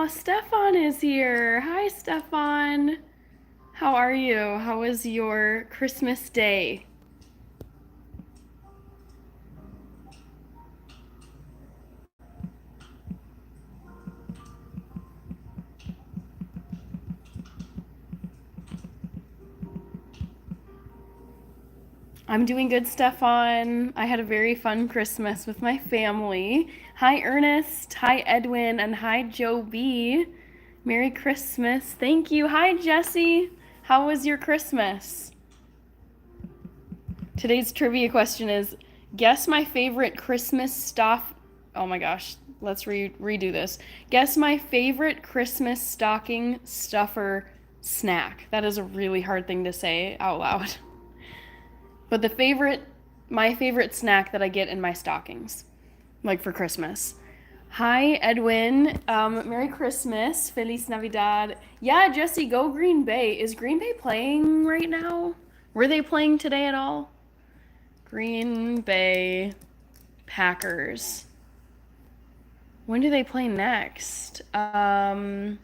Oh, Stefan is here. Hi, Stefan. How are you? How was your Christmas day? I'm doing good, Stefan. I had a very fun Christmas with my family. Hi, Ernest. Hi, Edwin. And hi, Joe B. Merry Christmas. Thank you. Hi, Jesse. How was your Christmas? Today's trivia question is guess my favorite Christmas stuff. Oh my gosh, let's redo this. Guess my favorite Christmas stocking stuffer snack. That is a really hard thing to say out loud. But my favorite snack that I get in my stockings, like for Christmas. Hi, Edwin. Merry Christmas. Feliz Navidad. Yeah, Jesse, go Green Bay. Is Green Bay playing right now? Were they playing today at all? Green Bay Packers. When do they play next? Oh,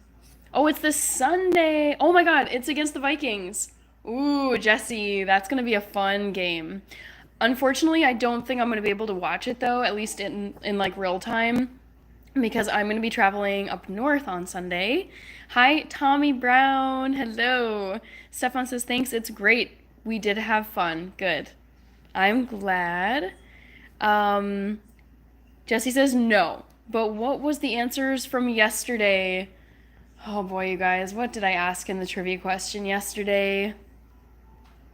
it's this Sunday. Oh my God, it's against the Vikings. Ooh, Jesse, that's gonna be a fun game. Unfortunately, I don't think I'm gonna be able to watch it though, at least in like real time, because I'm gonna be traveling up north on Sunday. Hi, Tommy Brown. Hello. Stefan says thanks. It's great. We did have fun. Good. I'm glad. Um, Jesse says no. But what was the answers from yesterday? Oh boy, you guys, what did I ask in the trivia question yesterday?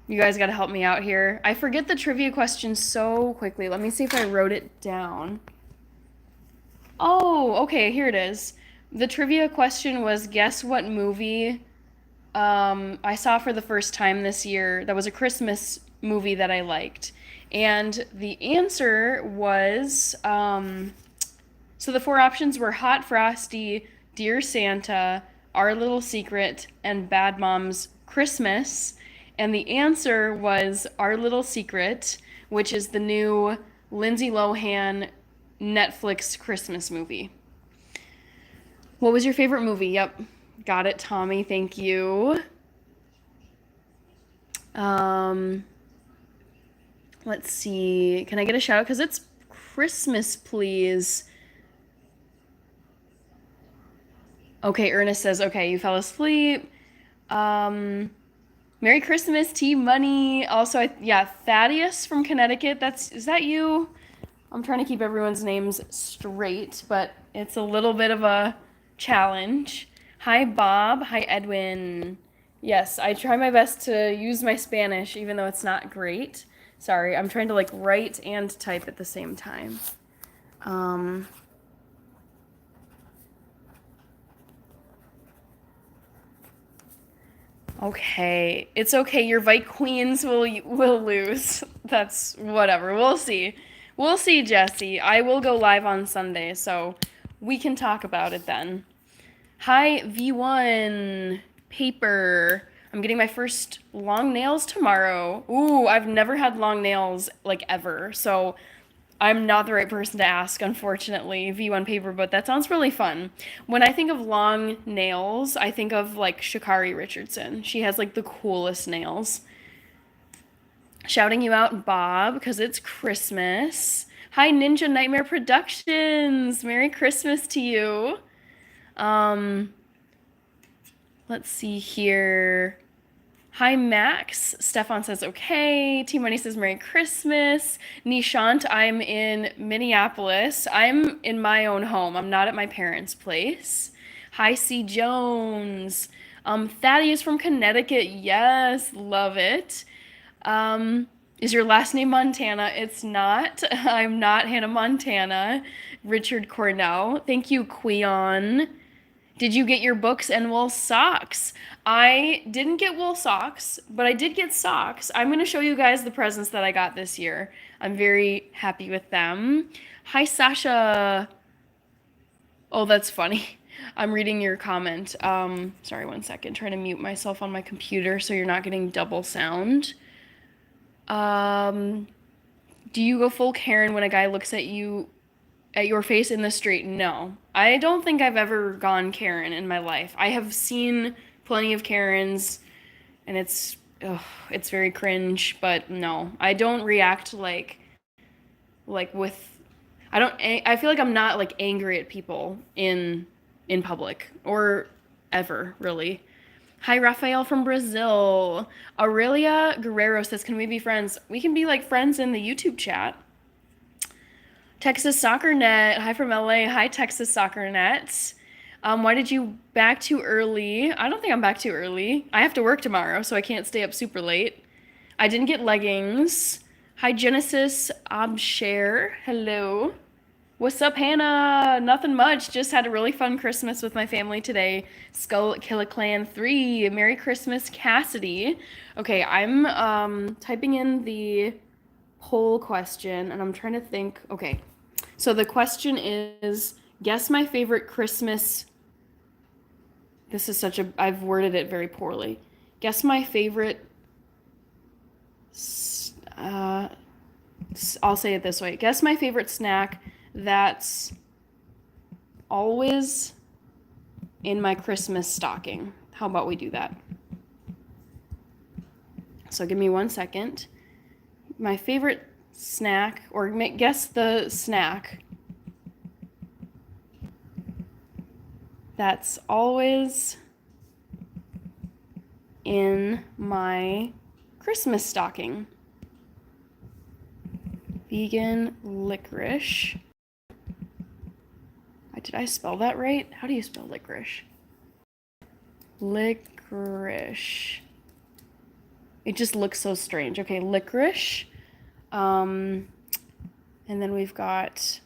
You guys got to help me out here. I forget the trivia question so quickly. Let me see if I wrote it down. Oh, okay, here it is. The trivia question was guess what movie I saw for the first time this year that was a Christmas movie that I liked. And the answer was so the four options were Hot Frosty, Dear Santa, Our Little Secret, and Bad Moms Christmas. And the answer was Our Little Secret, which is the new Lindsay Lohan Netflix Christmas movie. What was your favorite movie? Yep. Got it, Tommy. Thank you. Um, let's see. Can I get a shout out? Because it's Christmas, please. Okay, Ernest says, okay, you fell asleep. Merry Christmas, T Money. Also, yeah, Thaddeus from Connecticut. Is that you? I'm trying to keep everyone's names straight, but it's a little bit of a challenge. Hi, Bob. Hi, Edwin. Yes, I try my best to use my Spanish, even though it's not great. Sorry, I'm trying to like write and type at the same time. Okay, it's okay. Your Vike Queens will lose. That's whatever. We'll see. We'll see, Jesse. I will go live on Sunday, so we can talk about it then. Hi, V1 Paper. I'm getting my first long nails tomorrow. Ooh, I've never had long nails like ever, so I'm not the right person to ask, unfortunately, V1 Paper, but that sounds really fun. When I think of long nails, I think of like Shakari Richardson. She has like the coolest nails. Shouting you out, Bob, because it's Christmas. Hi, Ninja Nightmare Productions. Merry Christmas to you. Let's see here. Hi, Max. Stefan says, okay. T Money says, Merry Christmas. Nishant, I'm in Minneapolis. I'm in my own home. I'm not at my parents' place. Hi, C. Jones. Thaddeus from Connecticut. Yes, love it. Is your last name Montana? It's not. I'm not Hannah Montana. Richard Cornell. Thank you, Queon. Did you get your books and wool socks? I didn't get wool socks, but I did get socks. I'm going to show you guys the presents that I got this year. I'm very happy with them. Hi, Sasha. Oh, that's funny. I'm reading your comment. Sorry, one second. Trying to mute myself on my computer so you're not getting double sound. Do you go full Karen when a guy looks at you At your face in the street? No. I don't think I've ever gone Karen in my life. I have seen plenty of Karens, and it's very cringe, but no. I don't react like with I feel like I'm not like angry at people in public or ever, really. Hi, Rafael from Brazil. Aurelia Guerrero says, "Can we be friends?" We can be like friends in the YouTube chat. Texas Soccer Net. Hi from LA. Hi, Texas Soccer Net. Why did you back too early? I don't think I'm back too early. I have to work tomorrow, so I can't stay up super late. I didn't get leggings. Hi, Genesis Obshare. Hello. What's up, Hannah? Nothing much. Just had a really fun Christmas with my family today. Skull Killa Clan 3. Merry Christmas, Cassidy. Okay, I'm typing in the poll question and I'm trying to think. Okay. So the question is, guess my favorite Christmas. This is I've worded it very poorly. Guess my favorite I'll say it this way. Guess my favorite snack that's always in my Christmas stocking. How about we do that? So give me 1 second. My favorite snack, or guess the snack that's always in my Christmas stocking. Vegan licorice. Did I spell that right? How do you spell licorice? Licorice. It just looks so strange. Okay, licorice. And then we've got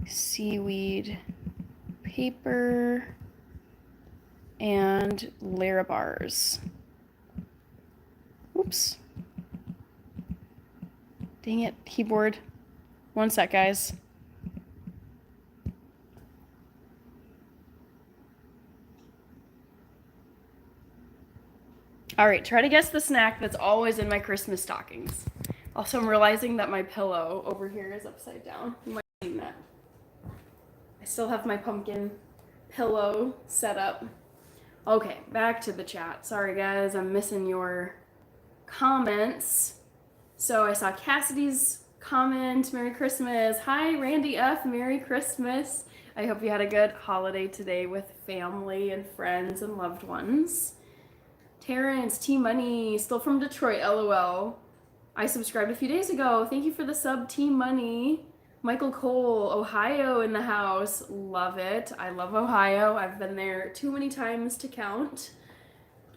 seaweed paper and Larabars. Oops. Dang it, keyboard. 1 sec, guys. All right, try to guess the snack that's always in my Christmas stockings. Also, I'm realizing that my pillow over here is upside down. You might have seen that. I still have my pumpkin pillow set up. Okay, back to the chat. Sorry, guys, I'm missing your comments. So I saw Cassidy's comment. Merry Christmas. Hi, Randy F. Merry Christmas. I hope you had a good holiday today with family and friends and loved ones. Terrence, T-Money, still from Detroit, LOL. I subscribed a few days ago. Thank you for the sub, T-Money. Michael Cole, Ohio in the house. Love it. I love Ohio. I've been there too many times to count.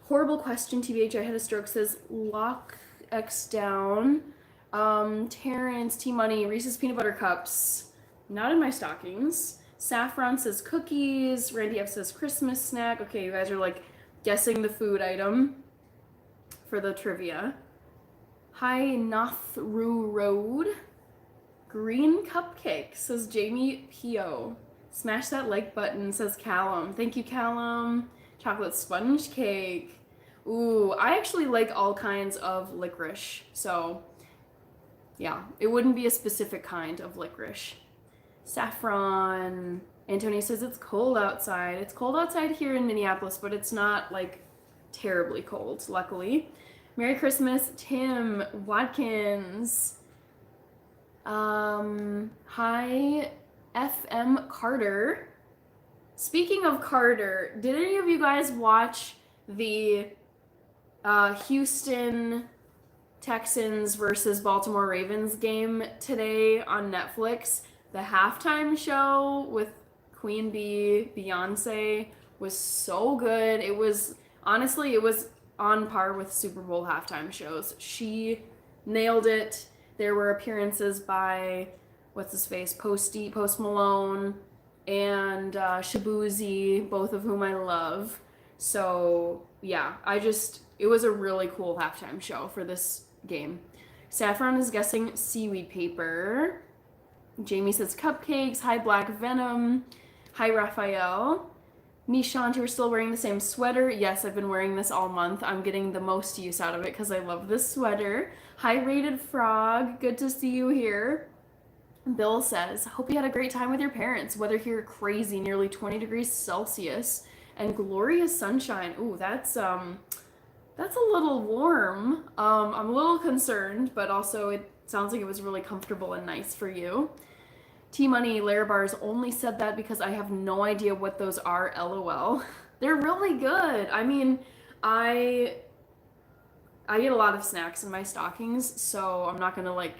Horrible question, TBH. I had a stroke, says lock X down. Terrence, T-Money, Reese's Peanut Butter Cups. Not in my stockings. Saffron says cookies. Randy F says Christmas snack. Okay, you guys are like guessing the food item for the trivia. Hi, Nathru Road. Green cupcake, says Jamie P.O. Smash that like button, says Callum. Thank you, Callum. Chocolate sponge cake. Ooh, I actually like all kinds of licorice. So, yeah, it wouldn't be a specific kind of licorice. Saffron. Antonio says it's cold outside. It's cold outside here in Minneapolis, but it's not like terribly cold, luckily. Merry Christmas, Tim Watkins. Hi, FM Carter. Speaking of Carter, did any of you guys watch the Houston Texans versus Baltimore Ravens game today on Netflix? The halftime show with Queen Bee, Beyonce was so good. It was on par with Super Bowl halftime shows. She nailed it. There were appearances by, what's his face, Post Malone, and Shabuzi, both of whom I love. So, yeah, it was a really cool halftime show for this game. Saffron is guessing seaweed paper. Jamie says cupcakes. Hi, Black Venom. Hi, Raphael. Nishant, you're still wearing the same sweater. Yes, I've been wearing this all month. I'm getting the most use out of it because I love this sweater. Hi, Rated Frog. Good to see you here. Bill says, hope you had a great time with your parents. Weather here crazy, nearly 20 degrees Celsius and glorious sunshine. Ooh, that's a little warm. I'm a little concerned, but also it sounds like it was really comfortable and nice for you. T Money Lair Bars only said that because I have no idea what those are, lol. They're really good. I mean, I get a lot of snacks in my stockings, so I'm not gonna like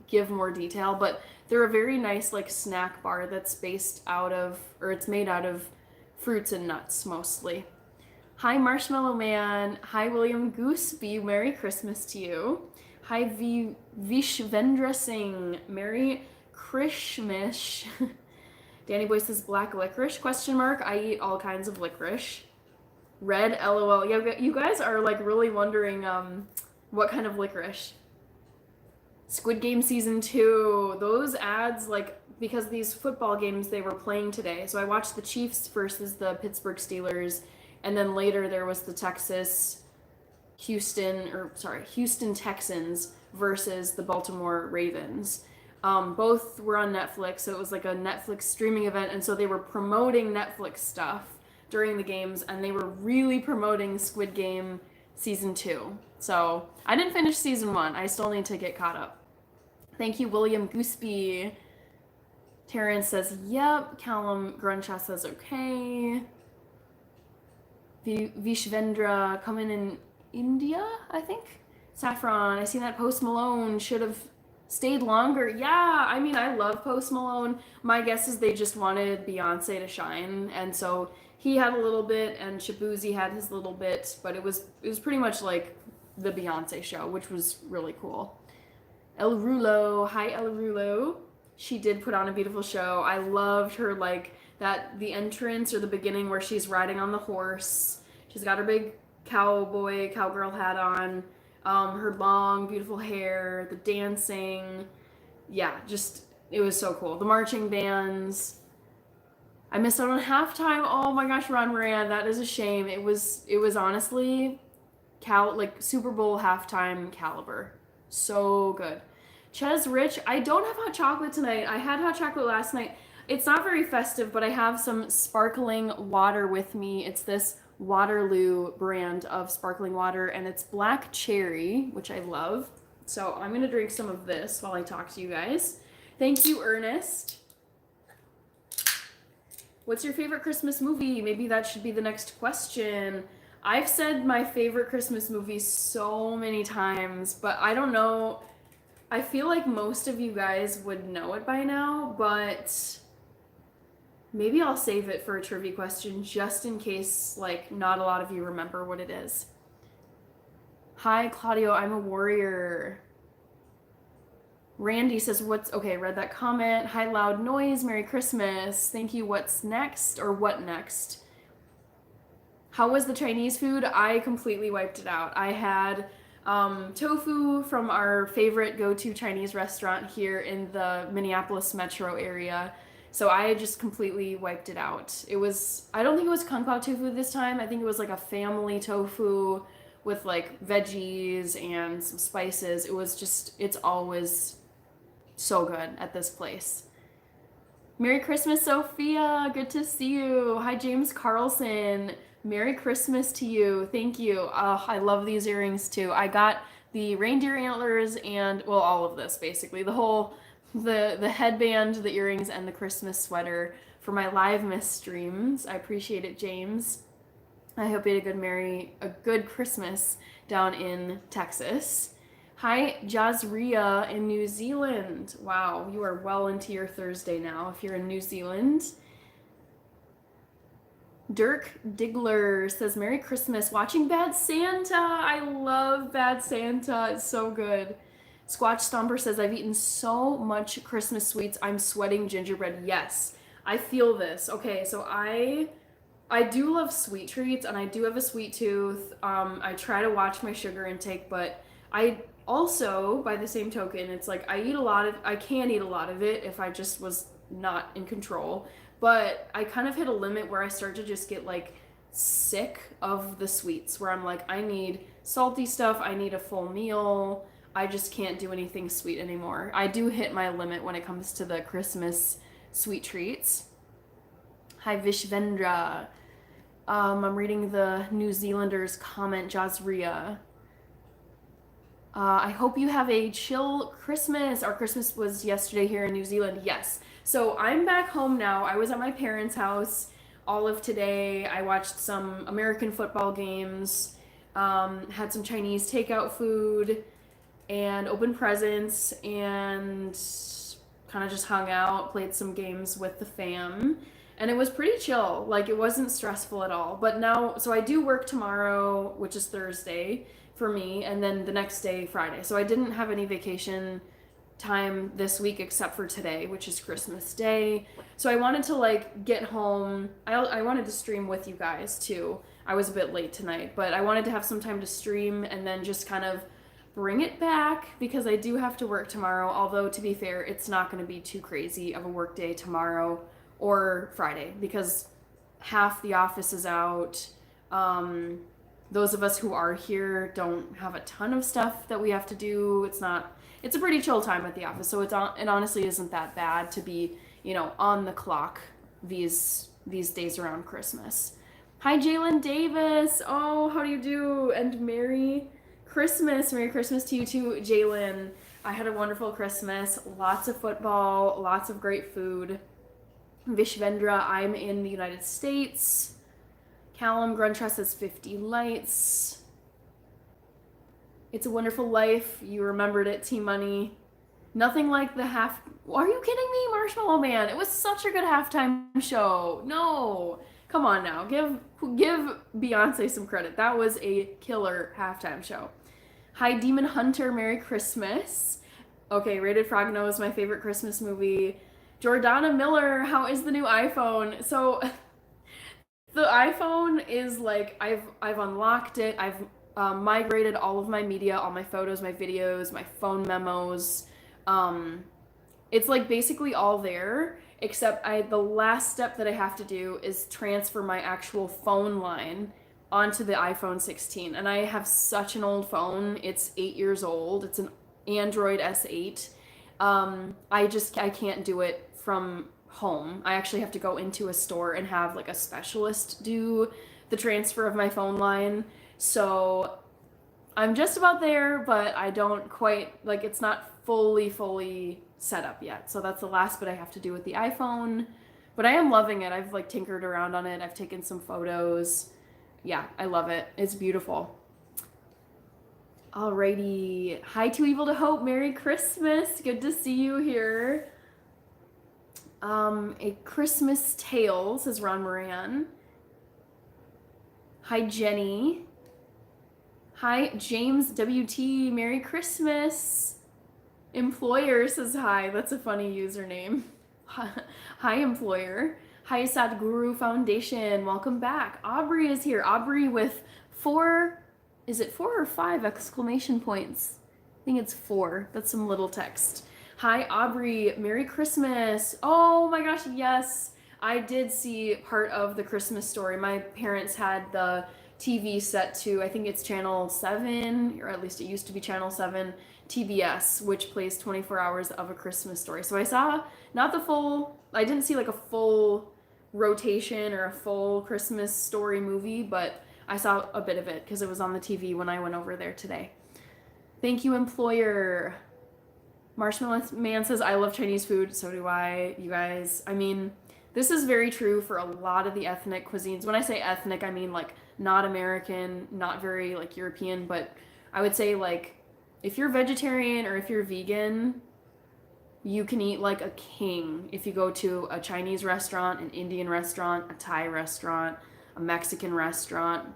give more detail, but they're a very nice like snack bar that's based out of, or it's made out of fruits and nuts mostly. Hi Marshmallow Man. Hi William Gooseby. Merry Christmas to you. Hi Vishvendra Singh. Merry Christmas. Danny Boy says black licorice question mark. I eat all kinds of licorice. Red LOL. Yeah, you guys are like really wondering what kind of licorice. Squid Game season 2. Those ads, like, because these football games they were playing today. So I watched the Chiefs versus the Pittsburgh Steelers, and then later there was the Houston Texans versus the Baltimore Ravens. Both were on Netflix, so it was like a Netflix streaming event, and so they were promoting Netflix stuff during the games, and they were really promoting Squid Game season 2. So I didn't finish season 1. I still need to get caught up. Thank you, William Gooseby. Terrence says, yep. Callum Grunshaw says, okay. Vishvendra coming in India, I think. Saffron, I see that Post Malone should have stayed longer. Yeah, I mean, I love Post Malone. My guess is they just wanted Beyonce to shine, and so he had a little bit, and Shabuzi had his little bit, but it was pretty much like the Beyonce show, which was really cool. El Rulo, hi El Rulo. She did put on a beautiful show. I loved her, like, the entrance or the beginning where she's riding on the horse. She's got her big cowgirl hat on, her long, beautiful hair, the dancing. Yeah, just, it was so cool. The marching bands. I missed out on halftime. Oh my gosh, Ron Moran, that is a shame. It was honestly like Super Bowl halftime caliber. So good. Ches Rich, I don't have hot chocolate tonight. I had hot chocolate last night. It's not very festive, but I have some sparkling water with me. It's this Waterloo brand of sparkling water, and it's black cherry, which I love. So I'm gonna drink some of this while I talk to you guys. Thank you, Ernest. What's your favorite Christmas movie? Maybe that should be the next question. I've said my favorite Christmas movie so many times, but I don't know. I feel like most of you guys would know it by now, but maybe I'll save it for a trivia question just in case, like, not a lot of you remember what it is. Hi, Claudio, I'm a warrior. Randy says, okay, read that comment. Hi, Loud Noise, Merry Christmas. Thank you, what's next, or what next? How was the Chinese food? I completely wiped it out. I had tofu from our favorite go-to Chinese restaurant here in the Minneapolis metro area. So I just completely wiped it out. I don't think it was Kung Pao tofu this time. I think it was like a family tofu with like veggies and some spices. It's always so good at this place. Merry Christmas, Sophia. Good to see you. Hi, James Carlson. Merry Christmas to you. Thank you. I love these earrings too. I got the reindeer antlers and, well, all of this basically. The headband, the earrings, and the Christmas sweater for my live miss streams. I appreciate it, James. I hope you had a good Christmas down in Texas. Hi, Jazria in New Zealand. Wow, you are well into your Thursday now if you're in New Zealand. Dirk Diggler says, Merry Christmas. Watching Bad Santa. I love Bad Santa. It's so good. Squatch Stomper says, I've eaten so much Christmas sweets, I'm sweating gingerbread. Yes, I feel this. Okay, so I do love sweet treats, and I do have a sweet tooth. I try to watch my sugar intake, but I also, by the same token, it's like I can eat a lot of it if I just was not in control. But I kind of hit a limit where I start to just get like sick of the sweets, where I'm like, I need salty stuff, I need a full meal. I just can't do anything sweet anymore. I do hit my limit when it comes to the Christmas sweet treats. Hi, Vishvendra. I'm reading the New Zealanders comment, Jazria. I hope you have a chill Christmas. Our Christmas was yesterday here in New Zealand. Yes. So I'm back home now. I was at my parents' house all of today. I watched some American football games, had some Chinese takeout food, and opened presents, and kind of just hung out, played some games with the fam. And it was pretty chill. Like, it wasn't stressful at all. But now, so I do work tomorrow, which is Thursday for me, and then the next day, Friday. So I didn't have any vacation time this week except for today, which is Christmas Day. So I wanted to like get home. I wanted to stream with you guys too. I was a bit late tonight, but I wanted to have some time to stream and then just kind of bring it back because I do have to work tomorrow. Although to be fair, it's not going to be too crazy of a work day tomorrow or Friday because half the office is out. Those of us who are here don't have a ton of stuff that we have to do. It's a pretty chill time at the office, so it honestly isn't that bad to be, on the clock these days around Christmas. Hi, Jalen Davis. Oh, how do you do? And Merry Christmas. Merry Christmas to you too, Jalen. I had a wonderful Christmas. Lots of football, lots of great food. Vishvendra, I'm in the United States. Callum Gruntrust says 50 lights. It's a Wonderful Life. You remembered it, T-Money. Nothing like the half... Are you kidding me, Marshmallow Man? It was such a good halftime show. No. Come on now. Give Beyonce some credit. That was a killer halftime show. Hi, Demon Hunter. Merry Christmas. Okay, Rated Frog Nose, my favorite Christmas movie. Jordana Miller, how is the new iPhone? So... The iPhone is like, I've unlocked it. I've migrated all of my media, all my photos, my videos, my phone memos. It's like basically all there, except the last step that I have to do is transfer my actual phone line onto the iPhone 16. And I have such an old phone. It's 8 years old. It's an Android S8. I can't do it from home. I actually have to go into a store and have like a specialist do the transfer of my phone line. So I'm just about there, but I don't quite, like, it's not fully set up yet. So that's the last bit I have to do with the iPhone, but I am loving it. I've like tinkered around on it. I've taken some photos. Yeah, I love it. It's beautiful. Alrighty. Hi, Too Evil to Hope. Merry Christmas. Good to see you here. A Christmas Tale, says Ron Moran. Hi, Jenny. Hi, James WT. Merry Christmas. Employer says hi. That's a funny username. Hi, Employer. Hi, Sadhguru Foundation. Welcome back. Aubrey is here. Aubrey with 4, is it 4 or 5 exclamation points? I think it's 4. That's some little text. Hi, Aubrey. Merry Christmas. Oh my gosh, yes. I did see part of the Christmas Story. My parents had the TV set to, I think it's channel 7, or at least it used to be channel 7, TBS, which plays 24 hours of A Christmas Story. So I saw not the full, I didn't see like a full rotation or a full Christmas Story movie, but I saw a bit of it because it was on the TV when I went over there today. Thank you, Employer. Marshmallow Man says, I love Chinese food. So do I, you guys. I mean, this is very true for a lot of the ethnic cuisines. When I say ethnic, I mean like not American, not very like European, but I would say like if you're vegetarian or if you're vegan, you can eat like a king if you go to a Chinese restaurant, an Indian restaurant, a Thai restaurant, a Mexican restaurant,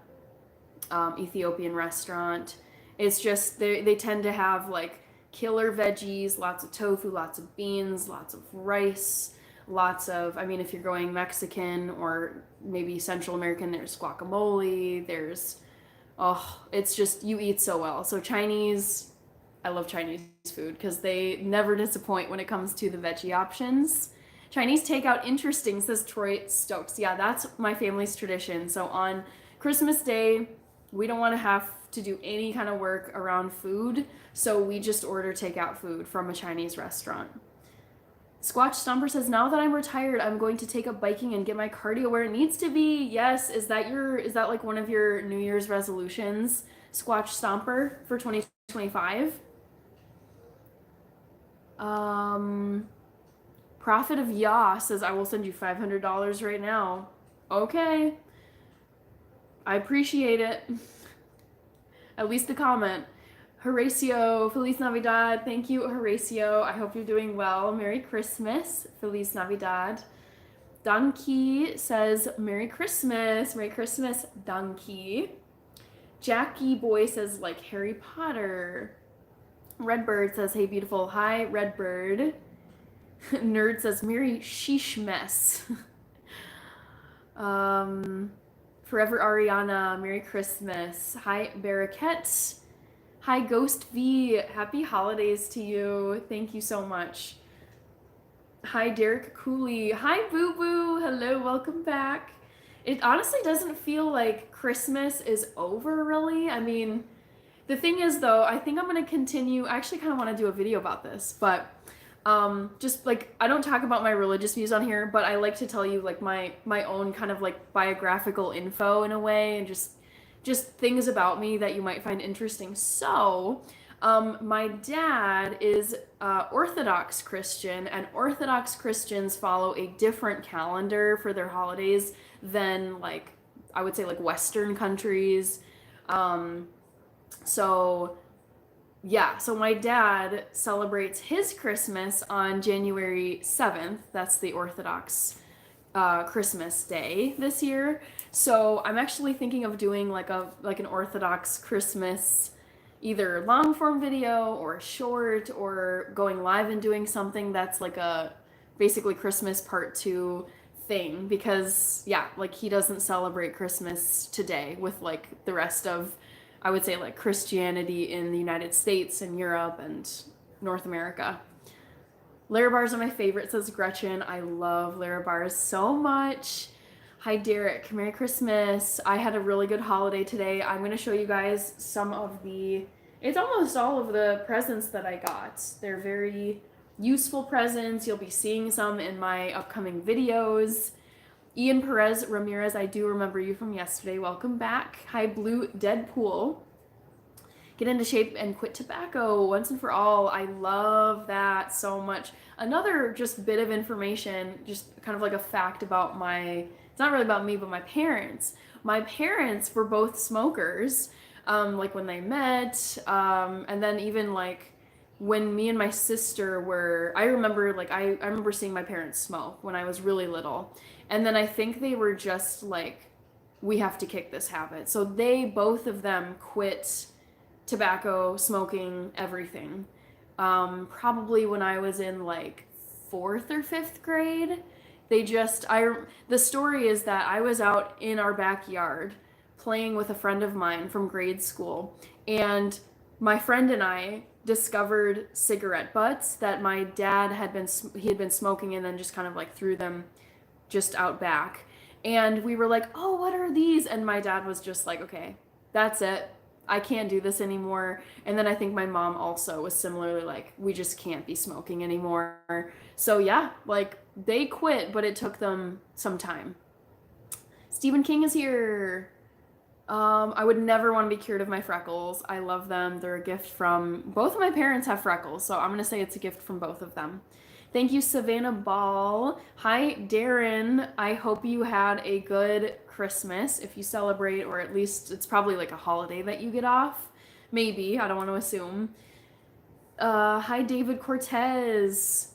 Ethiopian restaurant. It's just, they tend to have like killer veggies, lots of tofu, lots of beans, lots of rice, lots of, I mean, if you're going Mexican or maybe Central American, there's guacamole, it's just, you eat so well. So Chinese, I love Chinese food because they never disappoint when it comes to the veggie options. Chinese takeout, interesting, says Troy Stokes. Yeah, that's my family's tradition. So on Christmas Day, we don't want to have to do any kind of work around food, so we just order takeout food from a Chinese restaurant. Squatch Stomper says, now that I'm retired, I'm going to take up biking and get my cardio where it needs to be. Yes, is that like one of your New Year's resolutions, Squatch Stomper, for 2025? Prophet of Yah says, I will send you $500 right now. Okay. I appreciate it. At least a comment. Horatio, Feliz Navidad. Thank you, Horatio. I hope you're doing well. Merry Christmas. Feliz Navidad. Donkey says, Merry Christmas. Merry Christmas, Donkey. Jackie Boy says, like Harry Potter. Redbird says, hey, beautiful. Hi, Redbird. Nerd says, Merry Sheesh Mess. Forever Ariana, Merry Christmas. Hi, Baraket. Hi, Ghost V. Happy holidays to you. Thank you so much. Hi, Derek Cooley. Hi, Boo Boo. Hello, welcome back. It honestly doesn't feel like Christmas is over, really. I mean, the thing is, though, I think I'm going to continue. I actually kind of want to do a video about this, but just like, I don't talk about my religious views on here, but I like to tell you like my own kind of like biographical info in a way, and just things about me that you might find interesting. So my dad is Orthodox Christian, and Orthodox Christians follow a different calendar for their holidays than, like, I would say, like Western countries. So yeah, so my dad celebrates his Christmas on January 7th. That's the Orthodox Christmas day this year. So I'm actually thinking of doing like an Orthodox Christmas, either long form video or short, or going live and doing something that's like a basically Christmas part 2 thing, because yeah, like he doesn't celebrate Christmas today with like the rest of, I would say, like Christianity in the United States and Europe and North America. Larabars are my favorite, says Gretchen. I love Larabars so much. Hi, Derek. Merry Christmas. I had a really good holiday today. I'm going to show you guys some of it's almost all of the presents that I got. They're very useful presents. You'll be seeing some in my upcoming videos. Ian Perez Ramirez, I do remember you from yesterday. Welcome back. Hi, Blue Deadpool. Get into shape and quit tobacco once and for all. I love that so much. Another just bit of information, just kind of like a fact about it's not really about me, but my parents. My parents were both smokers, like when they met, and then even like when me and my sister were, I remember seeing my parents smoke when I was really little. And then I think they were just like, we have to kick this habit. So both of them quit tobacco, smoking, everything. Probably when I was in like 4th or 5th grade. The story is that I was out in our backyard playing with a friend of mine from grade school, and my friend and I discovered cigarette butts that my dad had been smoking, and then just kind of like threw them just out back. And we were like, oh, what are these? And my dad was just like, okay, that's it. I can't do this anymore. And then I think my mom also was similarly like, we just can't be smoking anymore. So yeah, like they quit, but it took them some time. Stephen King is here. I would never want to be cured of my freckles. I love them. They're a gift from, both of my parents have freckles, so I'm going to say it's a gift from both of them. Thank you, Savannah Ball. Hi, Darren. I hope you had a good Christmas, if you celebrate, or at least it's probably like a holiday that you get off. Maybe, I don't want to assume. Hi, David Cortez.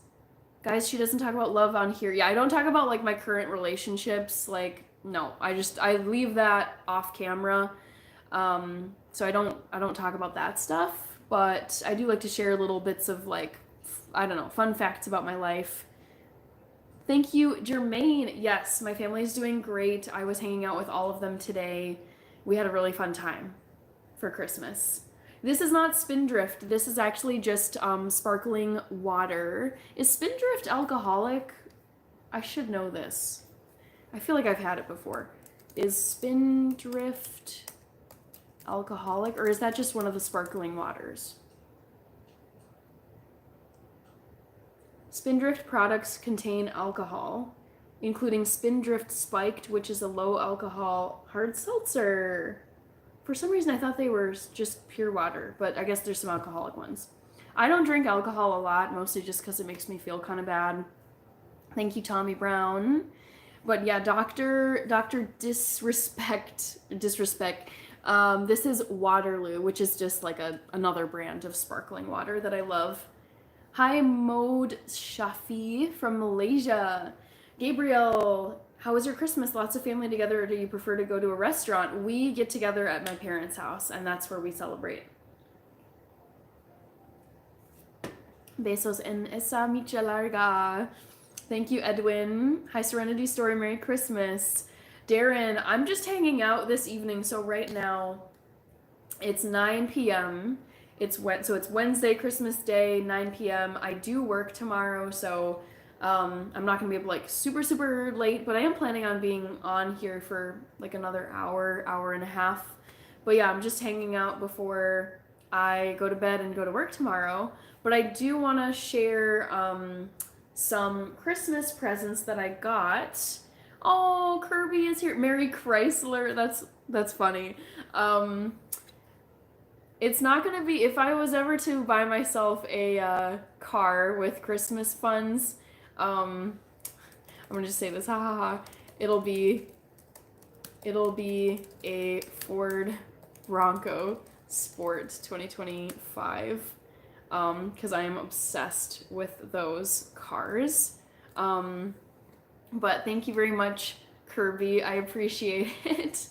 Guys, she doesn't talk about love on here. Yeah, I don't talk about like my current relationships. Like, no, I leave that off camera. So I don't talk about that stuff, but I do like to share little bits of like, I don't know, fun facts about my life. Thank you, Jermaine. Yes, my family's doing great. I was hanging out with all of them today. We had a really fun time for Christmas. This is not Spindrift. This is actually just sparkling water. Is Spindrift alcoholic? I should know this. I feel like I've had it before. Is Spindrift alcoholic, or is that just one of the sparkling waters? Spindrift products contain alcohol, including Spindrift Spiked, which is a low alcohol hard seltzer. For some reason, I thought they were just pure water, but I guess there's some alcoholic ones. I don't drink alcohol a lot, mostly just because it makes me feel kind of bad. Thank you, Tommy Brown. But yeah, Dr. Disrespect. This is Waterloo, which is just like another brand of sparkling water that I love. Hi, Mode Shafi from Malaysia. Gabriel, how was your Christmas? Lots of family together, or do you prefer to go to a restaurant? We get together at my parents' house, and that's where we celebrate. Besos en esa micha larga. Thank you, Edwin. Hi, Serenity Story. Merry Christmas. Darren, I'm just hanging out this evening, so right now it's 9 p.m. It's Wednesday, Christmas Day, 9 p.m. I do work tomorrow, so I'm not gonna be able like super late, but I am planning on being on here for like another hour and a half. But yeah, I'm just hanging out before I go to bed and go to work tomorrow. But I do want to share some Christmas presents that I got. Oh, Kirby is here. Mary Chrysler. That's funny. It's not gonna be, if I was ever to buy myself a car with Christmas funds, I'm gonna just say this, ha ha ha. It'll be a Ford Bronco Sport 2025, because I am obsessed with those cars. But thank you very much, Kirby. I appreciate it.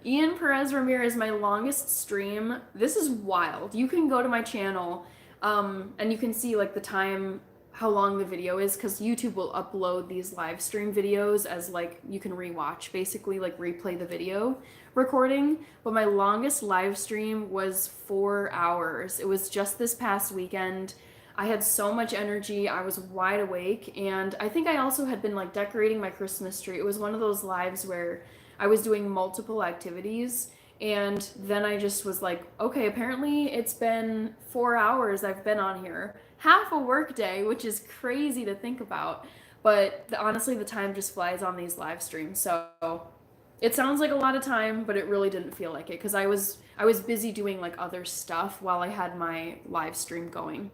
Ian Perez Ramirez, my longest stream. This is wild. You can go to my channel, and you can see like the time, how long the video is, because YouTube will upload these live stream videos as like you can rewatch, basically like replay the video recording. But my longest live stream was 4 hours. It was just this past weekend. I had so much energy. I was wide awake, and I think I also had been like decorating my Christmas tree. It was one of those lives where I was doing multiple activities, and then I just was like, okay, apparently it's been 4 hours I've been on here. Half a work day, which is crazy to think about, but honestly, the time just flies on these live streams. So it sounds like a lot of time, but it really didn't feel like it, because I was busy doing like other stuff while I had my live stream going.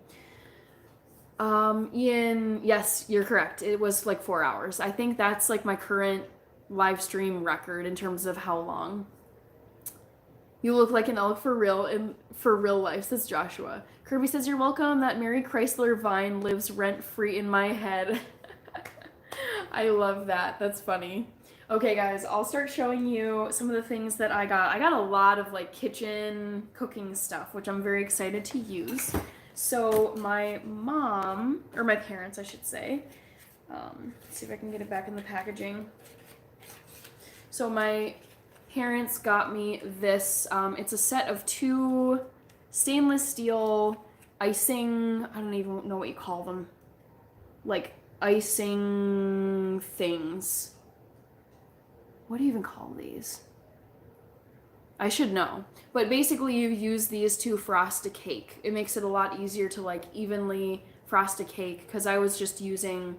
Ian, yes, you're correct. It was like 4 hours. I think that's like my current live stream record in terms of how long. You look like an elk for real life, says Joshua. Kirby says, you're welcome. That Mary Chrysler vine lives rent-free in my head. I love that. That's funny. Okay, guys, I'll start showing you some of the things that I got. I got a lot of like kitchen cooking stuff, which I'm very excited to use. So my mom, or my parents, I should say, let's see if I can get it back in the packaging. So my parents got me this. It's a set of 2 stainless steel icing, I don't even know what you call them, like icing things. What do you even call these? I should know. But basically you use these to frost a cake. It makes it a lot easier to like evenly frost a cake, because I was just using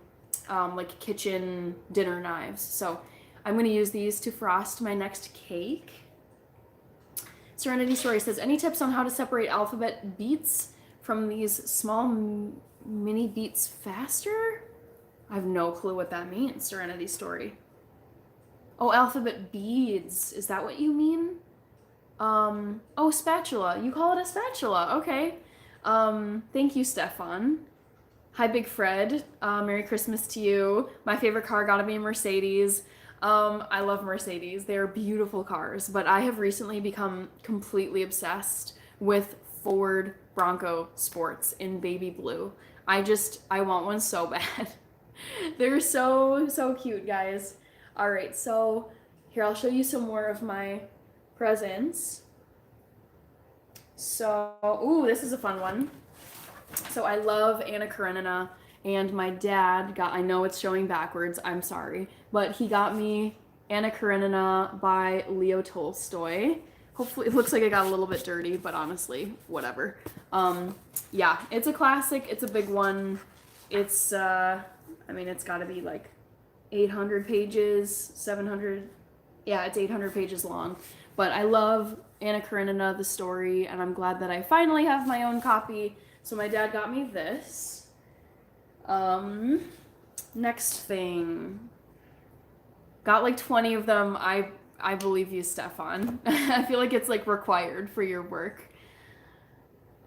like kitchen dinner knives. So I'm going to use these to frost my next cake. Serenity Story says, any tips on how to separate alphabet beats from these small mini beats faster? I have no clue what that means, Serenity Story. Oh, alphabet beads. Is that what you mean? Oh, spatula. You call it a spatula. Okay. Thank you, Stefan. Hi, Big Fred. Merry Christmas to you. My favorite car gotta be a Mercedes. I love Mercedes. They are beautiful cars, but I have recently become completely obsessed with Ford Bronco Sports in baby blue. I want one so bad. They're so cute, guys. All right, so here, I'll show you some more of my presents. So, ooh, this is a fun one. So I love Anna Karenina, and my dad got, I know it's showing backwards, I'm sorry, but he got me Anna Karenina by Leo Tolstoy. Hopefully, it looks like it got a little bit dirty, but honestly, whatever. Yeah, it's a classic. It's a big one. It's, I mean, it's got to be like 800 pages, 700. Yeah, it's 800 pages long. But I love Anna Karenina, the story, and I'm glad that I finally have my own copy. So my dad got me this. Next thing. Got like 20 of them. I believe you, Stefan. I feel like it's like required for your work.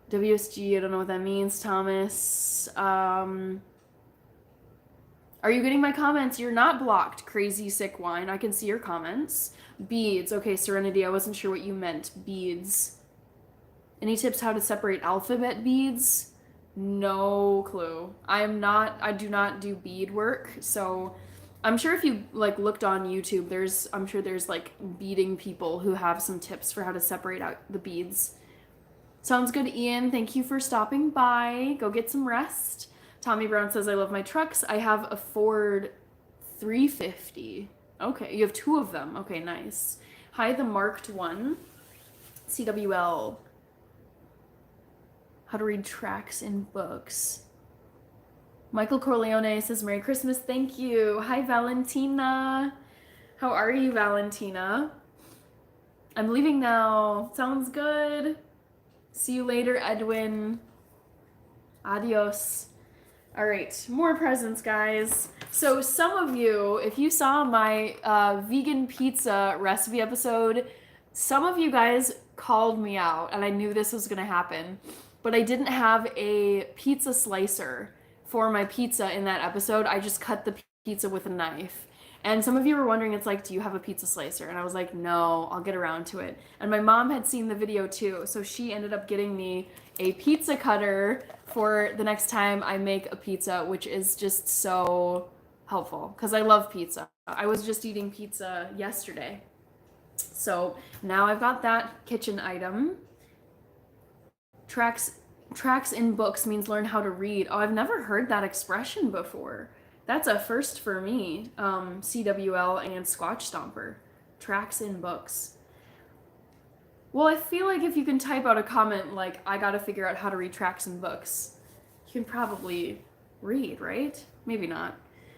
WSG, I don't know what that means, Thomas. Are you getting my comments? You're not blocked, Crazy Sick Wine. I can see your comments. Beads. Okay, Serenity, I wasn't sure what you meant. Beads. Any tips how to separate alphabet beads? No clue. I do not do bead work, so I'm sure if you like looked on YouTube, I'm sure there's like beading people who have some tips for how to separate out the beads. Sounds good, Ian. Thank you for stopping by. Go get some rest. Tommy Brown says, I love my trucks. I have a Ford 350. Okay, you have two of them. Okay, nice. Hi, the marked one. CWL. How to read tracks in books. Michael Corleone says, Merry Christmas. Thank you. Hi, Valentina. How are you, Valentina? I'm leaving now. Sounds good. See you later, Edwin. Adios. All right, more presents, guys. So some of you, if you saw my vegan pizza recipe episode, some of you guys called me out, and I knew this was gonna happen, but I didn't have a pizza slicer for my pizza in that episode. I just cut the pizza with a knife. And some of you were wondering, it's like, do you have a pizza slicer? And I was like, no, I'll get around to it. And my mom had seen the video too, so she ended up getting me a pizza cutter for the next time I make a pizza, which is just so helpful because I love pizza. I was just eating pizza yesterday. So now I've got that kitchen item. Tracks in books means learn how to read. Oh, I've never heard that expression before. That's a first for me. CWL and Squatch Stomper. Tracks in books. Well, I feel like if you can type out a comment like, I gotta figure out how to read tracks in books, you can probably read, right? Maybe not.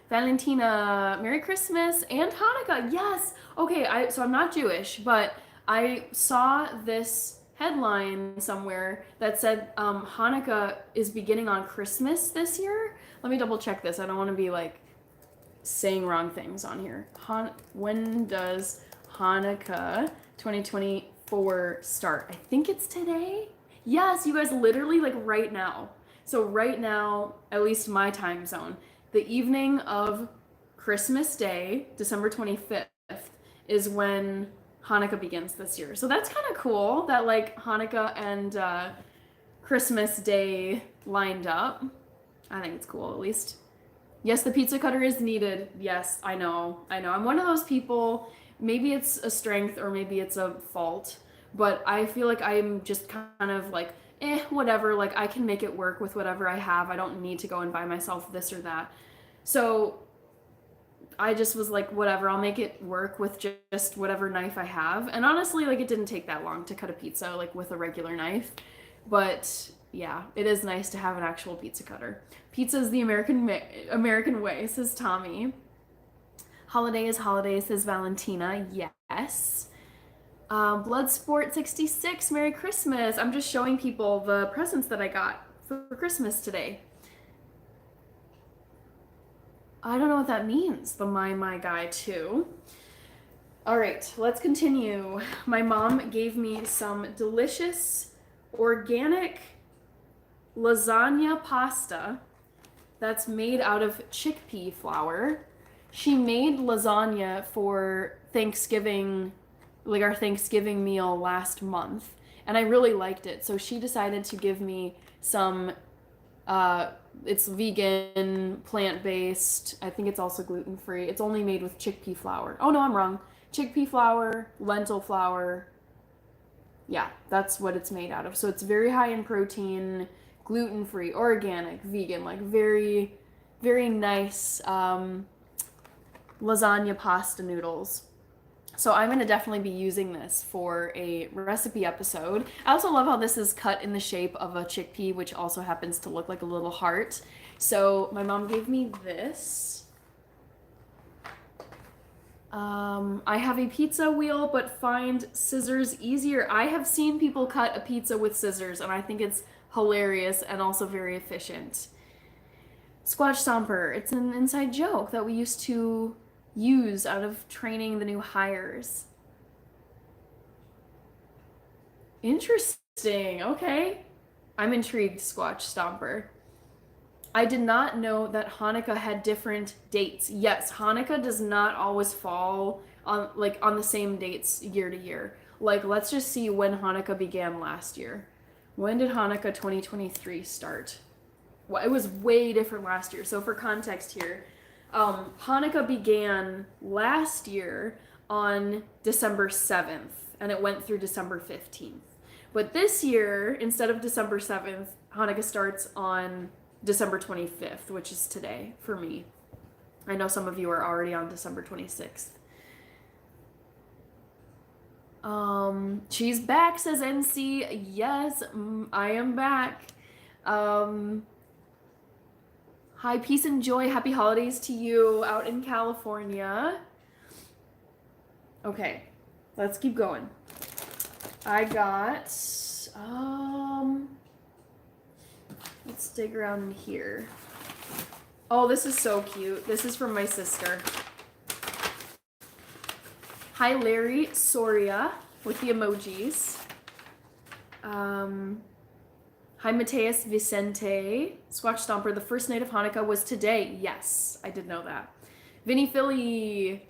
Valentina, Merry Christmas and Hanukkah. Yes. Okay, so I'm not Jewish, but I saw this headline somewhere that said Hanukkah is beginning on Christmas this year. Let me double check this. I don't want to be like saying wrong things on here. When does Hanukkah 2024 start? I think it's today. Yes, you guys, literally like right now. So right now, at least my time zone, the evening of Christmas Day, December 25th, is when Hanukkah begins this year. So that's kind of cool that like Hanukkah and Christmas Day lined up. I think it's cool, at least. Yes, the pizza cutter is needed. Yes, I know. I'm one of those people, maybe it's a strength or maybe it's a fault, but I feel like I'm just kind of like, whatever, like I can make it work with whatever I have. I don't need to go and buy myself this or that. So I just was like, whatever, I'll make it work with just whatever knife I have. And honestly, like it didn't take that long to cut a pizza like with a regular knife. But yeah, it is nice to have an actual pizza cutter. Pizza is the American way, says Tommy. Holiday is holiday, says Valentina. Yes. Bloodsport 66, Merry Christmas. I'm just showing people the presents that I got for Christmas today. I don't know what that means, the My guy too. All right, let's continue. My mom gave me some delicious organic lasagna pasta that's made out of chickpea flour. She made lasagna for Thanksgiving, like our Thanksgiving meal last month, and I really liked it. So she decided to give me some, it's vegan, plant-based. I think it's also gluten-free. It's only made with chickpea flour. Oh no, I'm wrong. Chickpea flour, lentil flour. Yeah, that's what it's made out of. So it's very high in protein, gluten-free, organic, vegan, like very, very nice lasagna pasta noodles. So I'm going to definitely be using this for a recipe episode. I also love how this is cut in the shape of a chickpea, which also happens to look like a little heart. So my mom gave me this. I have a pizza wheel, but find scissors easier. I have seen people cut a pizza with scissors, and I think it's hilarious and also very efficient. Squatch Stomper. It's an inside joke that we used to use out of training the new hires. Interesting. Okay. I'm intrigued, Squatch Stomper. I did not know that Hanukkah had different dates. Yes, Hanukkah does not always fall on the same dates year to year. Like, let's just see when Hanukkah began last year. When did Hanukkah 2023 start? Well, it was way different last year. So for context here, Hanukkah began last year on December 7th, and it went through December 15th. But this year, instead of December 7th, Hanukkah starts on December 25th, which is today for me. I know some of you are already on December 26th. She's back, says NC. Yes, I am back. Hi, peace and joy. Happy holidays to you out in California. Okay, let's keep going. I got, let's dig around here. Oh, this is so cute. This is from my sister. Hi, Larry Soria with the emojis. Hi, Mateus Vicente. Squatch Stomper, the first night of Hanukkah was today. Yes, I did know that. Vinny Philly,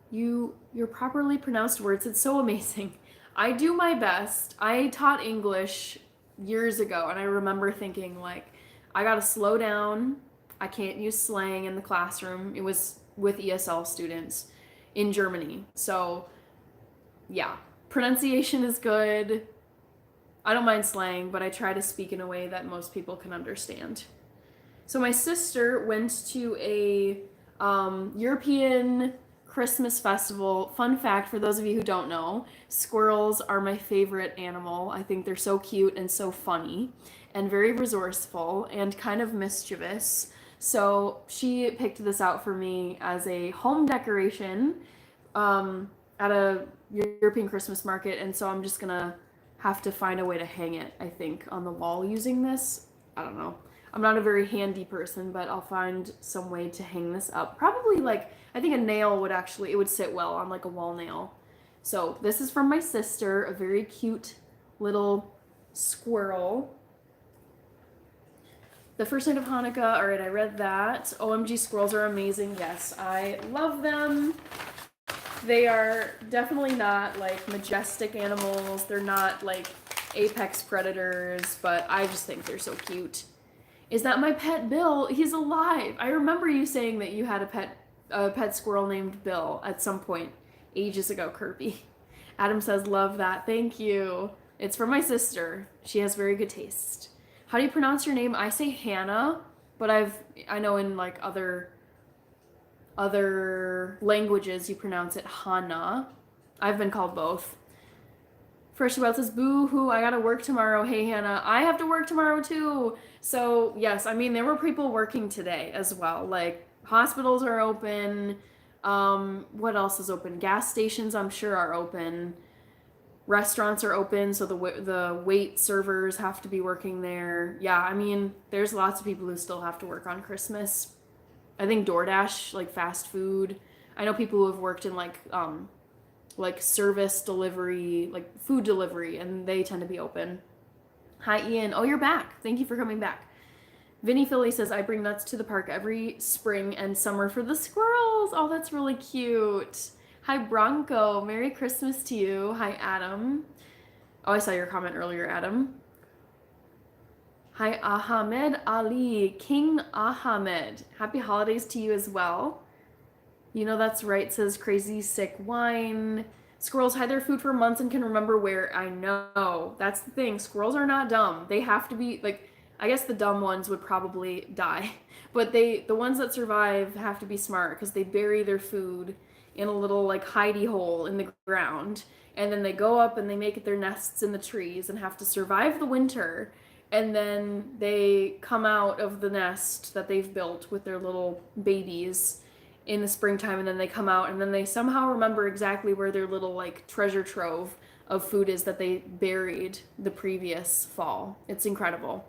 you're properly pronounced words. It's so amazing. I do my best. I taught English years ago, and I remember thinking, like, I gotta slow down. I can't use slang in the classroom. It was with ESL students in Germany. So, yeah, pronunciation is good. I don't mind slang, but I try to speak in a way that most people can understand. So my sister went to a European Christmas festival. Fun fact for those of you who don't know, squirrels are my favorite animal. I think they're so cute and so funny and very resourceful and kind of mischievous. So she picked this out for me as a home decoration at a European Christmas market, and so I'm just gonna have to find a way to hang it, I think, on the wall using this. I don't know. I'm not a very handy person, but I'll find some way to hang this up. Probably like, I think a nail would actually, it would sit well on like a wall nail. So this is from my sister, a very cute little squirrel. The first night of Hanukkah, all right, I read that. OMG, squirrels are amazing. Yes, I love them. They are definitely not like majestic animals. They're not like apex predators, but I just think they're so cute. Is that my pet Bill? He's alive. I remember you saying that you had a pet squirrel named Bill at some point ages ago, Kirby. Adam says, love that. Thank you. It's from my sister. She has very good taste. How do you pronounce your name? I say Hannah, but I know in like other languages you pronounce it Hannah. I've been called both. Fresh About says, boo hoo, I gotta work tomorrow. Hey Hannah, I have to work tomorrow too. So yes, I mean there were people working today as well. Like hospitals are open. What else is open? Gas stations I'm sure are open. Restaurants are open, so the wait servers have to be working there. Yeah, I mean there's lots of people who still have to work on Christmas. I think DoorDash, like fast food. I know people who have worked in like service delivery, like food delivery, and they tend to be open. Hi Ian. Oh, you're back. Thank you for coming back. Vinny Philly says, I bring nuts to the park every spring and summer for the squirrels. Oh, that's really cute. Hi Bronco. Merry Christmas to you. Hi Adam. Oh, I saw your comment earlier, Adam. Hi, Ahmed Ali, King Ahmed. Happy holidays to you as well. You know that's right, says Crazy Sick Wine. Squirrels hide their food for months and can remember where. I know. That's the thing. Squirrels are not dumb. They have to be, like, I guess the dumb ones would probably die. But the ones that survive have to be smart because they bury their food in a little like hidey hole in the ground. And then they go up and they make their nests in the trees and have to survive the winter. And then they come out of the nest that they've built with their little babies in the springtime, and then they come out and then they somehow remember exactly where their little like treasure trove of food is that they buried the previous fall. It's incredible.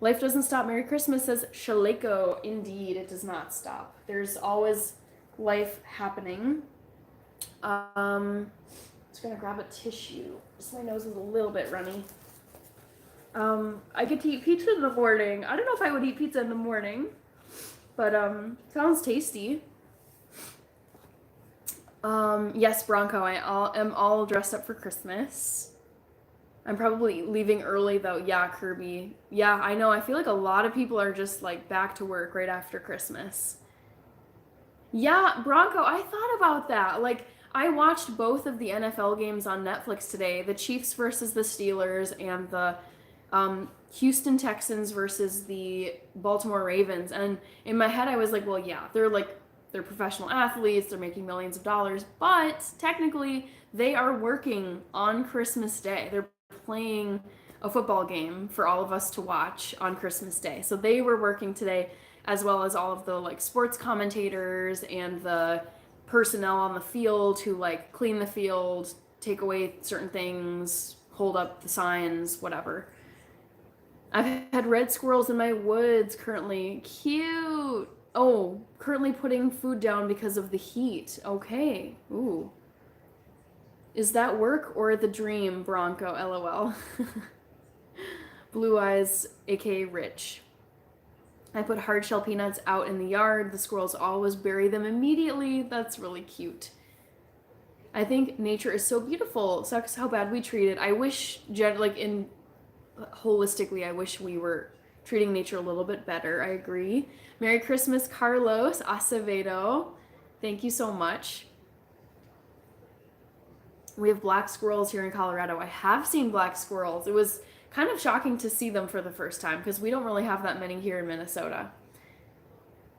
Life doesn't stop. Merry Christmas, says Shaleko. Indeed, it does not stop. There's always life happening. Just gonna grab a tissue. Just my nose is a little bit runny. I get to eat pizza in the morning. I don't know if I would eat pizza in the morning, but sounds tasty. Yes, Bronco, I am all dressed up for Christmas. I'm probably leaving early though. Yeah, Kirby. Yeah, I know. I feel like a lot of people are just like back to work right after Christmas. Yeah, Bronco, I thought about that. Like, I watched both of the NFL games on Netflix today, the Chiefs versus the Steelers and the Houston Texans versus the Baltimore Ravens. And in my head, I was like, well, yeah, they're professional athletes, they're making millions of dollars, but technically they are working on Christmas Day. They're playing a football game for all of us to watch on Christmas Day. So they were working today, as well as all of the like sports commentators and the personnel on the field who like clean the field, take away certain things, hold up the signs, whatever. I've had red squirrels in my woods currently. Cute. Oh, currently putting food down because of the heat. Okay. Ooh. Is that work or the dream, Bronco? LOL. Blue Eyes, aka Rich. I put hard shell peanuts out in the yard. The squirrels always bury them immediately. That's really cute. I think nature is so beautiful. Sucks how bad we treat it. I wish, holistically, I wish we were treating nature a little bit better. I agree. Merry Christmas, Carlos Acevedo. Thank you so much. We have black squirrels here in Colorado. I have seen black squirrels. It was kind of shocking to see them for the first time because we don't really have that many here in Minnesota.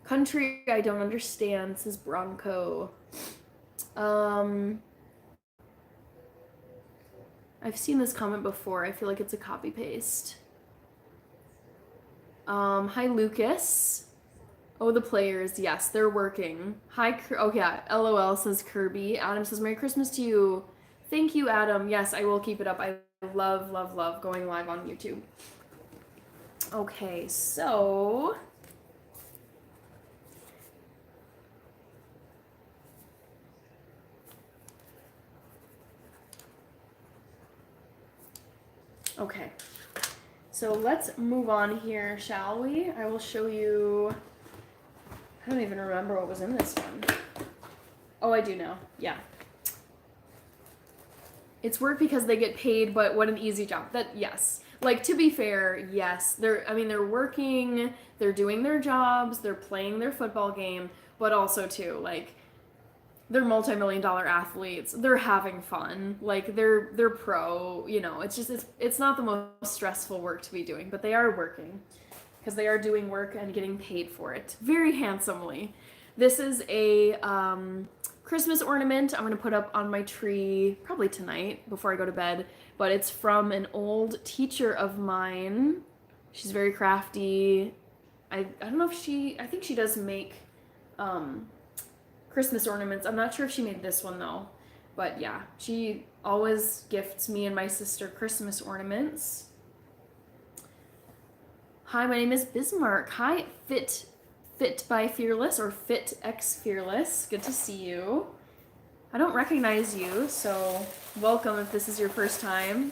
Country I don't understand, says Bronco. I've seen this comment before. I feel like it's a copy paste. Hi Lucas. Oh, the players. Yes, they're working. Hi, oh yeah, LOL, says Kirby. Adam says Merry Christmas to you. Thank you, Adam. Yes, I will keep it up. I love, love, love going live on YouTube. Okay, so okay. So let's move on here, shall we? I will show you. I don't even remember what was in this one. Oh, I do know. Yeah. It's work because they get paid, but what an easy job. That, yes. Like, to be fair, yes. They're working, they're doing their jobs, they're playing their football game, but also, too, like, they're multi-million-dollar athletes. They're having fun. Like, they're pro, you know. It's just, it's not the most stressful work to be doing, but they are working because they are doing work and getting paid for it very handsomely. This is a Christmas ornament I'm going to put up on my tree probably tonight before I go to bed, but it's from an old teacher of mine. She's very crafty. I don't know if I think she does make Christmas ornaments. I'm not sure if she made this one though, but yeah, she always gifts me and my sister Christmas ornaments. Hi, my name is Bismarck. Hi, Fit by Fearless or Fit X Fearless. Good to see you. I don't recognize you, so welcome if this is your first time.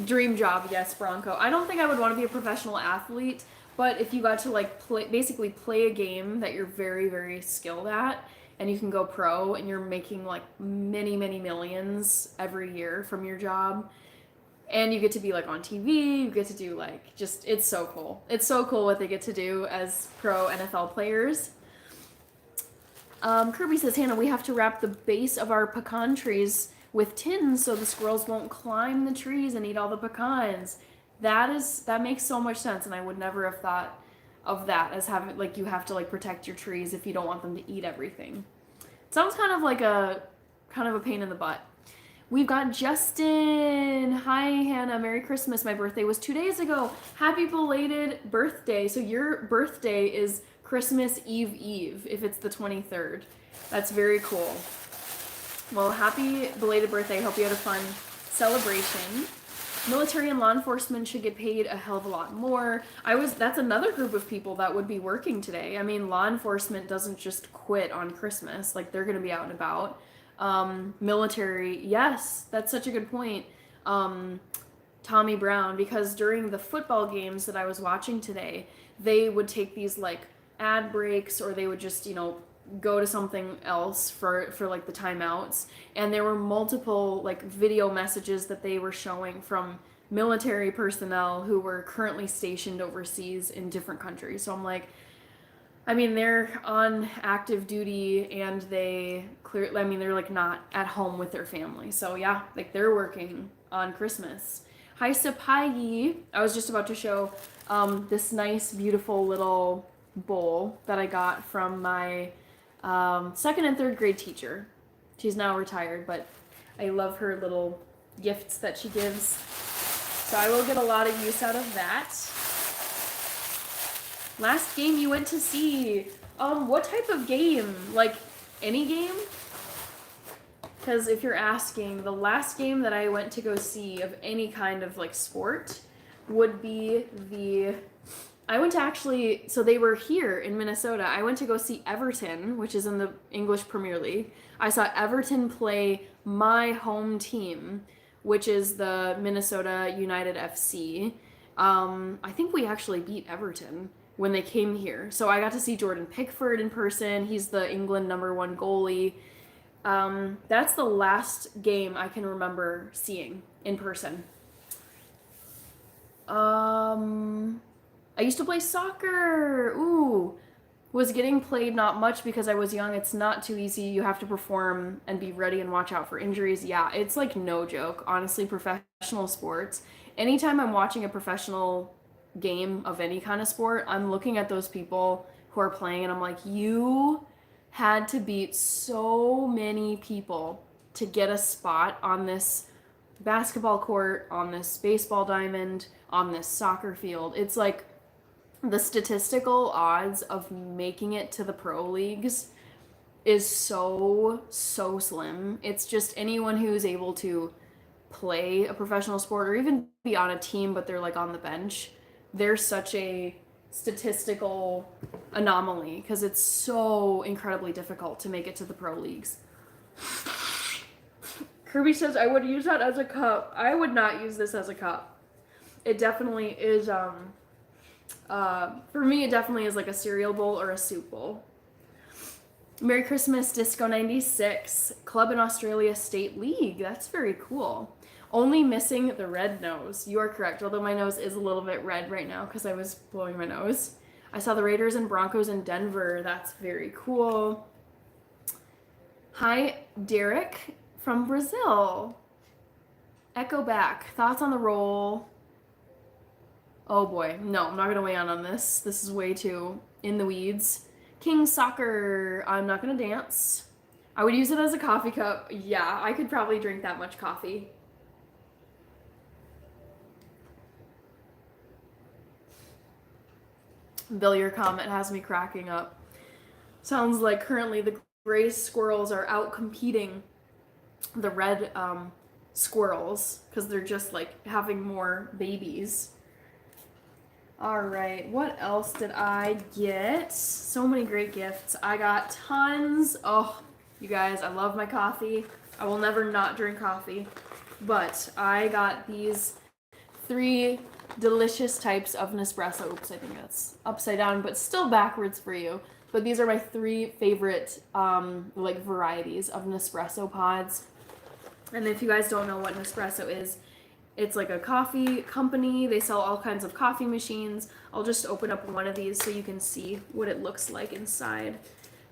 Dream job, yes, Bronco. I don't think I would want to be a professional athlete, but if you got to like basically play a game that you're very, very skilled at, and you can go pro and you're making like many, many millions every year from your job, and you get to be like on TV, you get to do like just, it's so cool. It's so cool what they get to do as pro NFL players. Kirby says, Hannah, we have to wrap the base of our pecan trees with tins so the squirrels won't climb the trees and eat all the pecans. That makes so much sense, and I would never have thought of that as having like you have to like protect your trees if you don't want them to eat everything. It sounds kind of like a pain in the butt. We've got Justin. Hi, Hannah. Merry Christmas. My birthday was 2 days ago. Happy belated birthday. So your birthday is Christmas Eve if it's the 23rd. That's very cool. Well, happy belated birthday. Hope you had a fun celebration. Military and law enforcement should get paid a hell of a lot more. That's another group of people that would be working today. I mean, law enforcement doesn't just quit on Christmas. Like, they're going to be out and about. Military, yes, that's such a good point. Tommy Brown, because during the football games that I was watching today, they would take these like ad breaks, or they would just, go to something else for like the timeouts, and there were multiple like video messages that they were showing from military personnel who were currently stationed overseas in different countries. So I'm like, I mean, they're on active duty, and they're like not at home with their family. So yeah, like they're working on Christmas. Hi, Sapai. I was just about to show this nice, beautiful little bowl that I got from my second and third grade teacher. She's now retired, but I love her little gifts that she gives. So I will get a lot of use out of that. Last game you went to see. What type of game? Like any game? Because if you're asking, the last game that I went to go see of any kind of like sport would be so they were here in Minnesota. I went to go see Everton, which is in the English Premier League. I saw Everton play my home team, which is the Minnesota United FC. I think we actually beat Everton when they came here. So I got to see Jordan Pickford in person. He's the England #1 goalie. That's the last game I can remember seeing in person. I used to play soccer. Ooh, was getting played not much because I was young. It's not too easy. You have to perform and be ready and watch out for injuries. Yeah, it's like no joke. Honestly, professional sports. Anytime I'm watching a professional game of any kind of sport, I'm looking at those people who are playing, and I'm like, you had to beat so many people to get a spot on this basketball court, on this baseball diamond, on this soccer field. It's like the statistical odds of making it to the pro leagues is so slim. It's just anyone who's able to play a professional sport or even be on a team, but they're like on the bench. They're such a statistical anomaly because it's so incredibly difficult to make it to the pro leagues. Kirby says, I would use that as a cup. I would not use this as a cup. It definitely is, for me, it definitely is like a cereal bowl or a soup bowl. Merry Christmas, Disco 96. Club in Australia State League. That's very cool. Only missing the red nose. You are correct, although my nose is a little bit red right now because I was blowing my nose. I saw the Raiders and Broncos in Denver. That's very cool. Hi, Derek from Brazil. Echo back. Thoughts on the roll? Oh boy. No, I'm not going to weigh on this. This is way too in the weeds. King Soccer. I'm not going to dance. I would use it as a coffee cup. Yeah, I could probably drink that much coffee. Bill, your comment has me cracking up. Sounds like currently the gray squirrels are out competing the red squirrels because they're just like having more babies. All right, what else did I get? So many great gifts. I got tons. Oh, you guys, I love my coffee. I will never not drink coffee. But I got these 3 delicious types of Nespresso. Oops, I think that's upside down, but still backwards for you. But these are my 3 favorite like varieties of Nespresso pods. And if you guys don't know what Nespresso is, it's like a coffee company. They sell all kinds of coffee machines. I'll just open up one of these so you can see what it looks like inside.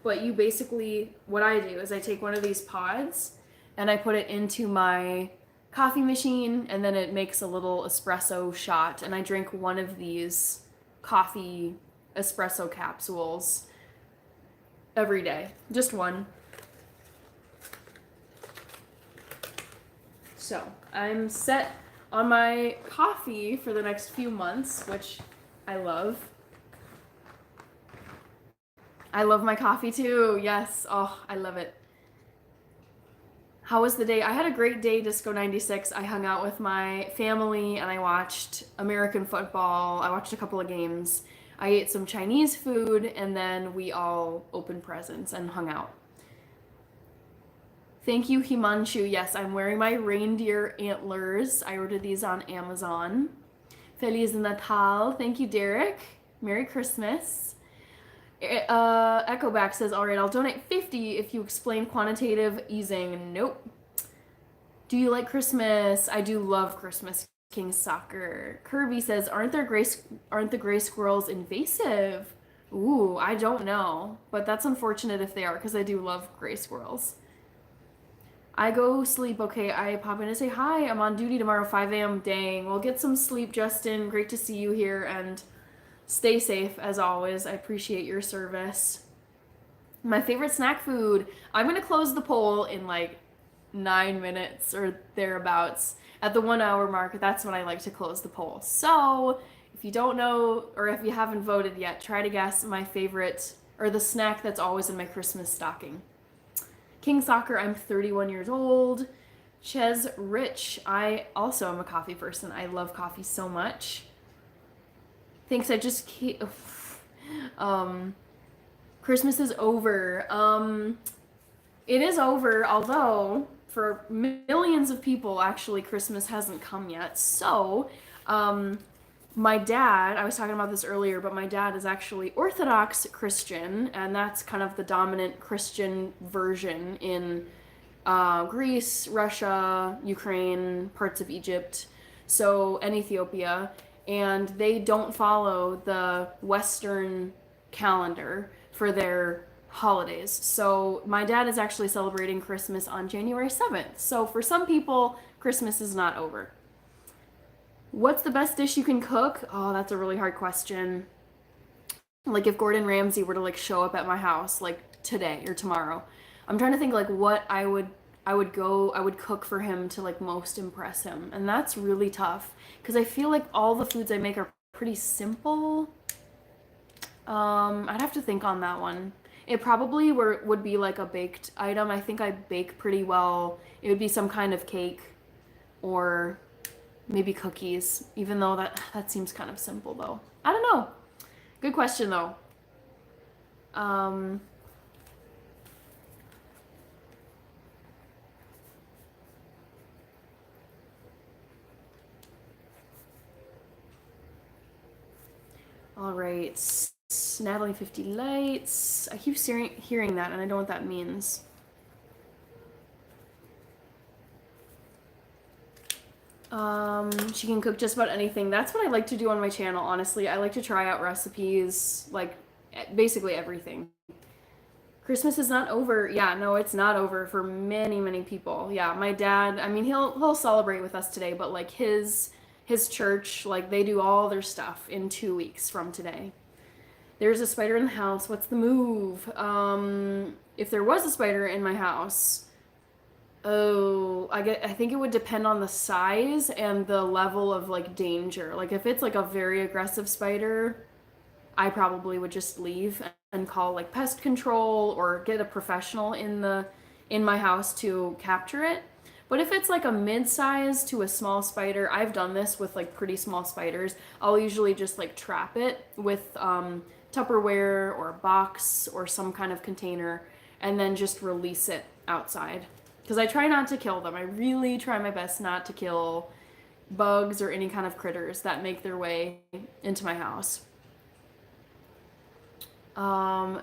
But you basically, what I do is I take one of these pods and I put it into my coffee machine, and then it makes a little espresso shot, and I drink one of these coffee espresso capsules every day. Just one. So I'm set on my coffee for the next few months, which I love. I love my coffee too. Yes. Oh, I love it. How was the day? I had a great day, Disco 96. I hung out with my family and I watched American football. I watched a couple of games. I ate some Chinese food and then we all opened presents and hung out. Thank you, Himanshu. Yes, I'm wearing my reindeer antlers. I ordered these on Amazon. Feliz Natal. Thank you, Derek. Merry Christmas. Echoback says, all right, I'll donate 50 if you explain quantitative easing. Nope. Do you like Christmas? I do love Christmas. King Soccer. Kirby says, aren't the gray squirrels invasive? Ooh, I don't know, but that's unfortunate if they are because I do love gray squirrels. I go sleep. Okay, I pop in to say hi. I'm on duty tomorrow, 5 a.m. Dang. Well, get some sleep, Justin. Great to see you here, and stay safe as always. I appreciate your service. My favorite snack food. I'm going to close the poll in like 9 minutes or thereabouts. At the 1 hour mark, that's when I like to close the poll. So if you don't know or if you haven't voted yet, try to guess my favorite or the snack that's always in my Christmas stocking. King Soccer, I'm 31 years old. Ches Rich, I also am a coffee person. I love coffee so much. Thanks, I just can't. Christmas is over. It is over, although for millions of people, actually, Christmas hasn't come yet. So, my dad, I was talking about this earlier, but my dad is actually Orthodox Christian, and that's kind of the dominant Christian version in Greece, Russia, Ukraine, parts of Egypt, and Ethiopia. And they don't follow the Western calendar for their holidays. So my dad is actually celebrating Christmas on January 7th. So for some people, Christmas is not over. What's the best dish you can cook? Oh, that's a really hard question. Like if Gordon Ramsay were to like show up at my house like today or tomorrow, I'm trying to think like what I would cook for him to like most impress him. And that's really tough because I feel like all the foods I make are pretty simple. I'd have to think on that one. It probably would be like a baked item. I think I bake pretty well. It would be some kind of cake or maybe cookies, even though that seems kind of simple though. I don't know. Good question though. All right, Natalie 50 lights. I keep hearing that and I don't know what that means. She can cook just about anything. That's what I like to do on my channel, honestly. I like to try out recipes, like basically everything. Christmas is not over. Yeah, no, it's not over for many, many people. Yeah, my dad, I mean, he'll celebrate with us today, but like his church, like they do all their stuff in 2 weeks from today. There's a spider in the house. What's the move? If there was a spider in my house, I think it would depend on the size and the level of like danger. Like if it's like a very aggressive spider, I probably would just leave and call like pest control or get a professional in my house to capture it. But if it's like a mid-size to a small spider, I've done this with like pretty small spiders. I'll usually just like trap it with Tupperware or a box or some kind of container and then just release it outside. Because I try not to kill them. I really try my best not to kill bugs or any kind of critters that make their way into my house.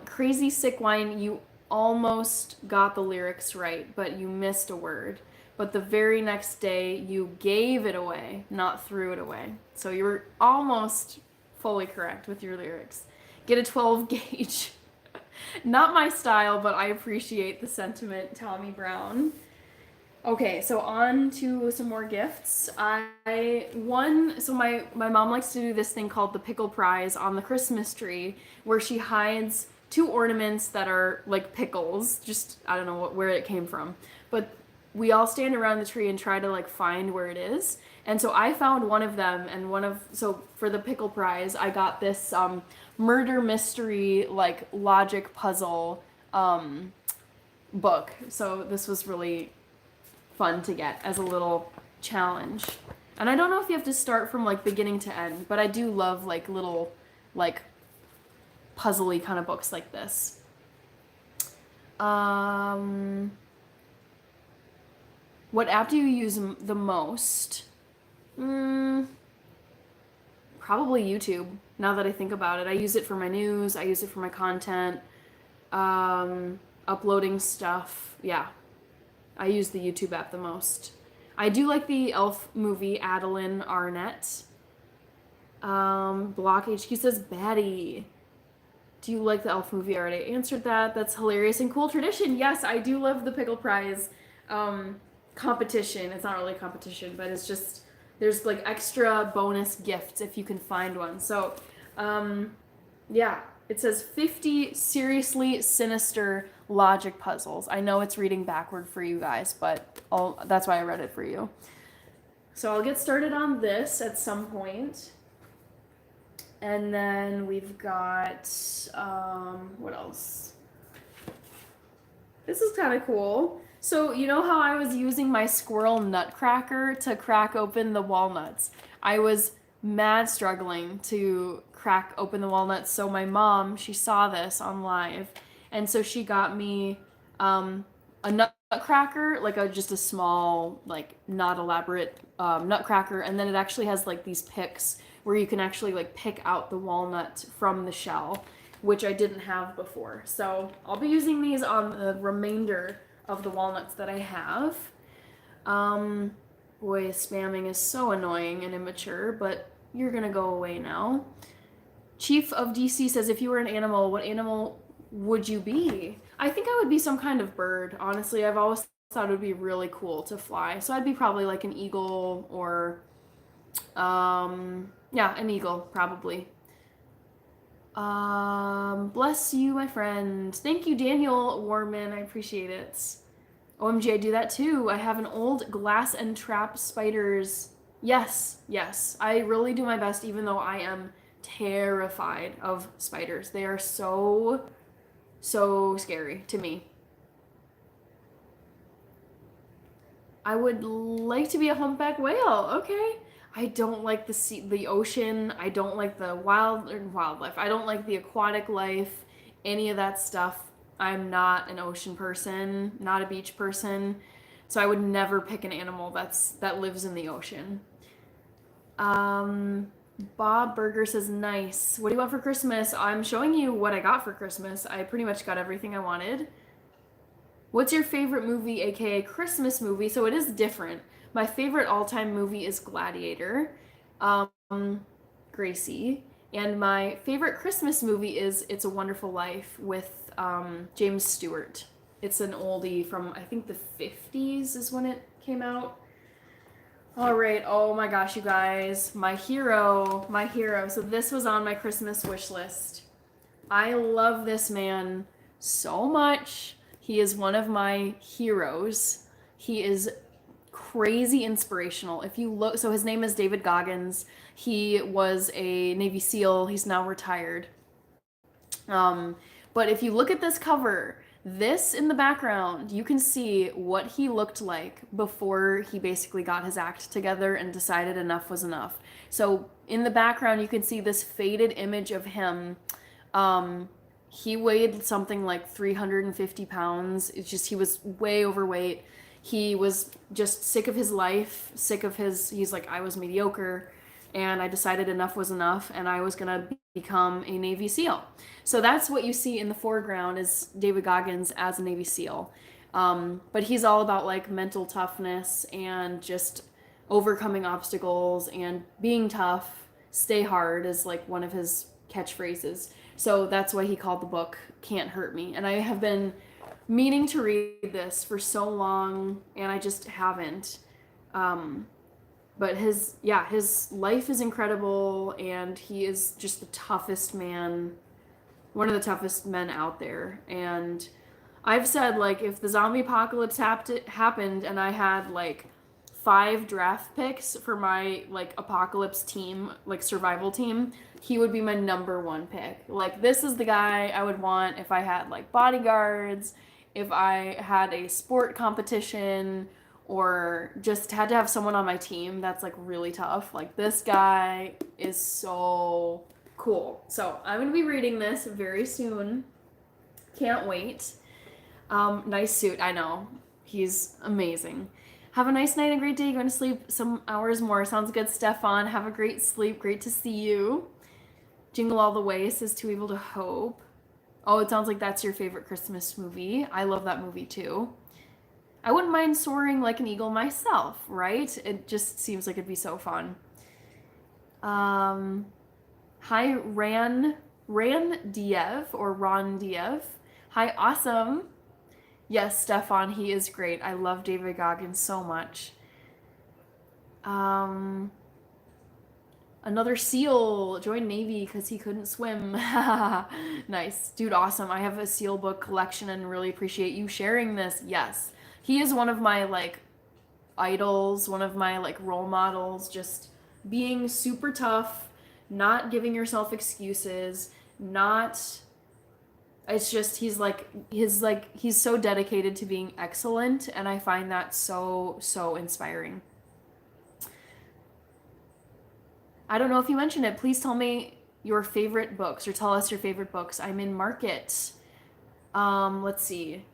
Crazy Sick Wine, you almost got the lyrics right, but you missed a word. But the very next day, you gave it away, not threw it away. So you were almost fully correct with your lyrics. Get a 12 gauge. Not my style, but I appreciate the sentiment, Tommy Brown. Okay, so on to some more gifts. My mom likes to do this thing called the pickle prize on the Christmas tree, where she hides two ornaments that are like pickles. Just I don't know where it came from, but we all stand around the tree and try to like find where it is. And so I found one of them, and so for the pickle prize, I got this murder mystery like logic puzzle book. So this was really fun to get as a little challenge. And I don't know if you have to start from like beginning to end, but I do love like little like puzzly kind of books like this. Um, what app do you use the most? Probably YouTube. Now that I think about it, I use it for my news. I use it for my content, uploading stuff. Yeah, I use the YouTube app the most. I do like the Elf movie, Adeline Arnett. Block HQ says Batty. Do you like the Elf movie? I already answered that. That's hilarious and cool tradition. Yes, I do love the pickle prize competition. It's not really a competition, but it's just there's like extra bonus gifts if you can find one. So, yeah, it says 50 seriously sinister logic puzzles. I know it's reading backward for you guys, but that's why I read it for you. So I'll get started on this at some point. And then we've got, what else? This is kind of cool. So, you know how I was using my squirrel nutcracker to crack open the walnuts? I was mad struggling to crack open the walnuts. So my mom, she saw this on live. And so she got me a nutcracker, like just a small, like not elaborate nutcracker. And then it actually has like these picks where you can actually like pick out the walnut from the shell, which I didn't have before. So I'll be using these on the remainder of the walnuts that I have. Boy, spamming is so annoying and immature, but you're gonna go away now. Chief of DC says, if you were an animal, what animal would you be? I think I would be some kind of bird. Honestly, I've always thought it would be really cool to fly. So I'd be probably like an eagle or yeah, an eagle, probably. Bless you, my friend. Thank you, Daniel Warman. I appreciate it. OMG, I do that too. I have an old glass and trap spiders. Yes, yes. I really do my best, even though I am terrified of spiders. They are so, so scary to me. I would like to be a humpback whale. Okay. I don't like the sea, the ocean. I don't like the wildlife. I don't like the aquatic life, any of that stuff. I'm not an ocean person, not a beach person. So I would never pick an animal that lives in the ocean. Bob Burger says, nice. What do you want for Christmas? I'm showing you what I got for Christmas. I pretty much got everything I wanted. What's your favorite movie, aka Christmas movie? So it is different. My favorite all-time movie is Gladiator, Gracie. And my favorite Christmas movie is It's a Wonderful Life with James Stewart. It's an oldie from, I think, the 50s is when it came out. All right. Oh my gosh, you guys. My hero. My hero. So this was on my Christmas wish list. I love this man so much. He is one of my heroes. He is crazy inspirational. If you look, so his name is David Goggins. He was a Navy SEAL. He's now retired. But if you look at this cover, this in the background, you can see what he looked like before he basically got his act together and decided enough was enough. So in the background, you can see this faded image of him. He weighed something like 350 pounds. It's just, he was way overweight. He was just sick of his life, he's like, I was mediocre, and I decided enough was enough, and I was gonna become a Navy SEAL. So that's what you see in the foreground is David Goggins as a Navy SEAL. But he's all about like mental toughness and just overcoming obstacles and being tough. Stay hard is like one of his catchphrases. So that's why he called the book Can't Hurt Me. And I have been meaning to read this for so long, and I just haven't. But his life is incredible, and he is just the toughest man, one of the toughest men out there. And I've said, like, if the zombie apocalypse happened and I had like 5 draft picks for my like apocalypse team, like survival team, he would be my #1 pick. Like, this is the guy I would want if I had like bodyguards, if I had a sport competition, or just had to have someone on my team that's like really tough. Like, this guy is so cool. So I'm gonna be reading this very soon. Can't wait. Nice suit, I know. He's amazing. Have a nice night and great day. Going to sleep some hours more. Sounds good, Stefan. Have a great sleep. Great to see you. Jingle All the Way says Too Evil to Hope. Oh, it sounds like that's your favorite Christmas movie. I love that movie too. I wouldn't mind soaring like an eagle myself, right? It just seems like it'd be so fun. Hi, Ran Diev or Ron Diev. Hi, awesome. Yes, Stefan, he is great. I love David Goggins so much. Another SEAL joined Navy because he couldn't swim. Nice. Dude, awesome. I have a SEAL book collection and really appreciate you sharing this. Yes. He is one of my, like, idols, one of my, like, role models. Just being super tough, not giving yourself excuses, not... It's just he's so dedicated to being excellent, and I find that so inspiring. I don't know if you mentioned it. Please tell me your favorite books, or tell us your favorite books. I'm in market. Let's see.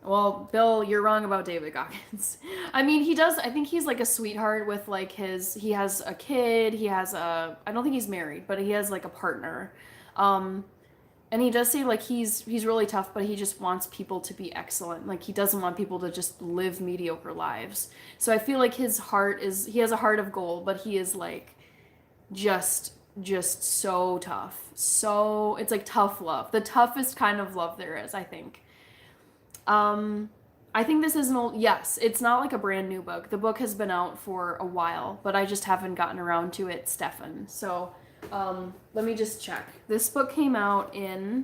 Well, Bill, you're wrong about David Goggins. I mean, he does. I think he's like a sweetheart with like he has a kid. I don't think he's married, but he has like a partner. And he does say like he's really tough, but he just wants people to be excellent. Like, he doesn't want people to just live mediocre lives. So I feel like he has a heart of gold, but he is like just so tough. So it's like tough love. The toughest kind of love there is, I think. I think this is yes, it's not like a brand new book. The book has been out for a while, but I just haven't gotten around to it, Stefan. So let me just check. This book came out in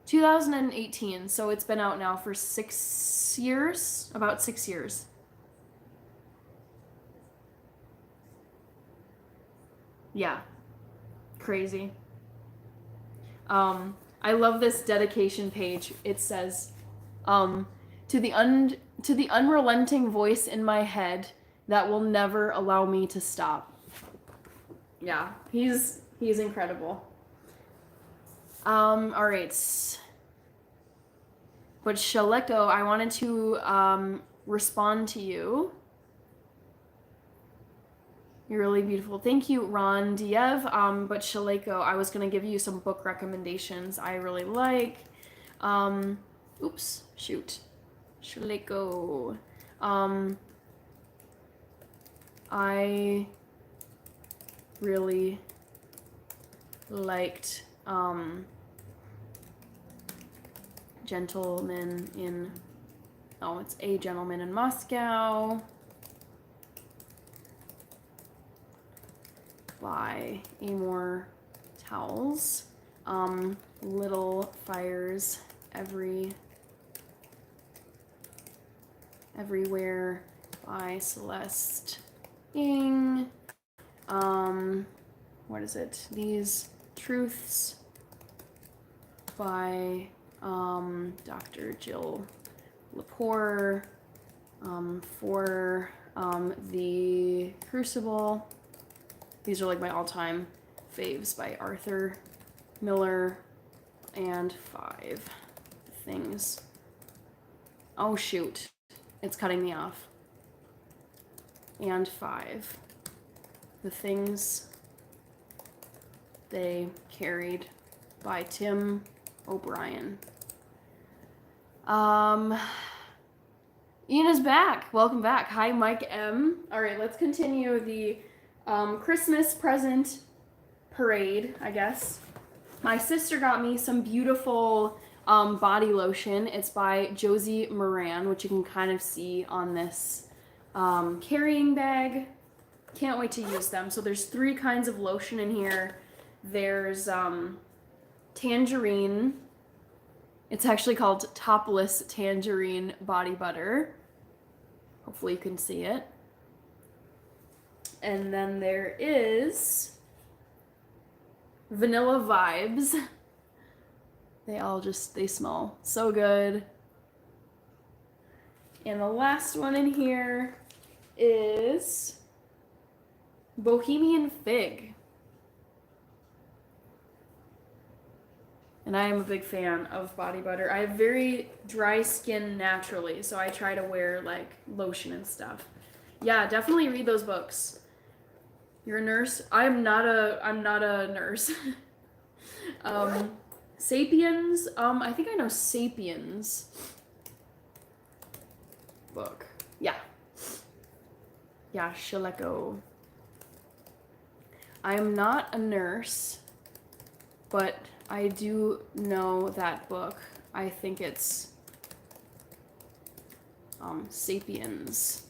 2018, so it's been out now for 6 years, about 6 years. Yeah, crazy. I love this dedication page. It says, to the unrelenting voice in my head that will never allow me to stop. Yeah, he's incredible. All right. But Shaleko, I wanted to respond to you. You're really beautiful. Thank you, Ron Diev. But Shaleko, I was gonna give you some book recommendations I really like. Oops, shoot. Shaleko. I really liked Gentleman in... Oh, it's A Gentleman in Moscow by Amor Towles. Little Fires Everywhere by Celeste Ng. What is it? These Truths by Dr. Jill Lepore. For The Crucible. These are like my all-time faves by Arthur Miller. And 5 things. Oh shoot, it's cutting me off. And 5. The Things They Carried by Tim O'Brien. Ian is back. Welcome back. Hi, Mike M. All right, let's continue the Christmas present parade, I guess. My sister got me some beautiful body lotion. It's by Josie Moran, which you can kind of see on this carrying bag. Can't wait to use them. So there's 3 kinds of lotion in here. There's tangerine. It's actually called Topless Tangerine Body Butter. Hopefully you can see it. And then there is Vanilla Vibes. They smell so good. And the last one in here is Bohemian Fig. And I am a big fan of body butter. I have very dry skin naturally, so I try to wear like lotion and stuff. Yeah, definitely read those books. You're a nurse? I'm not a nurse. Sapiens, I think I know Sapiens book. Yeah. Yeah, Shaleko. I am not a nurse, but I do know that book. I think it's Sapiens,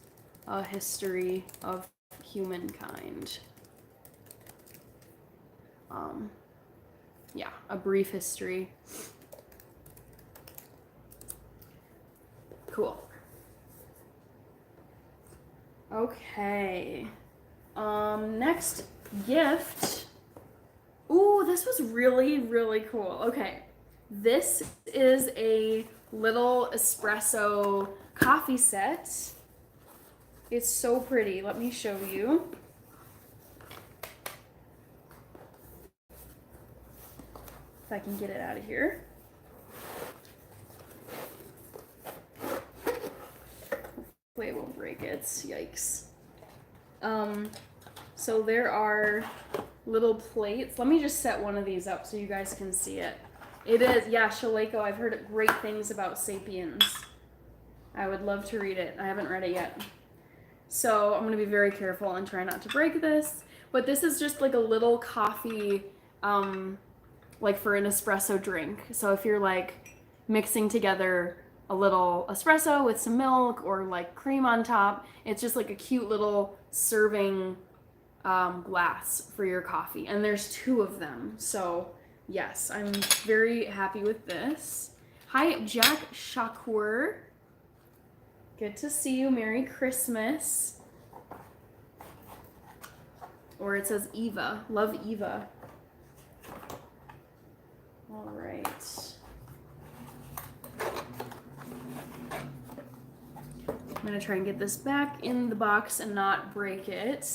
A History of Humankind. Yeah, a brief history. Cool. Okay. Next gift. Ooh, this was really, really cool. Okay. This is a little espresso coffee set. It's so pretty. Let me show you. If I can get it out of here. Hopefully it won't break it. Yikes. So there are little plates. Let me just set one of these up so you guys can see it. It is, yeah, Shaleko. I've heard great things about Sapiens. I would love to read it. I haven't read it yet. So I'm going to be very careful and try not to break this. But this is just like a little coffee, like for an espresso drink. So if you're like mixing together a little espresso with some milk or like cream on top, it's just like a cute little serving glass for your coffee. And there's 2 of them. So yes, I'm very happy with this. Hi, Jack Shakur. Good to see you. Merry Christmas. Or it says Eva. Love Eva. All right. I'm going to try and get this back in the box and not break it.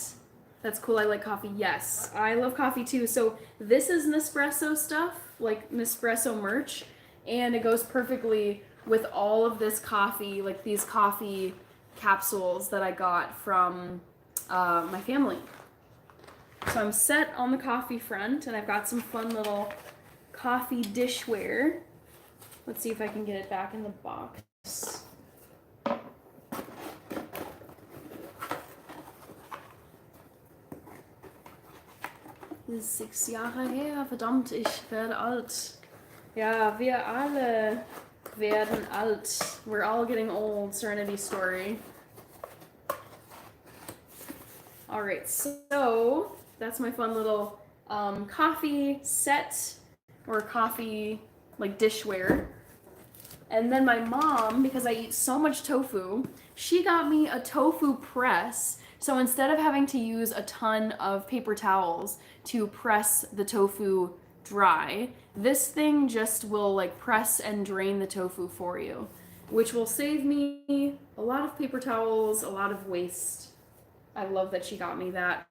That's cool. I like coffee. Yes, I love coffee too. So this is Nespresso stuff, like Nespresso merch, and it goes perfectly with all of this coffee, like these coffee capsules that I got from my family. So I'm set on the coffee front, and I've got some fun little coffee dishware. Let's see if I can get it back in the box. Das ist 6 Jahre her, verdammt, ich werde alt. Ja, wir alle werden alt. We're all getting old, Serenity Story. Alright, so that's my fun little coffee set, or coffee like dishware. And then my mom, because I eat so much tofu, she got me a tofu press. So instead of having to use a ton of paper towels to press the tofu dry, this thing just will like press and drain the tofu for you, which will save me a lot of paper towels, a lot of waste. I love that she got me that.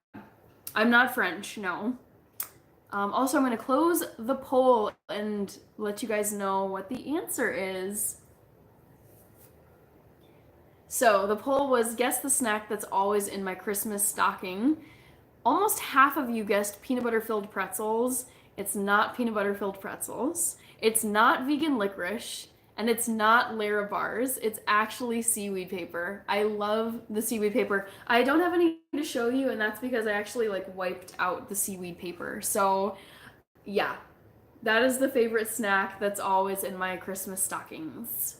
I'm not French, no. Also, I'm going to close the poll and let you guys know what the answer is. So the poll was, guess the snack that's always in my Christmas stocking. Almost half of you guessed peanut butter filled pretzels. It's not peanut butter filled pretzels. It's not vegan licorice. And it's not Lara bars. It's actually seaweed paper. I love the seaweed paper. I don't have any to show you, and that's because I actually like wiped out the seaweed paper. So yeah, That is the favorite snack that's always in my Christmas stockings.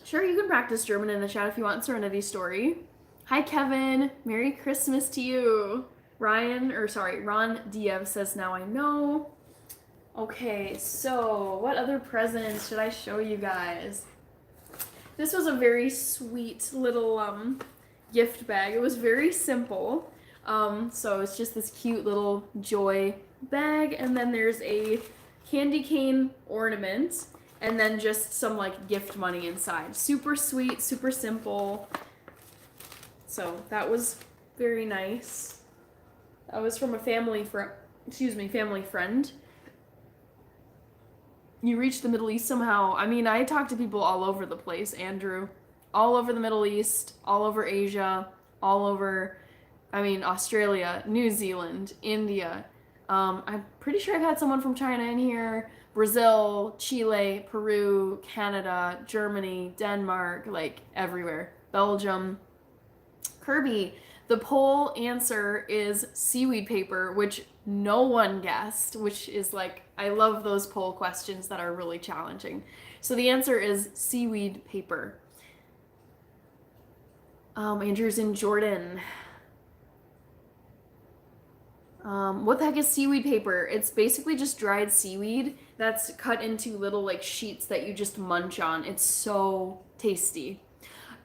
Sure, you can practice German in the chat if you want. Serenity Story. Hi, Kevin. Merry Christmas to you. Ron Diev says, now I know. Okay, so what other presents should I show you guys? This was a very sweet little gift bag. It was very simple. So it's just this cute little joy bag, and then there's a candy cane ornament, and then just some like gift money inside. Super sweet, super simple. So that was very nice. That was from a family friend. You reached the Middle East somehow. I mean, I talk to people all over the place, Andrew. All over the Middle East, all over Asia, all over, Australia, New Zealand, India. I'm pretty sure I've had someone from China in here. Brazil, Chile, Peru, Canada, Germany, Denmark, like everywhere. Belgium. Kirby, the poll answer is seaweed paper, which no one guessed, which is like, I love those poll questions that are really challenging. So the answer is seaweed paper. Andrew's in Jordan. What the heck is seaweed paper? It's basically just dried seaweed that's cut into little like sheets that you just munch on. It's so tasty.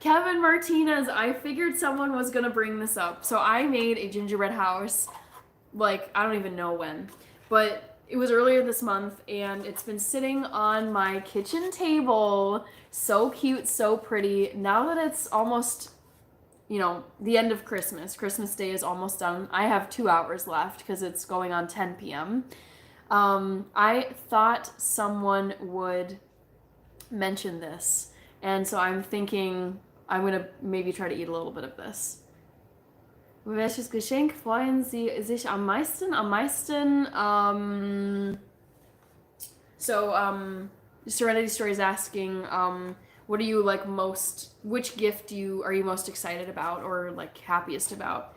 Kevin Martinez, I figured someone was gonna bring this up. So I made a gingerbread house, like, I don't even know when, but it was earlier this month, and it's been sitting on my kitchen table. So cute, so pretty. Now that it's almost, the end of Christmas Day is almost done. I have 2 hours left because it's going on 10 p.m. I thought someone would mention this, and so I'm thinking I'm gonna maybe try to eat a little bit of this. Welches Geschenk freuen Sie sich am meisten? Serenity Story is asking, what are you like which gift are you most excited about or like happiest about?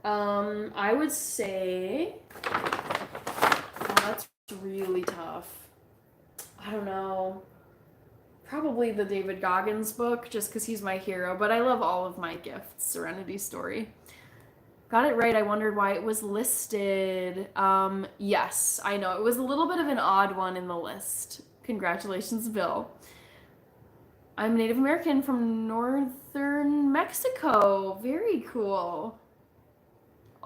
I would say, that's really tough. I don't know. Probably the David Goggins book, just because he's my hero, but I love all of my gifts. Serenity Story. Got it right. I wondered why it was listed. Yes, I know. It was a little bit of an odd one in the list. Congratulations, Bill. I'm Native American from northern Mexico. Very cool.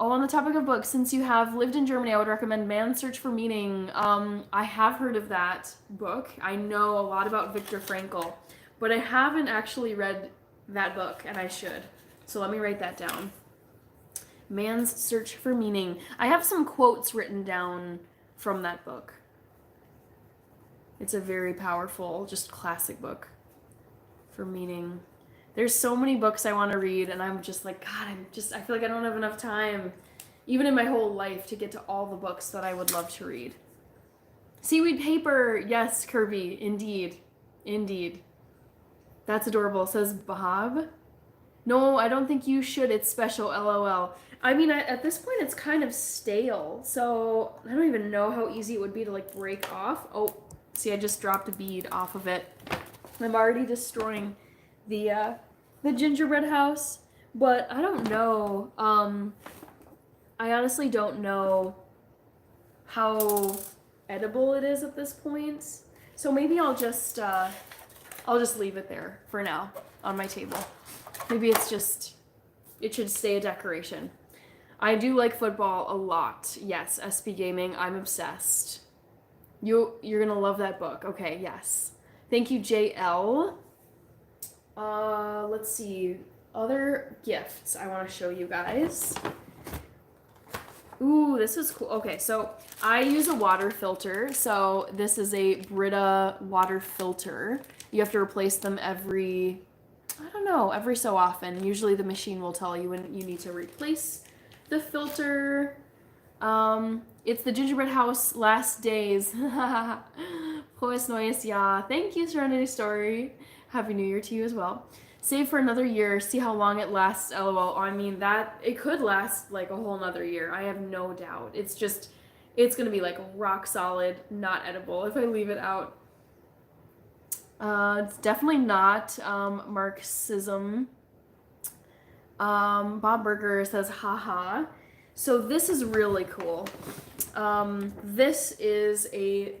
Oh, on the topic of books, since you have lived in Germany, I would recommend Man's Search for Meaning. I have heard of that book. I know a lot about Viktor Frankl, but I haven't actually read that book, and I should. So let me write that down. Man's Search for Meaning. I have some quotes written down from that book. It's a very powerful, just classic book for meaning. There's so many books I want to read, and I'm just like, God, I feel like I don't have enough time, even in my whole life, to get to all the books that I would love to read. Seaweed paper. Yes, Kirby. Indeed. That's adorable, says Bahab. No, I don't think you should. It's special, LOL. I mean, at this point, it's kind of stale, so I don't even know how easy it would be to, like, break off. Oh, see, I just dropped a bead off of it. I'm already destroying the gingerbread house, but I don't know. I honestly don't know how edible it is at this point, so maybe I'll just leave it there for now on my table. Maybe it should stay a decoration. I do like football a lot. Yes, SB Gaming, I'm obsessed. You're gonna love that book. Okay, yes. Thank you, JL. Let's see. Other gifts I want to show you guys. Ooh, this is cool. Okay, so I use a water filter. So this is a Brita water filter. You have to replace them every so often. Usually the machine will tell you when you need to replace the filter. It's the Gingerbread House Last Days. Frohes Neues Jahr. Thank you, Serenity Story. Happy New Year to you as well. Save for another year, see how long it lasts, lol. I mean, that, it could last like a whole nother year. I have no doubt. It's just, it's gonna be like rock solid, not edible if I leave it out. It's definitely not Marxism. Bob Burger says, haha. So this is really cool. This is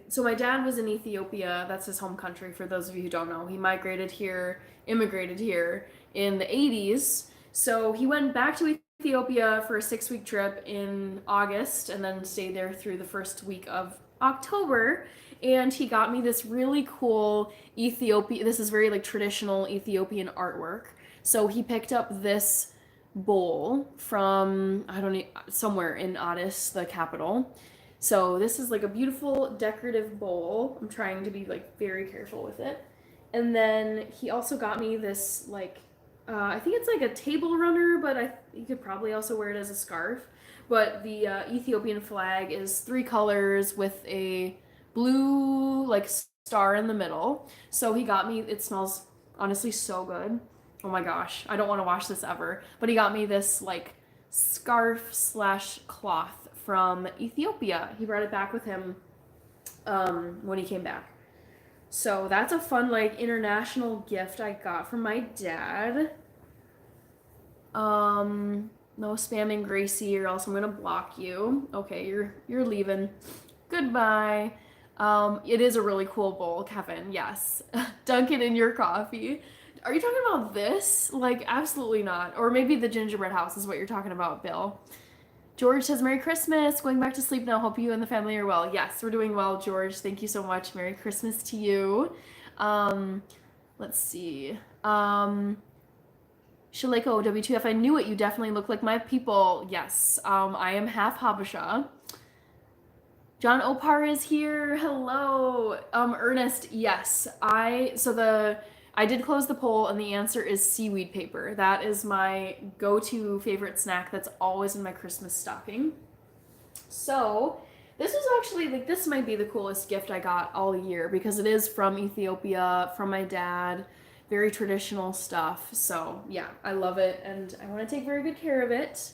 so my dad was in Ethiopia. That's his home country for those of you who don't know. He immigrated here in the 80s. So he went back to Ethiopia for a 6-week trip in August and then stayed there through the first week of October. And he got me this really cool this is very like traditional Ethiopian artwork. So he picked up this bowl from, I don't know, somewhere in Addis, the capital. So this is like a beautiful decorative bowl. I'm trying to be like very careful with it. And then he also got me this like, I think it's like a table runner, but you could probably also wear it as a scarf. But the Ethiopian flag is 3 colors with a blue like star in the middle. So he got me, it smells honestly so good. Oh my gosh, I don't want to wash this ever. But he got me this like scarf / cloth from Ethiopia. He brought it back with him when he came back. So that's a fun like international gift I got from my dad. No spamming Gracie or else I'm gonna block you. Okay, you're leaving. Goodbye. It is a really cool bowl, Kevin. Yes. Dunk it in your coffee. Are you talking about this? Like, absolutely not. Or maybe the gingerbread house is what you're talking about, Bill. George says, Merry Christmas. Going back to sleep now. Hope you and the family are well. Yes, we're doing well, George. Thank you so much. Merry Christmas to you. Let's see. Shaleko W2F, I knew it. You definitely look like my people. Yes, I am half Habesha. John Opar is here. Hello. Ernest, yes. I did close the poll and the answer is seaweed paper. That is my go-to favorite snack that's always in my Christmas stocking. So this was actually like, this might be the coolest gift I got all year because it is from Ethiopia, from my dad. Very traditional stuff. So yeah, I love it and I want to take very good care of it.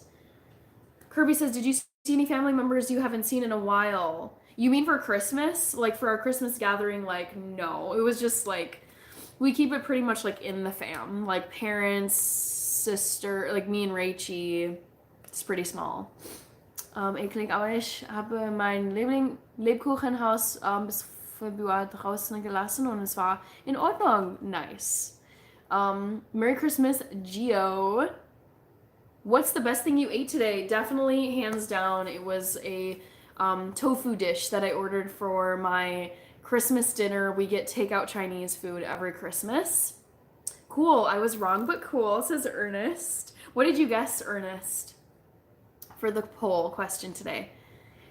Kirby says, did you see any family members you haven't seen in a while? You mean for Christmas? Like for our Christmas gathering? Like, no. It was just like, we keep it pretty much like in the fam. Like parents, sister, like me and Rachie. It's pretty small. Ich habe mein Lebkuchenhaus bis Februar draußen gelassen und es war in Ordnung. Nice. Merry Christmas, Gio. What's the best thing you ate today? Definitely, hands down, it was a tofu dish that I ordered for my Christmas dinner. We get takeout Chinese food every Christmas. Cool, I was wrong, but cool, says Ernest. What did you guess, Ernest, for the poll question today?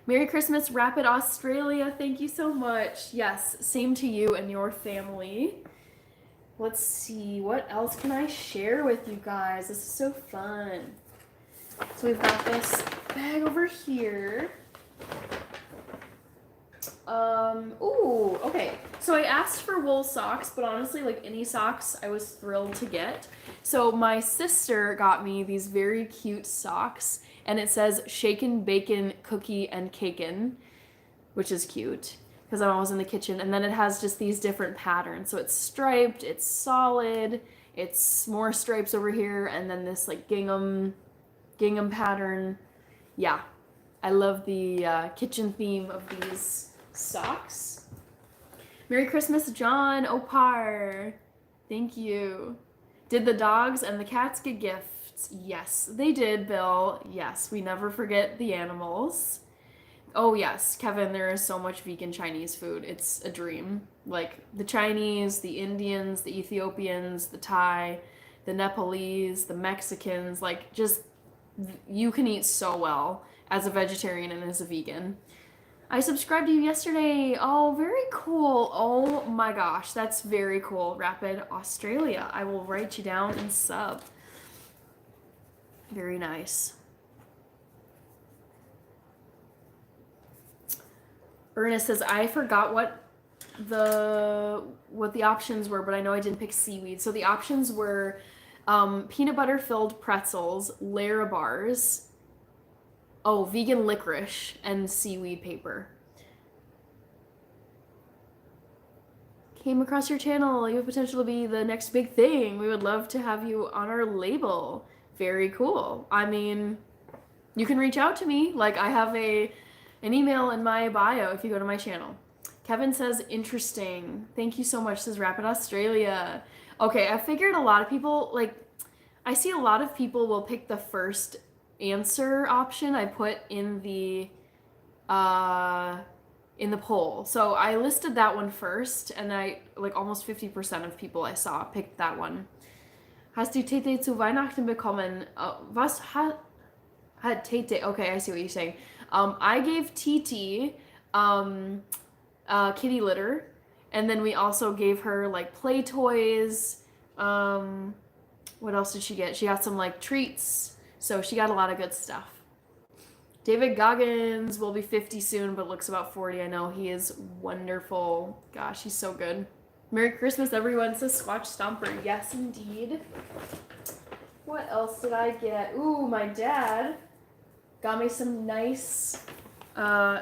Merry Christmas, Rapid Australia. Thank you so much. Yes, same to you and your family. Let's see, what else can I share with you guys? This is so fun. So we've got this bag over here. Ooh, okay. So I asked for wool socks, but honestly, like any socks, I was thrilled to get. So my sister got me these very cute socks, and it says shaken bacon cookie and caken, which is cute because I'm always in the kitchen. And then it has just these different patterns. So it's striped, it's solid, it's more stripes over here, and then this like gingham pattern. Yeah, I love the kitchen theme of these socks. Merry Christmas, John Opar. Thank you. Did the dogs and the cats get gifts? Yes, they did, Bill. Yes, we never forget the animals. Oh yes, Kevin, there is so much vegan Chinese food. It's a dream. Like the Chinese, the Indians, the Ethiopians, the Thai, the Nepalese, the Mexicans, like just you can eat so well as a vegetarian and as a vegan. I subscribed to you yesterday. Oh, very cool. Oh my gosh, that's very cool. Rapid Australia. I will write you down and sub. Very nice. Ernest says, I forgot what the options were, but I know I didn't pick seaweed. So the options were Peanut butter filled pretzels, Lara bars. Oh, vegan licorice and seaweed paper. Came across your channel. You have potential to be the next big thing. We would love to have you on our label. Very cool. I mean, you can reach out to me. Like, I have an email in my bio if you go to my channel. Kevin says, interesting. Thank you so much, says Rapid Australia. Okay, I figured a lot of people, like, I see a lot of people will pick the first answer option I put in the poll. So I listed that one first, and I, like, almost 50% of people I saw picked that one. Hast du Tete zu Weihnachten bekommen? Was hat Tete? Okay, I see what you're saying. I gave TT kitty litter, and then we also gave her like play toys. What else did she get? She got some like treats, so she got a lot of good stuff. David Goggins will be 50 soon, but looks about 40. I know, he is wonderful. Gosh, he's so good. Merry Christmas, everyone, says Squatch Stomper. Yes, indeed. What else did I get? Ooh, my dad got me some nice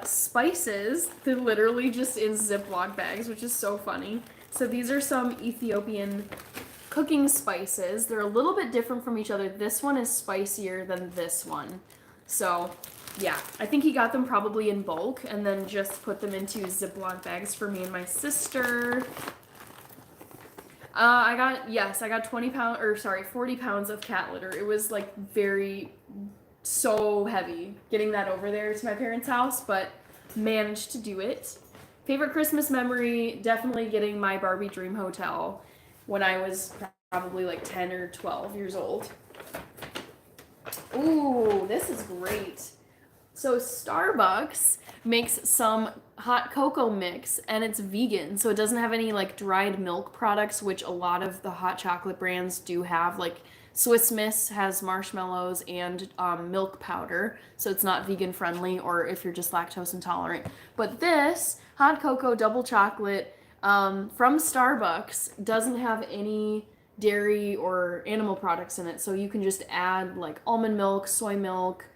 spices. They're literally just in Ziploc bags, which is so funny. So these are some Ethiopian cooking spices. They're a little bit different from each other. This one is spicier than this one. So yeah, I think he got them probably in bulk and then just put them into Ziploc bags for me and my sister. I got 40 pounds of cat litter. It was like so heavy getting that over there to my parents' house, but managed to do it. Favorite Christmas memory, definitely getting my Barbie Dream Hotel when I was probably like 10 or 12 years old. Ooh, this is great. So Starbucks makes some hot cocoa mix, and it's vegan, so it doesn't have any like dried milk products, which a lot of the hot chocolate brands do have. Like Swiss Miss has marshmallows and milk powder, so it's not vegan friendly, or if you're just lactose intolerant. But this hot cocoa double chocolate from Starbucks doesn't have any dairy or animal products in it, so you can just add like almond milk, soy milk,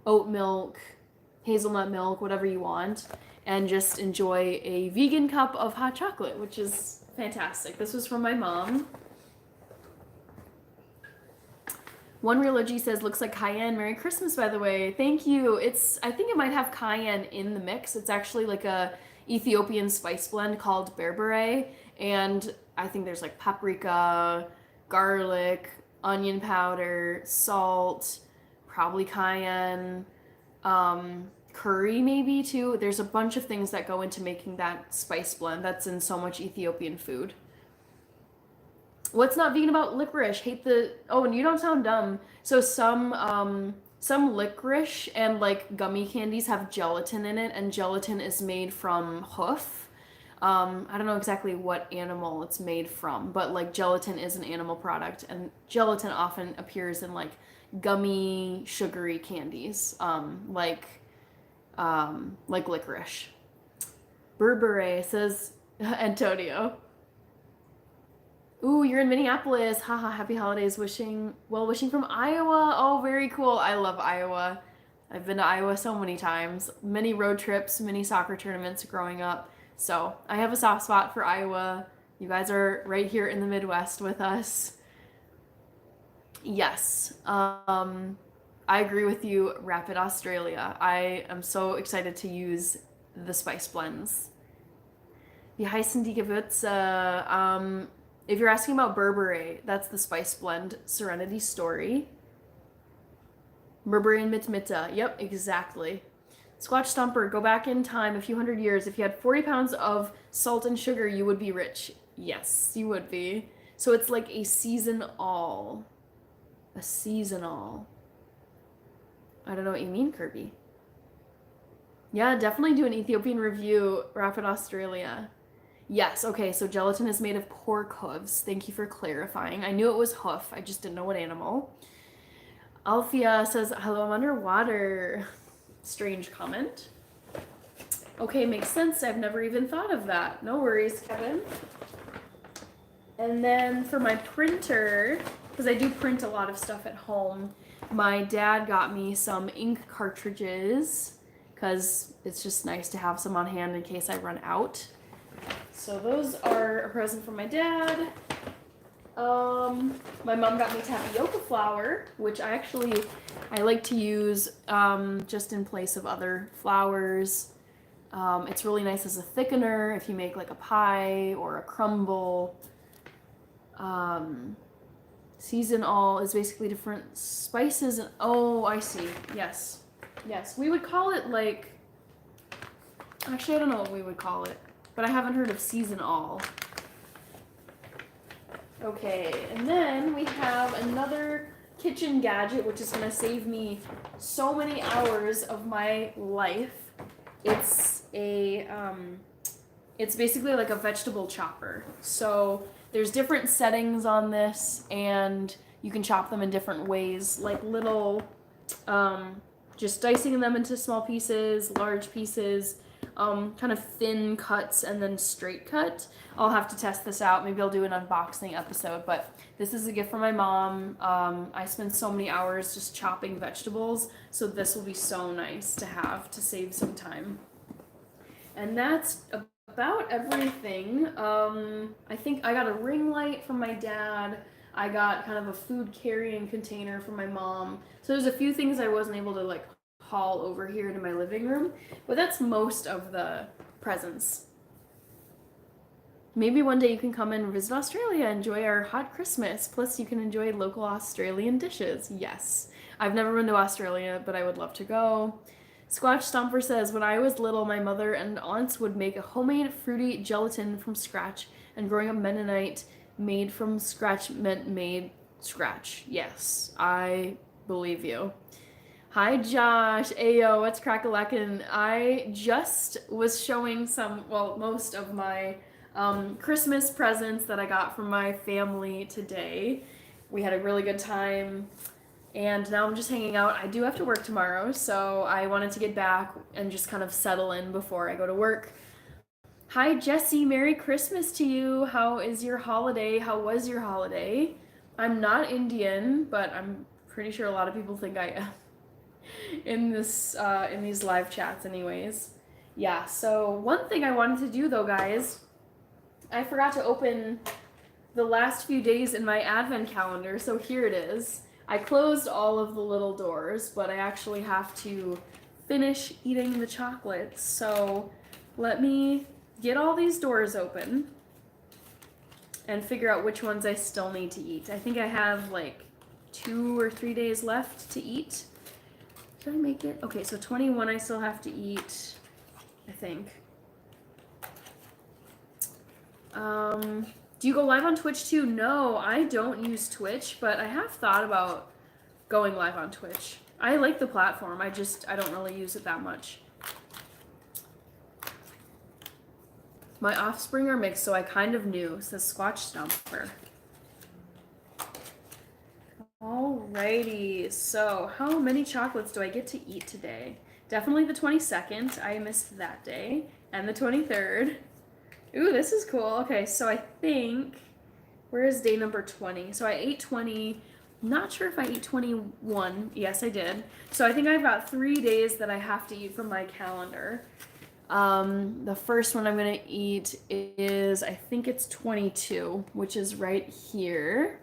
oat milk, hazelnut milk, whatever you want, and just enjoy a vegan cup of hot chocolate, which is fantastic. This was from my mom. One Real OG says, looks like cayenne. Merry Christmas, by the way. Thank you. I think it might have cayenne in the mix. It's actually like a Ethiopian spice blend called berbere, and I think there's like paprika, garlic, onion powder, salt, probably cayenne, curry maybe too. There's a bunch of things that go into making that spice blend that's in so much Ethiopian food. What's not vegan about licorice? Oh, and you don't sound dumb. So some licorice and like gummy candies have gelatin in it, and gelatin is made from hoof. I don't know exactly what animal it's made from, but like gelatin is an animal product, and gelatin often appears in like gummy, sugary candies, like licorice. Berbere, says Antonio. Ooh, you're in Minneapolis. Haha, happy holidays. Wishing from Iowa. Oh, very cool. I love Iowa. I've been to Iowa so many times. Many road trips, many soccer tournaments growing up. So I have a soft spot for Iowa. You guys are right here in the Midwest with us. Yes. I agree with you, Rapid Australia. I am so excited to use the spice blends. Wie heißen die Gewürze? If you're asking about berbere, that's the spice blend Serenity Story. Berbere and Mitmitta. Yep, exactly. Squatch Stomper, go back in time a few hundred years. If you had 40 pounds of salt and sugar, you would be rich. Yes, you would be. So it's like a seasonal. A seasonal. I don't know what you mean, Kirby. Yeah, definitely do an Ethiopian review, Rapid Australia. Yes, okay, so gelatin is made of pork hooves. Thank you for clarifying. I knew it was hoof, I just didn't know what animal. Alfia says, hello, I'm underwater. Strange comment. Okay, makes sense. I've never even thought of that. No worries, Kevin. And then for my printer, because I do print a lot of stuff at home. My dad got me some ink cartridges because it's just nice to have some on hand in case I run out. So those are a present from my dad. My mom got me tapioca flour, which I like to use just in place of other flours. It's really nice as a thickener if you make like a pie or a crumble. Season all is basically different spices and oh, I see. Yes. Yes. We would call it like, actually I don't know what we would call it, but I haven't heard of season all. Okay, and then we have another kitchen gadget which is going to save me so many hours of my life. It's basically like a vegetable chopper. So there's different settings on this, and you can chop them in different ways, like little, just dicing them into small pieces, large pieces, kind of thin cuts, and then straight cut. I'll have to test this out. Maybe I'll do an unboxing episode, but this is a gift from my mom. I spend so many hours just chopping vegetables, so this will be so nice to have to save some time. And that's about everything. I think I got a ring light from my dad. I got kind of a food carrying container from my mom. So there's a few things I wasn't able to like haul over here into my living room, but that's most of the presents. Maybe one day you can come and visit Australia, enjoy our hot Christmas, plus you can enjoy local Australian dishes. Yes. I've never been to Australia, but I would love to go. Squatch Stomper says, when I was little, my mother and aunts would make a homemade fruity gelatin from scratch, and growing up Mennonite, made from scratch meant made scratch. Yes, I believe you. Hi, Josh. Ayo, what's crack-a-lackin'? I just was showing most of my Christmas presents that I got from my family today. We had a really good time. And now I'm just hanging out. I do have to work tomorrow, so I wanted to get back and just kind of settle in before I go to work. Hi, Jesse. Merry Christmas to you. How is your holiday? How was your holiday? I'm not Indian, but I'm pretty sure a lot of people think I am in these live chats anyways. Yeah, so one thing I wanted to do though, guys, I forgot to open the last few days in my advent calendar, so here it is. I closed all of the little doors, but I actually have to finish eating the chocolates. So let me get all these doors open and figure out which ones I still need to eat. I think I have like 2 or 3 days left to eat. Did I make it? Okay, so 21 I still have to eat, I think. Do you go live on Twitch too? No, I don't use Twitch, but I have thought about going live on Twitch. I like the platform, I don't really use it that much. My offspring are mixed, so I kind of knew, says Squatch Stomper. Alrighty, so how many chocolates do I get to eat today? Definitely the 22nd, I missed that day, and the 23rd. Ooh, this is cool. Okay, so I think, where is day number 20? So I ate 20, not sure if I ate 21. Yes, I did. So I think I've got 3 days that I have to eat from my calendar. The first one I'm gonna eat is, I think it's 22, which is right here.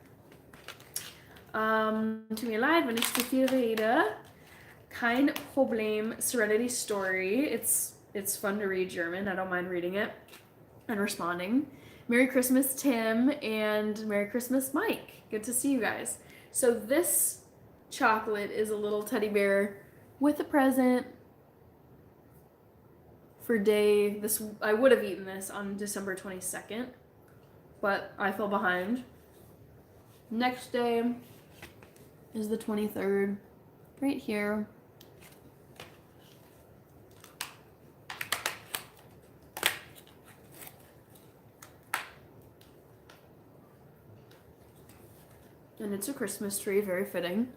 Tut mir leid, wenn ich zu viel rede. Kein Problem, Serenity Story. It's fun to read German. I don't mind reading it and responding. Merry Christmas, Tim, and Merry Christmas, Mike. Good to see you guys. So this chocolate is a little teddy bear with a present for this. I would have eaten this on December 22nd, but I fell behind. Next day is the 23rd, right here. And it's a Christmas tree, very fitting.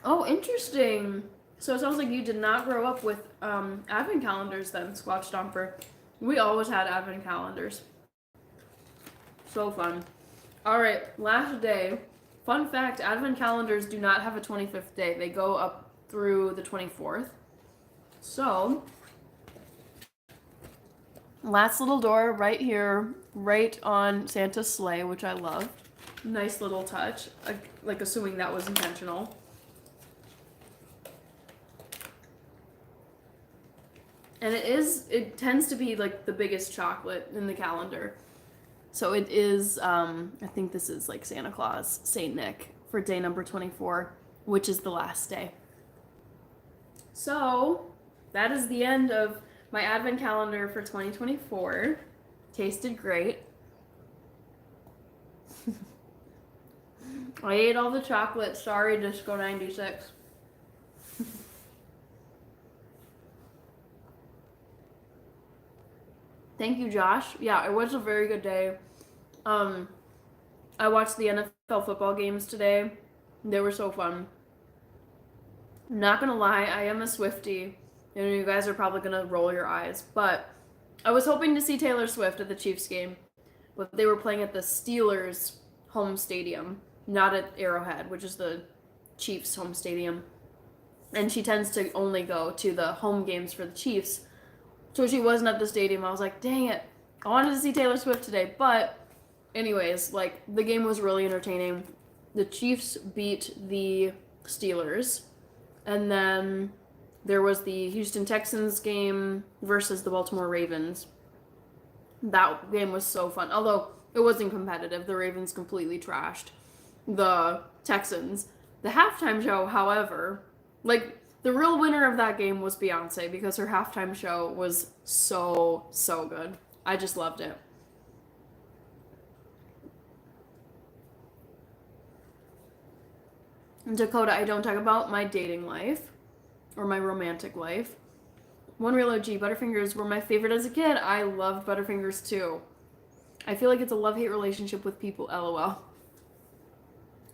Oh, interesting. So it sounds like you did not grow up with advent calendars then, Squatch Stomper. We always had advent calendars. So fun. All right, last day. Fun fact, advent calendars do not have a 25th day. They go up through the 24th. So, last little door right here, right on Santa's sleigh, which I love. Nice little touch, like assuming that was intentional. And it tends to be like the biggest chocolate in the calendar. So it is, I think this is like Santa Claus, Saint Nick, for day number 24, which is the last day. So that is the end of my advent calendar for 2024. Tasted great. I ate all the chocolate. Sorry, Disco 96. Thank you, Josh. Yeah, it was a very good day. I watched the NFL football games today. They were so fun. Not gonna lie, I am a Swiftie. And you guys are probably gonna roll your eyes, but I was hoping to see Taylor Swift at the Chiefs game, but they were playing at the Steelers' home stadium, not at Arrowhead, which is the Chiefs' home stadium. And she tends to only go to the home games for the Chiefs. So she wasn't at the stadium. I was like, dang it. I wanted to see Taylor Swift today. But anyways, like, the game was really entertaining. The Chiefs beat the Steelers. And then there was the Houston Texans game versus the Baltimore Ravens. That game was so fun. Although it wasn't competitive. The Ravens completely trashed the Texans. The halftime show, however, like, the real winner of that game was Beyonce because her halftime show was so, so good. I just loved it. Dakota, I don't talk about my dating life or my romantic life. One Real OG, Butterfingers were my favorite as a kid. I loved Butterfingers too. I feel like it's a love-hate relationship with people, LOL.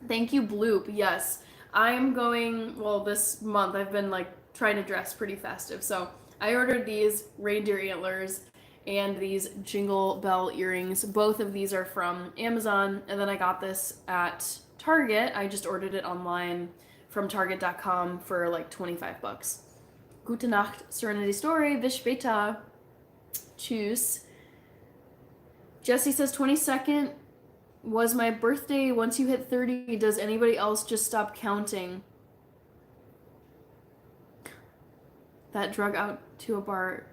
Thank you, Bloop. Yes. I'm going, well, this month I've been like trying to dress pretty festive. So I ordered these reindeer antlers and these jingle bell earrings. Both of these are from Amazon. And then I got this at Target. I just ordered it online from Target.com for like 25 bucks. Gute Nacht, Serenity Story, bis später. Tschüss. Jesse says 22nd was my birthday. Once you hit 30, does anybody else just stop counting? That drug out to a bar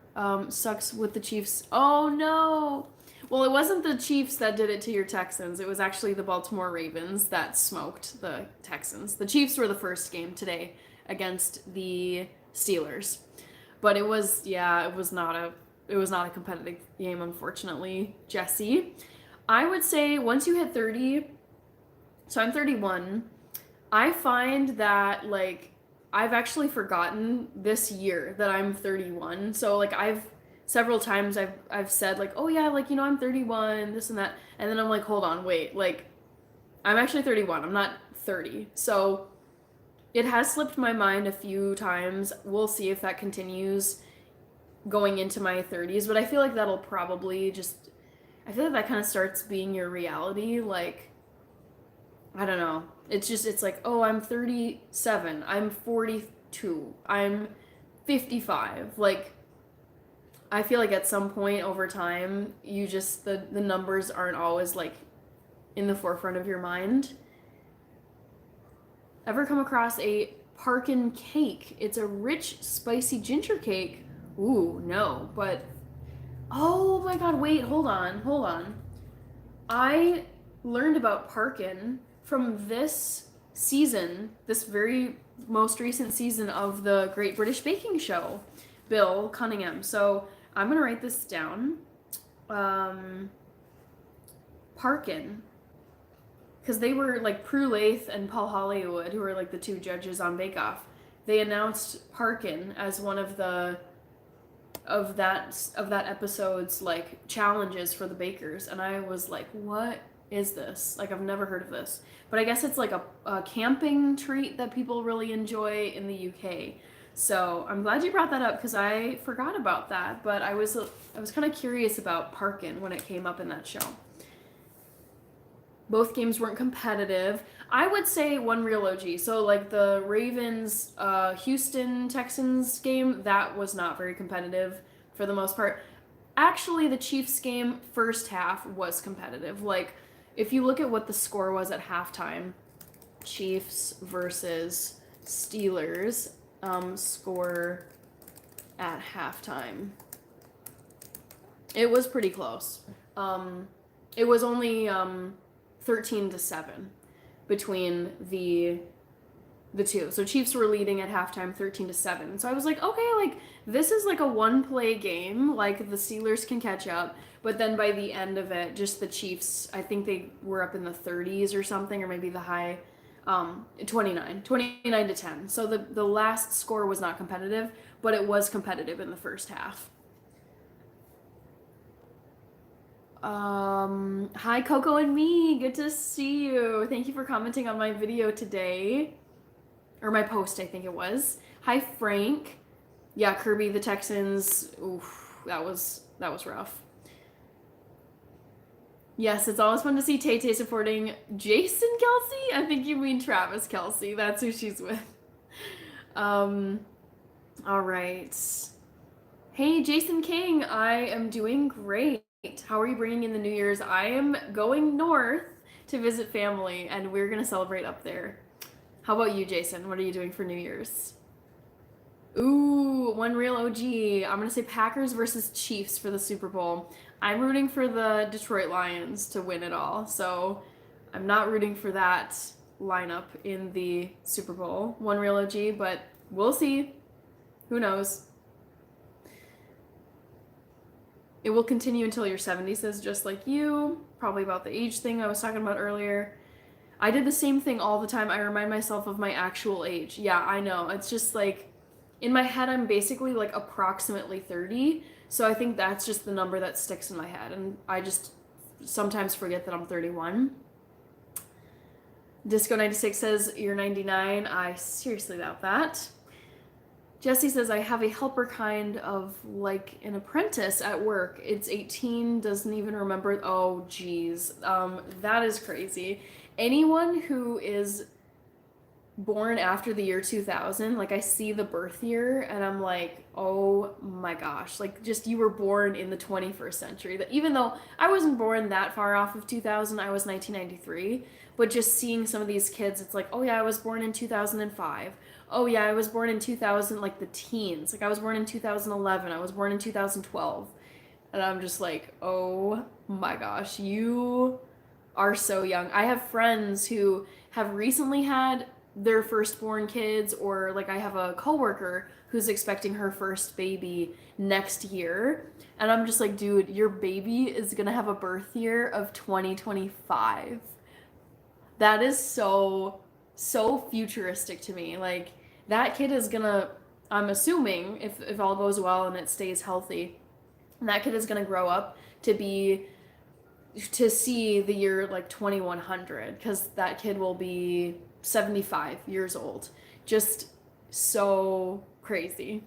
sucks with the Chiefs. Oh no! Well, it wasn't the Chiefs that did it to your Texans. It was actually the Baltimore Ravens that smoked the Texans. The Chiefs were the first game today against the Steelers. But it was not a competitive game, unfortunately, Jesse. I would say once you hit 30, so I'm 31, I find that, like, I've actually forgotten this year that I'm 31. So, like, several times I've said, like, oh yeah, like, you know, I'm 31, this and that. And then I'm like, hold on, wait, like, I'm actually 31. I'm not 30. So it has slipped my mind a few times. We'll see if that continues going into my 30s. But I feel like that'll probably I feel like that kind of starts being your reality. Like, I don't know. It's like, oh, I'm 37. I'm 42. I'm 55. Like, I feel like at some point over time, you just, the numbers aren't always, like, in the forefront of your mind. Ever come across a Parkin cake? It's a rich, spicy ginger cake. Ooh, no. But, oh my god, wait, hold on. I learned about Parkin from this season, this very most recent season of the Great British Baking Show, Bill Cunningham. So I'm going to write this down. Parkin. Because they were, like, Prue Leith and Paul Hollywood, who were, like, the two judges on Bake Off. They announced Parkin as one of that episode's, like, challenges for the bakers. And I was like, what is this? Like, I've never heard of this. But I guess it's like a camping treat that people really enjoy in the UK. So I'm glad you brought that up because I forgot about that. But I was kind of curious about Parkin when it came up in that show. Both games weren't competitive. I would say one real OG. So like the Ravens Houston Texans game, that was not very competitive for the most part. Actually, the Chiefs game first half was competitive. Like if you look at what the score was at halftime, Chiefs versus Steelers, score at halftime. It was pretty close. It was only 13-7 between the two. So Chiefs were leading at halftime 13-7. So I was like, okay, like this is like a one play game. Like the Steelers can catch up. But then by the end of it, just the Chiefs, I think they were up in the 30s or something, or maybe the high 29-10. So the last score was not competitive, but it was competitive in the first half. Hi Coco and me, good to see you. Thank you for commenting on my video today. Or my post, I think it was. Hi Frank. Yeah, Kirby the Texans. Oof, that was rough. Yes, it's always fun to see Tay Tay supporting Jason Kelsey. I think you mean Travis Kelsey. That's who she's with. All right. Hey, Jason King. I am doing great. How are you bringing in the New Year's? I am going north to visit family, and we're going to celebrate up there. How about you, Jason? What are you doing for New Year's? Ooh, one real OG. I'm going to say Packers versus Chiefs for the Super Bowl. I'm rooting for the Detroit Lions to win it all, so I'm not rooting for that lineup in the Super Bowl. One real OG, but we'll see. Who knows? It will continue until your 70s, says just like you. Probably about the age thing I was talking about earlier. I did the same thing all the time. I remind myself of my actual age. Yeah, I know. It's just like, in my head, I'm basically like approximately 30. So I think that's just the number that sticks in my head. And I just sometimes forget that I'm 31. Disco96 says, you're 99. I seriously doubt that. Jesse says, I have a helper kind of like an apprentice at work. It's 18, doesn't even remember. Oh, geez. That is crazy. Anyone who is born after the year 2000, like I see the birth year and I'm like, oh my gosh, like just you were born in the 21st century. That even though I wasn't born that far off of 2000, I was 1993, but just seeing some of these kids, it's like, oh yeah, I was born in 2005. Oh yeah, I was born in 2000, like the teens. Like I was born in 2011, I was born in 2012. And I'm just like, oh my gosh, you are so young. I have friends who have recently had their firstborn kids, or like I have a coworker who's expecting her first baby next year, and I'm just like, dude, your baby is gonna have a birth year of 2025. That is so futuristic to me. Like that kid is gonna, I'm assuming if all goes well and it stays healthy, that kid is gonna grow up to see the year like 2100, because that kid will be 75 years old. Just so crazy.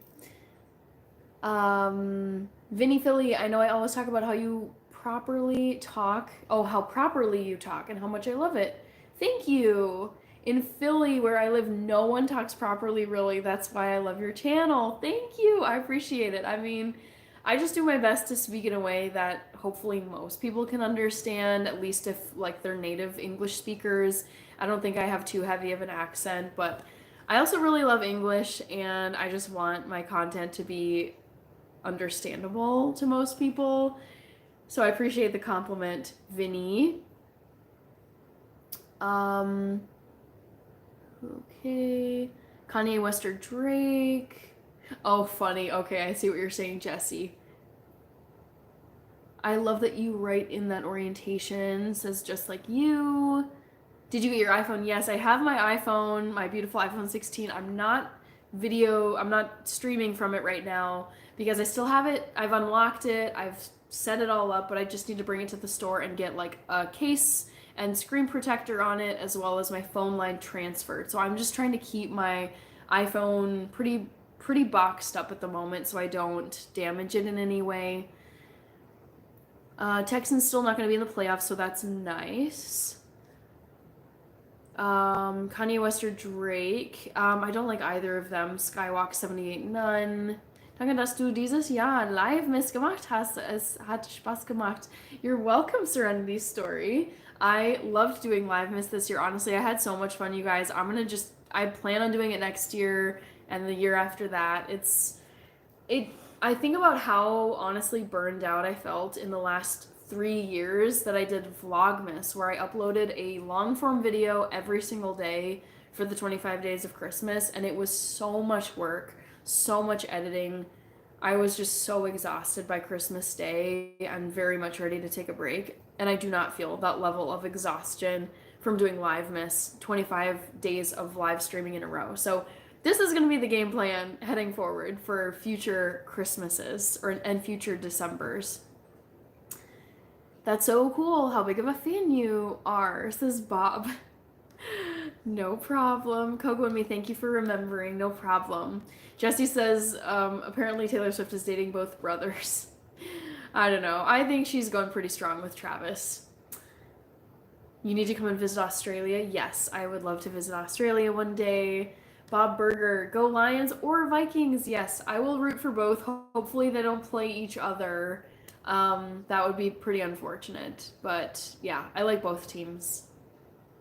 Vinny Philly, I know I always talk about how you properly talk. Oh, how properly you talk and how much I love it. Thank you. In Philly, where I live, no one talks properly, really. That's why I love your channel. Thank you. I appreciate it. I mean, I just do my best to speak in a way that hopefully most people can understand, at least if like they're native English speakers. I don't think I have too heavy of an accent, but I also really love English, and I just want my content to be understandable to most people. So I appreciate the compliment, Vinny. Okay. Kanye West or Drake? Oh, funny. Okay, I see what you're saying, Jesse. I love that you write in that orientation, says just like you. Did you get your iPhone? Yes, I have my iPhone, my beautiful iPhone 16. I'm not streaming from it right now because I still have it. I've unlocked it. I've set it all up, but I just need to bring it to the store and get like a case and screen protector on it, as well as my phone line transferred. So I'm just trying to keep my iPhone pretty pretty boxed up at the moment so I don't damage it in any way. Texans still not going to be in the playoffs, so that's nice. Kanye West or Drake. I don't like either of them. Skywalk 78 none. Danke, dass du dieses Jahr live mitgemacht hast. Es hat Spaß gemacht. You're welcome, Serenity Story. I loved doing live miss this year. Honestly, I had so much fun, you guys. I plan on doing it next year and the year after that. I think about how honestly burned out I felt in the last 3 years that I did Vlogmas, where I uploaded a long form video every single day for the 25 days of Christmas, and it was so much work, so much editing. I was just so exhausted by Christmas Day. I'm very much ready to take a break, and I do not feel that level of exhaustion from doing Livemas, 25 days of live streaming in a row. So this is going to be the game plan heading forward for future Christmases and future Decembers. That's so cool. How big of a fan you are, says Bob. No problem. Coco and me, thank you for remembering. No problem. Jesse says, apparently Taylor Swift is dating both brothers. I don't know. I think she's going pretty strong with Travis. You need to come and visit Australia. Yes, I would love to visit Australia one day. Bob Burger, go Lions or Vikings? Yes, I will root for both. Hopefully they don't play each other. That would be pretty unfortunate. But yeah, I like both teams.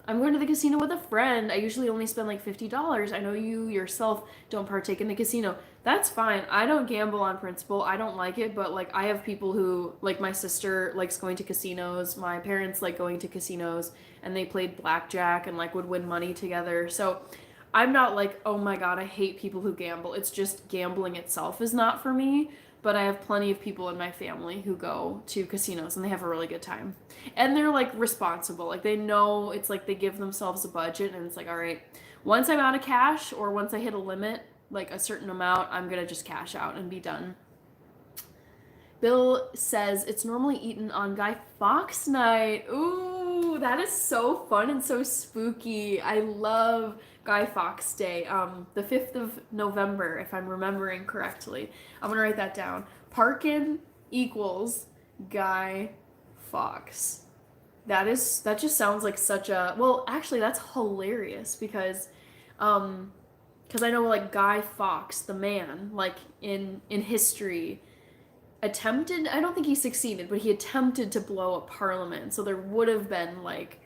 I'm going to the casino with a friend. I usually only spend like $50. I know you yourself don't partake in the casino. That's fine. I don't gamble on principle. I don't like it, but like I have people who, like my sister likes going to casinos. My parents like going to casinos, and they played blackjack and like would win money together. So I'm not like, oh my God, I hate people who gamble. It's just gambling itself is not for me. But I have plenty of people in my family who go to casinos and they have a really good time. And they're like responsible. Like they know, it's like they give themselves a budget and it's like, all right, once I'm out of cash or once I hit a limit, like a certain amount, I'm going to just cash out and be done. Bill says it's normally eaten on Guy Fawkes night. Ooh, that is so fun and so spooky. I love Guy Fawkes Day. The 5th of November, if I'm remembering correctly. I'm gonna write that down. Parkin equals Guy Fawkes. That just sounds like such a, well, actually that's hilarious because I know like Guy Fawkes, the man, like in history, attempted, I don't think he succeeded, but he attempted to blow up Parliament. So there would have been like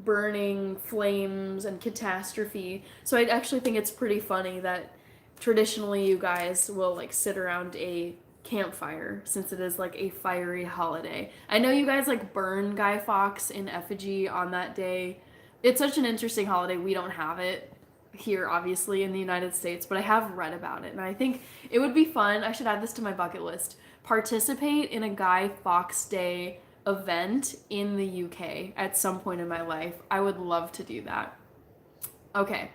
burning flames and catastrophe. So I actually think it's pretty funny that traditionally you guys will like sit around a campfire since it is like a fiery holiday. I know you guys like burn Guy Fawkes in effigy on that day. It's such an interesting holiday. We don't have it here obviously in the United States, but I have read about it and I think it would be fun. I should add this to my bucket list. Participate in a Guy Fawkes Day event in the UK at some point in my life. I would love to do that. Okay.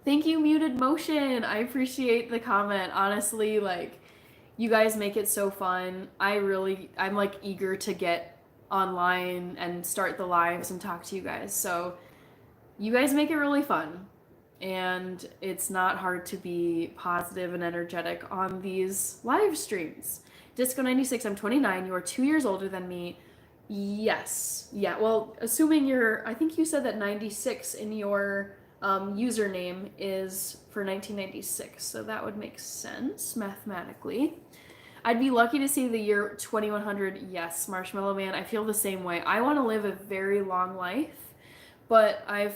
Thank you, Muted Motion. I appreciate the comment. Honestly, like, you guys make it so fun. I'm like eager to get online and start the lives and talk to you guys. So you guys make it really fun. And it's not hard to be positive and energetic on these live streams. Disco96, I'm 29. You are 2 years older than me. Yes. Yeah, well, assuming I think you said that 96 in your username is for 1996. So that would make sense mathematically. I'd be lucky to see the year 2100. Yes, Marshmallow Man. I feel the same way. I want to live a very long life. But I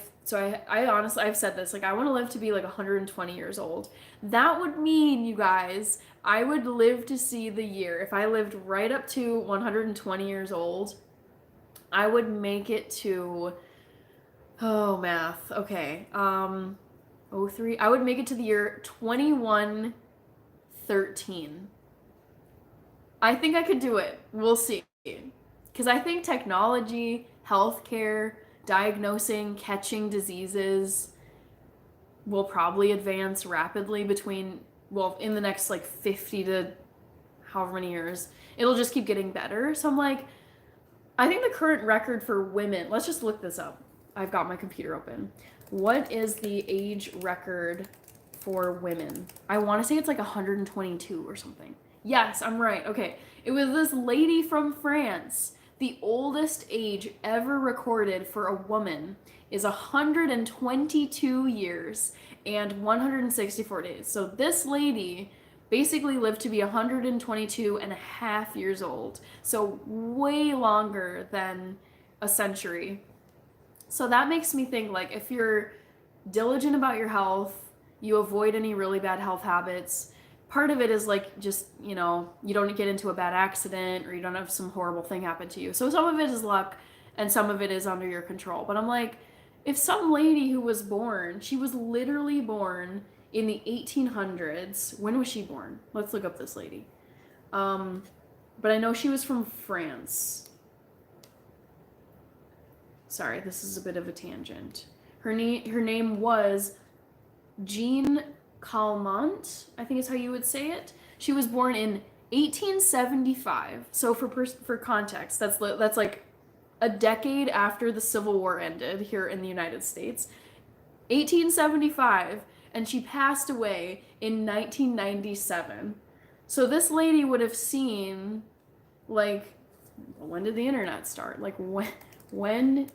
honestly, I've said this, like, I want to live to be like 120 years old. That would mean, you guys, I would live to see the year. If I lived right up to 120 years old, I would make it to, oh, math. Okay. 03. I would make it to the year 2113. I think I could do it. We'll see. Because I think technology, healthcare, diagnosing, catching diseases will probably advance rapidly in the next like 50 to however many years. It'll just keep getting better. So I'm like, I think the current record for women, let's just look this up. I've got my computer open. What is the age record for women? I want to say it's like 122 or something. Yes, I'm right. Okay. It was this lady from France. The oldest age ever recorded for a woman is 122 years and 164 days. So this lady basically lived to be 122 and a half years old. So way longer than a century. So that makes me think, like, if you're diligent about your health, you avoid any really bad health habits. Part of it is like just, you don't get into a bad accident or you don't have some horrible thing happen to you. So some of it is luck and some of it is under your control. But I'm like, if some lady who was born, she was literally born in the 1800s. When was she born? Let's look up this lady. But I know she was from France. Sorry, this is a bit of a tangent. Her name was Jean Calment, I think is how you would say it. She was born in 1875. So for context, that's like a decade after the Civil War ended here in the United States. 1875, and she passed away in 1997. So this lady would have seen, like, when did the internet start? Like, when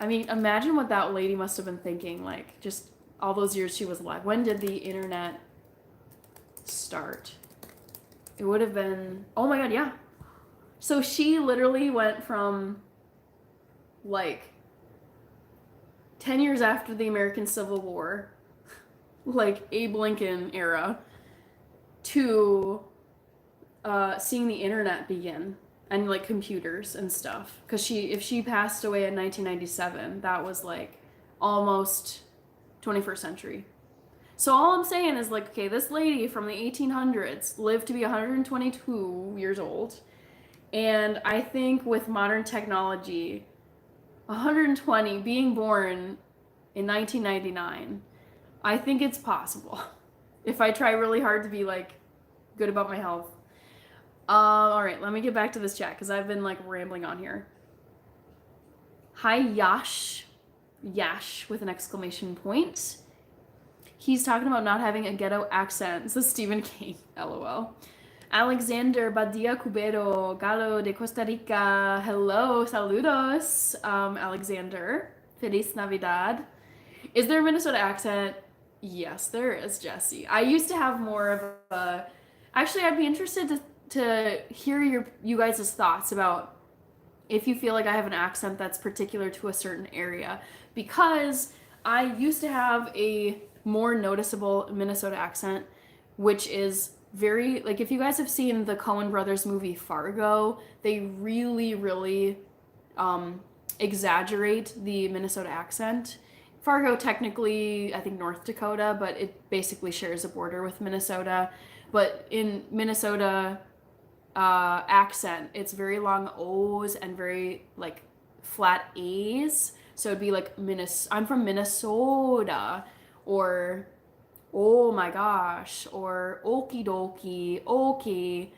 I mean, imagine what that lady must have been thinking, like, just all those years she was alive. When did the internet start? It would have been, oh my god, yeah. So she literally went from, like, 10 years after the American Civil War, like Abe Lincoln era, to seeing the internet begin. And like computers and stuff, because if she passed away in 1997, that was like almost 21st century. So all I'm saying is, like, okay, this lady from the 1800s lived to be 122 years old, and I think with modern technology, 120 being born in 1999, I think it's possible if I try really hard to be like good about my health. All right, let me get back to this chat because I've been like rambling on here. Hi, Yash with an exclamation point. He's talking about not having a ghetto accent. This is Stephen King, lol. Alexander Badia Cubero, Galo de Costa Rica. Hello, saludos, Alexander. Feliz Navidad. Is there a Minnesota accent? Yes, there is, Jesse. I used to have more of a... Actually, I'd be interested to hear you guys' thoughts about if you feel like I have an accent that's particular to a certain area, because I used to have a more noticeable Minnesota accent, which is very, like, if you guys have seen the Coen brothers movie Fargo, they really exaggerate the Minnesota accent. Fargo technically, I think, North Dakota, but it basically shares a border with Minnesota. But in Minnesota accent, it's very long O's and very like flat A's. So it'd be like I'm from Minnesota, or oh my gosh, or okie dokie, okay.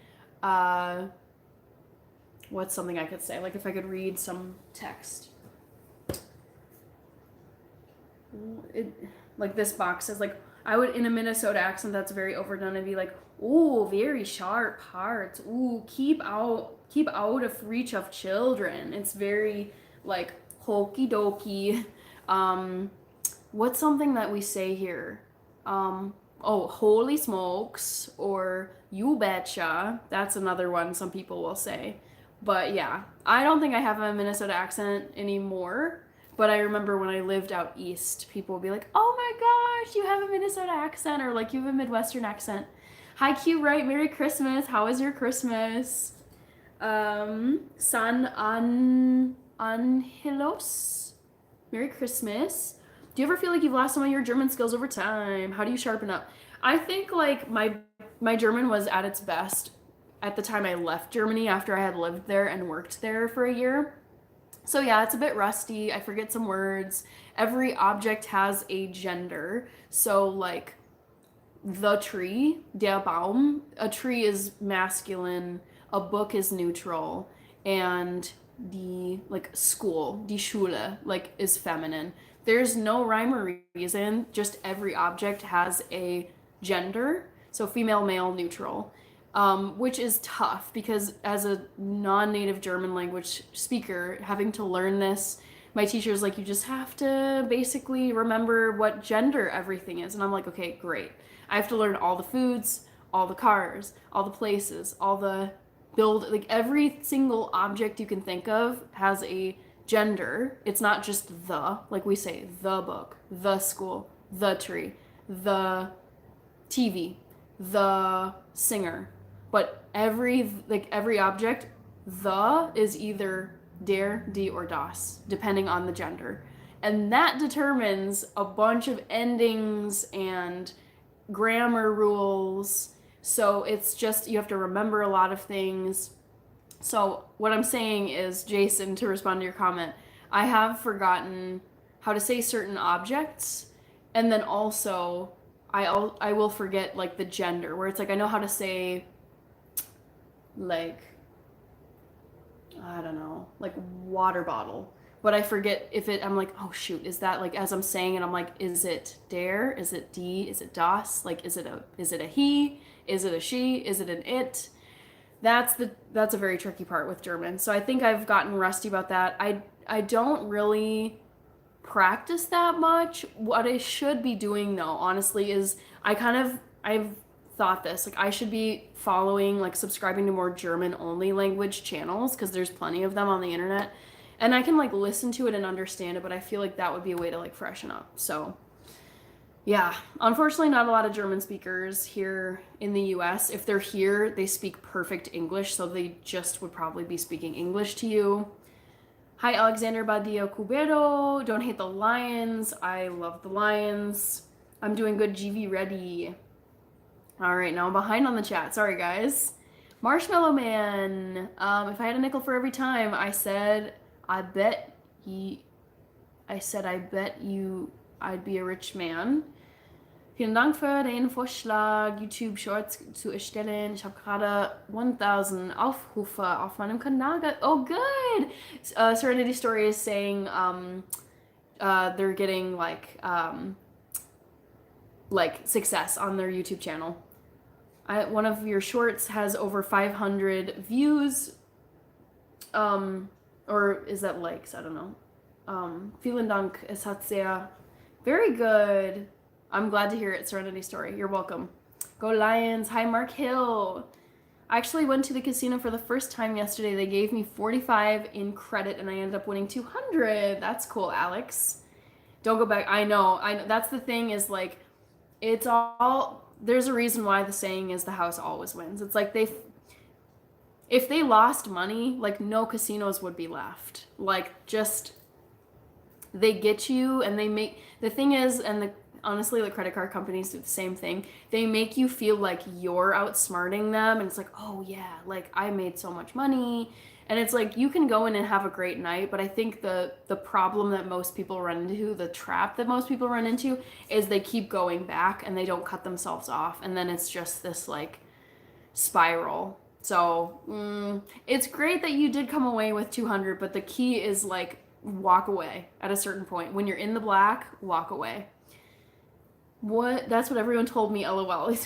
What's something I could say? Like if I could read some text. Like this box says, like, I would, in a Minnesota accent that's very overdone, I'd be like, ooh, very sharp parts. Ooh, keep out of reach of children. It's very like hokey dokey. What's something that we say here? Oh, holy smokes, or you betcha. That's another one some people will say. But yeah, I don't think I have a Minnesota accent anymore. But I remember when I lived out east, people would be like, oh my gosh, you have a Minnesota accent, or like you have a Midwestern accent. Hi, Q, right? Merry Christmas. How was your Christmas? San Angelos. Merry Christmas. Do you ever feel like you've lost some of your German skills over time? How do you sharpen up? I think like my German was at its best at the time I left Germany after I had lived there and worked there for a year. So yeah, it's a bit rusty. I forget some words. Every object has a gender. So like the tree, der Baum, a tree is masculine, a book is neutral, and the like school, die Schule, like is feminine. There's no rhyme or reason, just every object has a gender. So female, male, neutral, which is tough because as a non native German language speaker, having to learn this, my teacher's like, you just have to basically remember what gender everything is. And I'm like, okay, great. I have to learn all the foods, all the cars, all the places, all the like every single object you can think of has a gender. It's not just the, like we say, the book, the school, the tree, the TV, the singer. But every object, the is either der, die, or das, depending on the gender. And that determines a bunch of endings and grammar rules. So it's just, you have to remember a lot of things. So what I'm saying is, Jason, to respond to your comment, I have forgotten how to say certain objects, and then also I will forget like the gender, where it's like I know how to say like, I don't know, like water bottle, but I forget if it, I'm like, oh shoot, is that like, as I'm saying it, I'm like, is it der, is it die, is it das, like is it a he, is it a she, is it an it? That's a very tricky part with German. So I think I've gotten rusty about that. I don't really practice that much. What I should be doing though, honestly, is I've thought this, like I should be following, like subscribing to more German only language channels, because there's plenty of them on the internet, and I can like listen to it and understand it, but I feel like that would be a way to like freshen up. So yeah, unfortunately not a lot of German speakers here in the US. If they're here, they speak perfect English, so they just would probably be speaking English to you. Hi, Alexander Badia Cubero. Don't hate the Lions. I love the Lions. I'm doing good, GV ready. All right, now I'm behind on the chat. Sorry, guys. Marshmallow Man. If I had a nickel for every time, I said I bet you I'd be a rich man. Vielen Dank für den Vorschlag, YouTube Shorts zu erstellen. Ich habe gerade 1000 Aufrufe auf meinem Kanal. Oh, good! Serenity Story is saying they're getting like success on their YouTube channel. One of your shorts has over 500 views. Or is that likes? I don't know. Vielen Dank. Es hat sehr... Very good. I'm glad to hear it, Serenity Story. You're welcome. Go Lions. Hi, Mark Hill. I actually went to the casino for the first time yesterday. They gave me 45 in credit, and I ended up winning 200. That's cool, Alex. Don't go back. I know. That's the thing, is like, it's all... There's a reason why the saying is the house always wins. It's like if they lost money, like no casinos would be left. Like just... They get you, and they make... The thing is, and honestly, the credit card companies do the same thing. They make you feel like you're outsmarting them, and it's like, oh yeah, like I made so much money. And it's like, you can go in and have a great night, but I think the problem that most people run into, the trap that most people run into, is they keep going back and they don't cut themselves off, and then it's just this like spiral. So it's great that you did come away with 200, but the key is like, walk away at a certain point. When you're in the black, walk away. What? That's what everyone told me, LOL.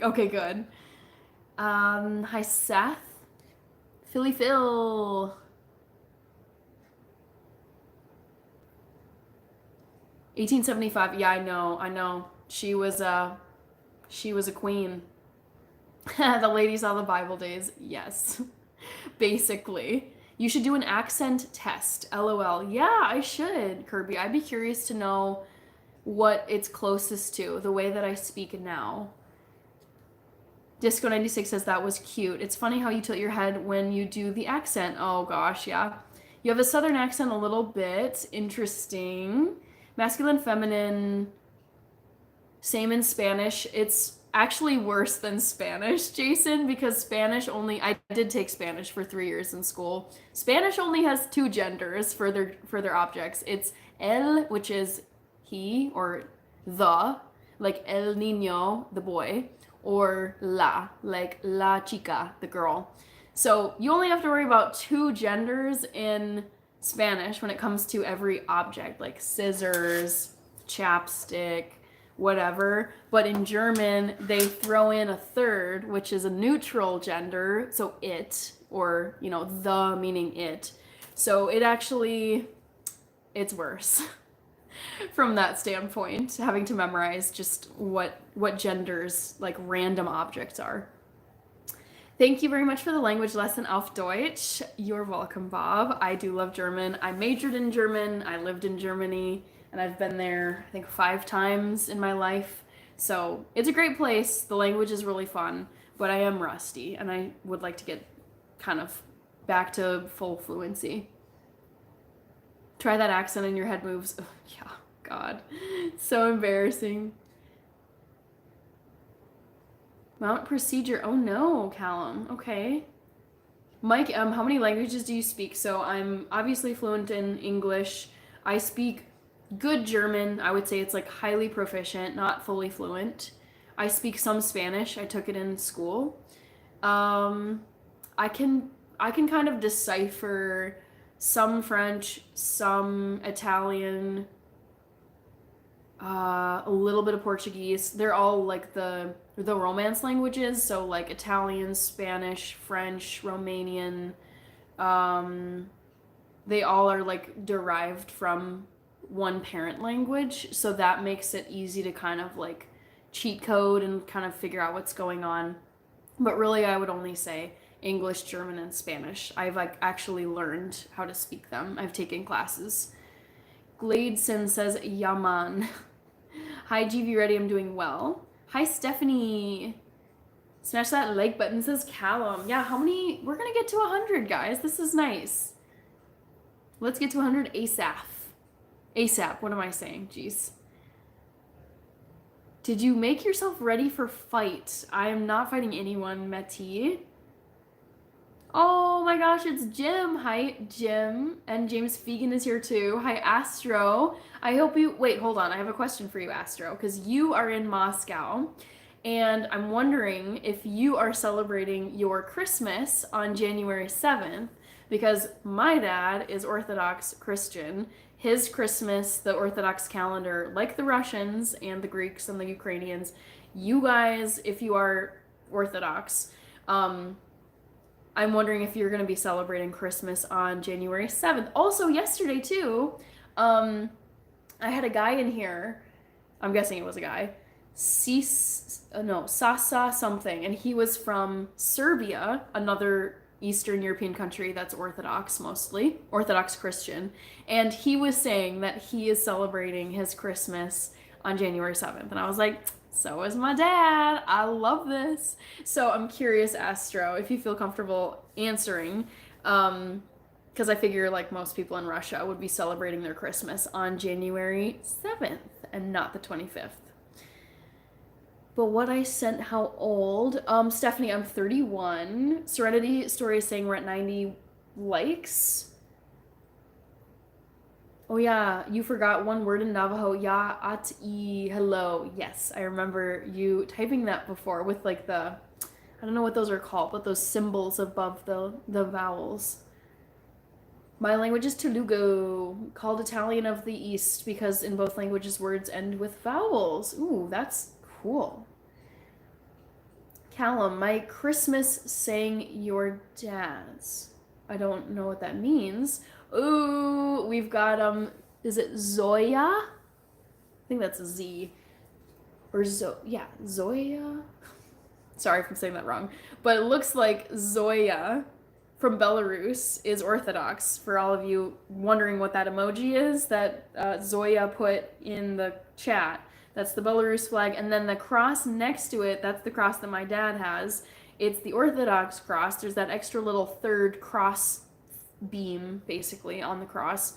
Okay, good. Hi, Seth. Philly Phil. 1875. Yeah, I know. She was a queen. The ladies on the Bible days. Yes. Basically. You should do an accent test. LOL. Yeah, I should, Kirby. I'd be curious to know what it's closest to, the way that I speak now. Disco96 says that was cute. It's funny how you tilt your head when you do the accent. Oh gosh, yeah. You have a southern accent a little bit. Interesting. Masculine, feminine. Same in Spanish. It's actually worse than Spanish, Jason, because I did take Spanish for 3 years in school. Spanish only has 2 genders for their objects. It's el, which is he or the, like el niño, the boy, or la, like la chica, the girl. So you only have to worry about 2 genders in Spanish when it comes to every object, like scissors, chapstick, whatever. But in German, they throw in a third, which is a neutral gender, so it, or, you know, the meaning it. So it actually, it's worse from that standpoint, having to memorize just what genders, like random objects are. Thank you very much for the language lesson auf Deutsch. You're welcome, Bob. I do love German. I majored in German. I lived in Germany, and I've been there, I think, 5 times in my life. So it's a great place. The language is really fun, but I am rusty, and I would like to get kind of back to full fluency. Try that accent and your head moves. Oh, yeah, God. So embarrassing. Mount procedure. Oh no, Callum. Okay. Mike, how many languages do you speak? So I'm obviously fluent in English. I speak good German. I would say it's like highly proficient, not fully fluent. I speak some Spanish. I took it in school. I can kind of decipher some French, some Italian, a little bit of Portuguese. They're all like the Romance languages, so like Italian, Spanish, French, Romanian. They all are like derived from one parent language, so that makes it easy to kind of like cheat code and kind of figure out what's going on. But really, I would only say English, German, and Spanish. I've like actually learned how to speak them. I've taken classes. Gladeson says, Yaman. Hi, GV Ready, I'm doing well. Hi, Stephanie. Smash that like button, says Callum. Yeah, how many? We're going to get to 100, guys. This is nice. Let's get to 100 ASAP. ASAP, what am I saying? Jeez. Did you make yourself ready for fight? I am not fighting anyone, Meti. Oh my gosh, it's Jim. Hi, Jim. And James Fegan is here too. Hi, Astro. I hope you... Wait, hold on. I have a question for you, Astro, because you are in Moscow. And I'm wondering if you are celebrating your Christmas on January 7th, because my dad is Orthodox Christian. His Christmas, the Orthodox calendar, like the Russians and the Greeks and the Ukrainians, you guys, if you are Orthodox, I'm wondering if you're going to be celebrating Christmas on January 7th. Also, yesterday, too, I had a guy in here. I'm guessing it was a guy. Sasa something. And he was from Serbia, another Eastern European country that's Orthodox mostly, Orthodox Christian. And he was saying that he is celebrating his Christmas on January 7th. And I was like, so is my dad. I love this. So I'm curious, Astro, if you feel comfortable answering, because I figure like most people in Russia would be celebrating their Christmas on January 7th and not the 25th. But what I sent, how old? Stephanie, I'm 31. Serenity Story is saying we're at 90 likes. Oh yeah, you forgot one word in Navajo. Ya at e hello. Yes, I remember you typing that before with like the, I don't know what those are called, but those symbols above the vowels. My language is Telugu, called Italian of the East because in both languages words end with vowels. Ooh, that's cool. Callum, my Christmas sang your dad's. I don't know what that means. Ooh, we've got, is it Zoya? I think that's a Z. Or Zoya? Sorry if I'm saying that wrong. But it looks like Zoya from Belarus is Orthodox. For all of you wondering what that emoji is that Zoya put in the chat. That's the Belarus flag. And then the cross next to it, that's the cross that my dad has. It's the Orthodox cross. There's that extra little third cross beam, basically, on the cross.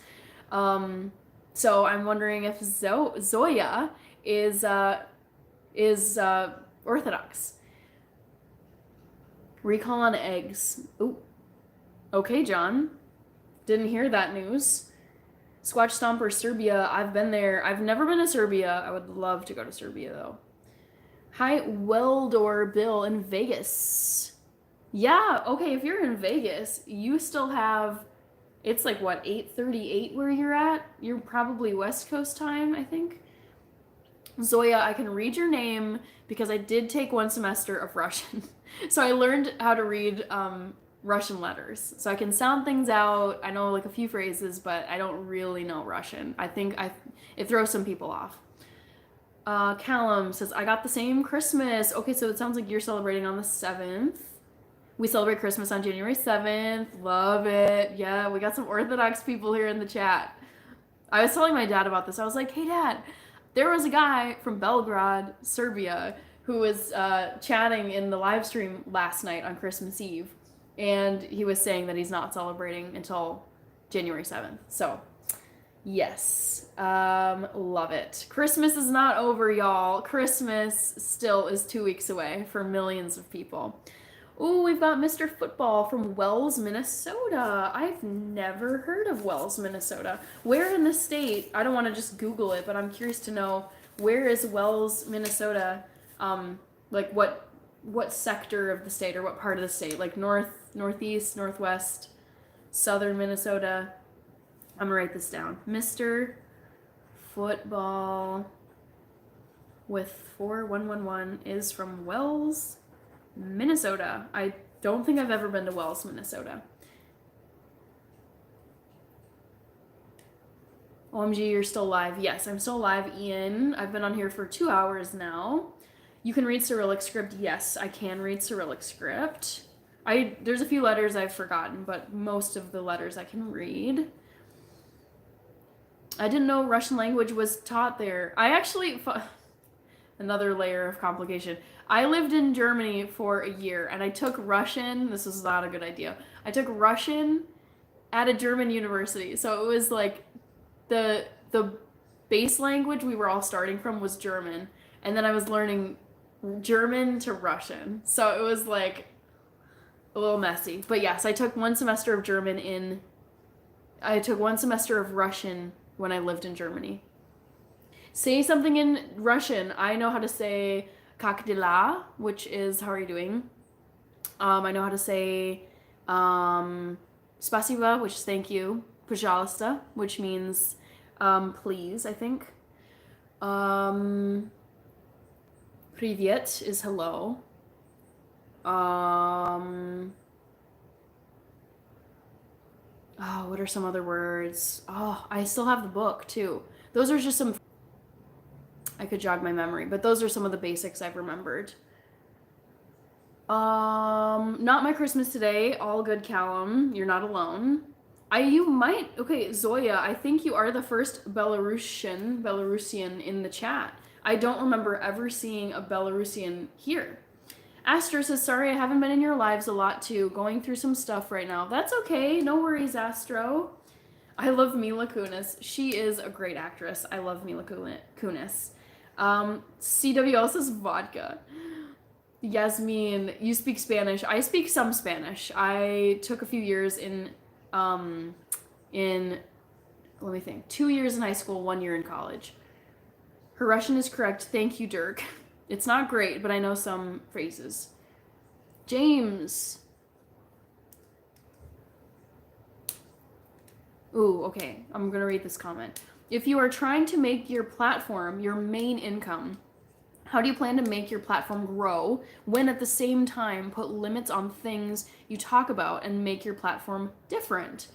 So I'm wondering if Zoya is Orthodox. Recall on eggs. Ooh. Okay, John. Didn't hear that news. Squatch Stomper, Serbia. I've been there. I've never been to Serbia. I would love to go to Serbia, though. Hi, Weldor Bill in Vegas. Yeah, okay, if you're in Vegas, you still have It's like what, 8:38 where you're at? You're probably West Coast time, I think. Zoya, I can read your name because I did take one semester of Russian. So I learned how to read Russian letters. So I can sound things out. I know like a few phrases, but I don't really know Russian. It throws some people off. Callum says, I got the same Christmas. Okay, so it sounds like you're celebrating on the 7th. We celebrate Christmas on January 7th. Love it. Yeah, we got some Orthodox people here in the chat. I was telling my dad about this. I was like, hey, Dad, there was a guy from Belgrade, Serbia, who was chatting in the live stream last night on Christmas Eve. And he was saying that he's not celebrating until January 7th. So, yes, love it. Christmas is not over, y'all. Christmas still is 2 weeks away for millions of people. Ooh, we've got Mr. Football from Wells, Minnesota. I've never heard of Wells, Minnesota. Where in the state? I don't want to just Google it, but I'm curious to know, where is Wells, Minnesota? Like what sector of the state or what part of the state? Like north, northeast, northwest, southern Minnesota. I'm gonna write this down. Mr. Football with 4111 is from Wells, Minnesota. I don't think I've ever been to Wells, Minnesota. OMG, you're still live. Yes, I'm still live, Ian. I've been on here for 2 hours now. You can read Cyrillic script. Yes, I can read Cyrillic script. There's a few letters I've forgotten, but most of the letters I can read. I didn't know Russian language was taught there. Another layer of complication. I lived in Germany for a year and I took Russian. This was not a good idea. I took Russian at a German university. So it was like the base language we were all starting from was German. And then I was learning German to Russian. So it was like a little messy. But yes, I took one semester of Russian when I lived in Germany. Say something in Russian. I know how to say "Как дела," which is "How are you doing?" I know how to say "Спасибо," which is "Thank you." "Пожалуйста," which means please, I think. Привет is hello. What are some other words? Oh, I still have the book too. Those are just some. I could jog my memory, but those are some of the basics I've remembered. Not my Christmas today. All good, Callum. You're not alone. Okay, Zoya, I think you are the first Belarusian in the chat. I don't remember ever seeing a Belarusian here. Astro says, sorry, I haven't been in your lives a lot too. Going through some stuff right now. That's okay. No worries, Astro. I love Mila Kunis. She is a great actress. I love Mila Kunis. CWL says vodka. Yasmin, you speak Spanish. I speak some Spanish. I took a few years in let me think, 2 years in high school, 1 year in college. Her Russian is correct. Thank you, Dirk. It's not great, but I know some phrases. James. Ooh, okay. I'm going to read this comment. If you are trying to make your platform your main income, how do you plan to make your platform grow when at the same time put limits on things you talk about and make your platform different?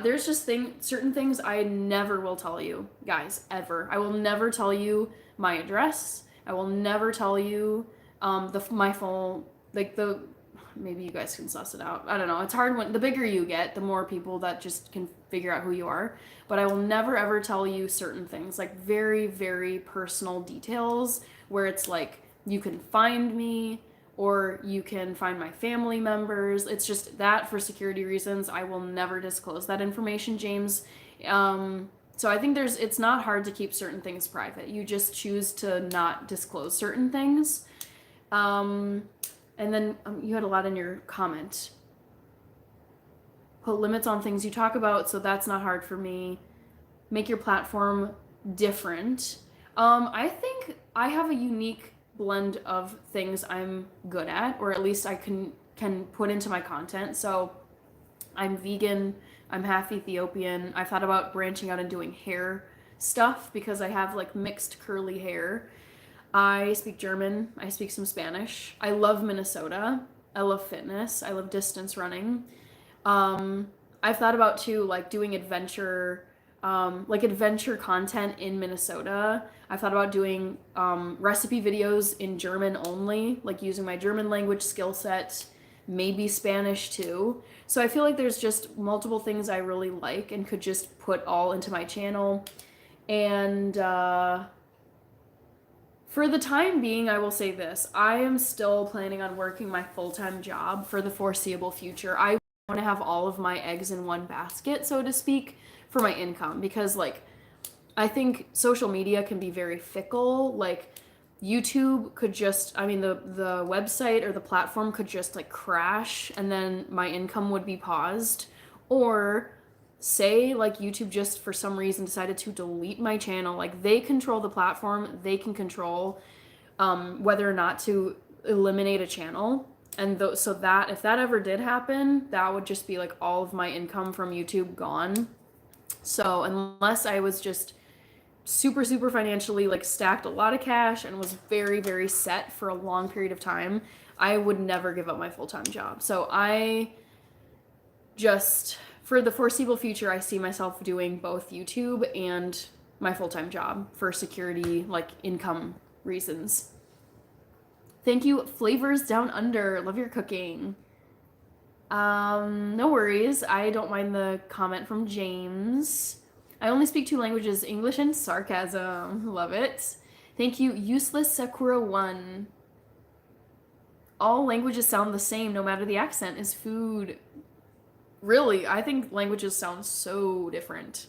There's just certain things I never will tell you, guys, ever. I will never tell you my address. I will never tell you my phone, maybe you guys can suss it out. I don't know. It's hard when the bigger you get, the more people that just can figure out who you are. But I will never ever tell you certain things, like very, very personal details where it's like you can find me or you can find my family members. It's just that for security reasons, I will never disclose that information, James. So I think it's not hard to keep certain things private. You just choose to not disclose certain things. And then you had a lot in your comment. Put limits on things you talk about, so that's not hard for me. Make your platform different. I think I have a unique blend of things I'm good at, or at least I can put into my content. So I'm vegan. I'm half Ethiopian. I've thought about branching out and doing hair stuff because I have like mixed curly hair. I speak German. I speak some Spanish. I love Minnesota. I love fitness. I love distance running. Um, I've thought about too, like doing adventure content in Minnesota. I've thought about doing recipe videos in German only, like using my German language skill set, maybe Spanish too. So I feel like there's just multiple things I really like and could just put all into my channel. And for the time being, I will say this. I am still planning on working my full-time job for the foreseeable future. I want to have all of my eggs in one basket, so to speak, for my income because like I think social media can be very fickle. Like YouTube could just, I mean, the website or the platform could just like crash and then my income would be paused. Or say like YouTube just for some reason decided to delete my channel. Like they control the platform, they can control whether or not to eliminate a channel. And so that if that ever did happen, that would just be like all of my income from YouTube gone. So unless I was just super super financially like stacked a lot of cash and was very very set for a long period of time, I would never give up my full-time job. So I just for the foreseeable future I see myself doing both YouTube and my full-time job for security like income reasons. Thank you, Flavors Down Under. Love your cooking. No worries. I don't mind the comment from James. I only speak two languages, English and sarcasm. Love it. Thank you, Useless Sakura 1. All languages sound the same, no matter the accent, is food. Really, I think languages sound so different.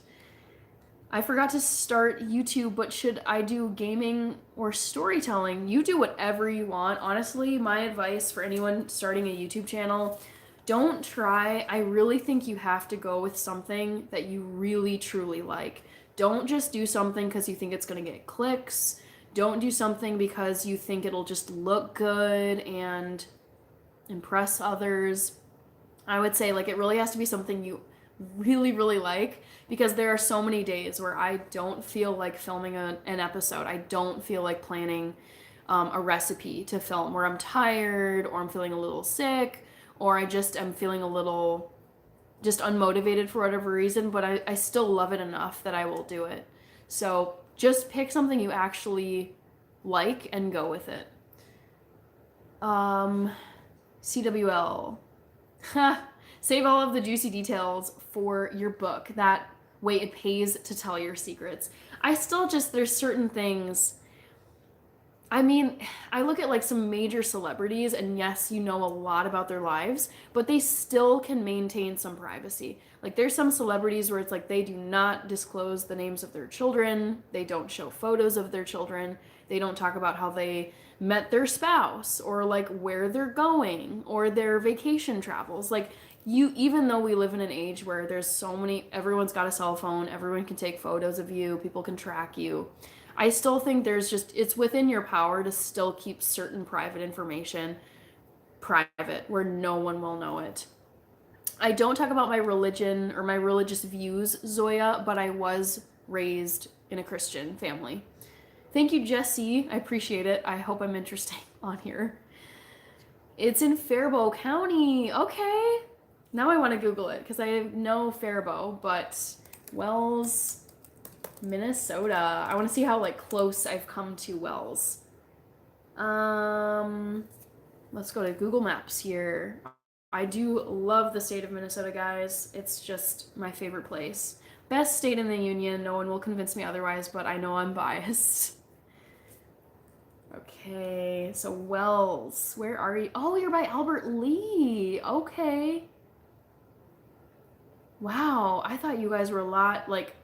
I forgot to start YouTube, but should I do gaming or storytelling? You do whatever you want. Honestly, my advice for anyone starting a YouTube channel, don't try. I really think you have to go with something that you really truly like. Don't just do something because you think it's going to get clicks. Don't do something because you think it'll just look good and impress others. I would say like it really has to be something you really really like, because there are so many days where I don't feel like filming an episode. I don't feel like planning a recipe to film, where I'm tired or I'm feeling a little sick or I just am feeling a little just unmotivated for whatever reason, but I still love it enough that I will do it. So just pick something you actually like and go with it. CWL. Save all of the juicy details for your book. That way it pays to tell your secrets. I still just, there's certain things. I mean, I look at like some major celebrities, and yes, you know a lot about their lives, but they still can maintain some privacy. Like there's some celebrities where it's like they do not disclose the names of their children, they don't show photos of their children, they don't talk about how they met their spouse or like where they're going or their vacation travels. Like you, even though we live in an age where there's so many, everyone's got a cell phone, everyone can take photos of you, people can track you, I still think there's just, it's within your power to still keep certain private information private where no one will know it. I don't talk about my religion or my religious views, Zoya, but I was raised in a Christian family. Thank you, Jesse. I appreciate it. I hope I'm interesting on here. It's in Faribault County. Okay. Now I want to Google it because I know Faribault, but Wells, Minnesota. I want to see how like close I've come to Wells. Let's go to Google Maps here. I do love the state of Minnesota, guys. It's just my favorite place. Best state in the union. No one will convince me otherwise, but I know I'm biased. Okay, so Wells, where are you? Oh, you're by Albert Lee. Okay. Wow, I thought you guys were a lot like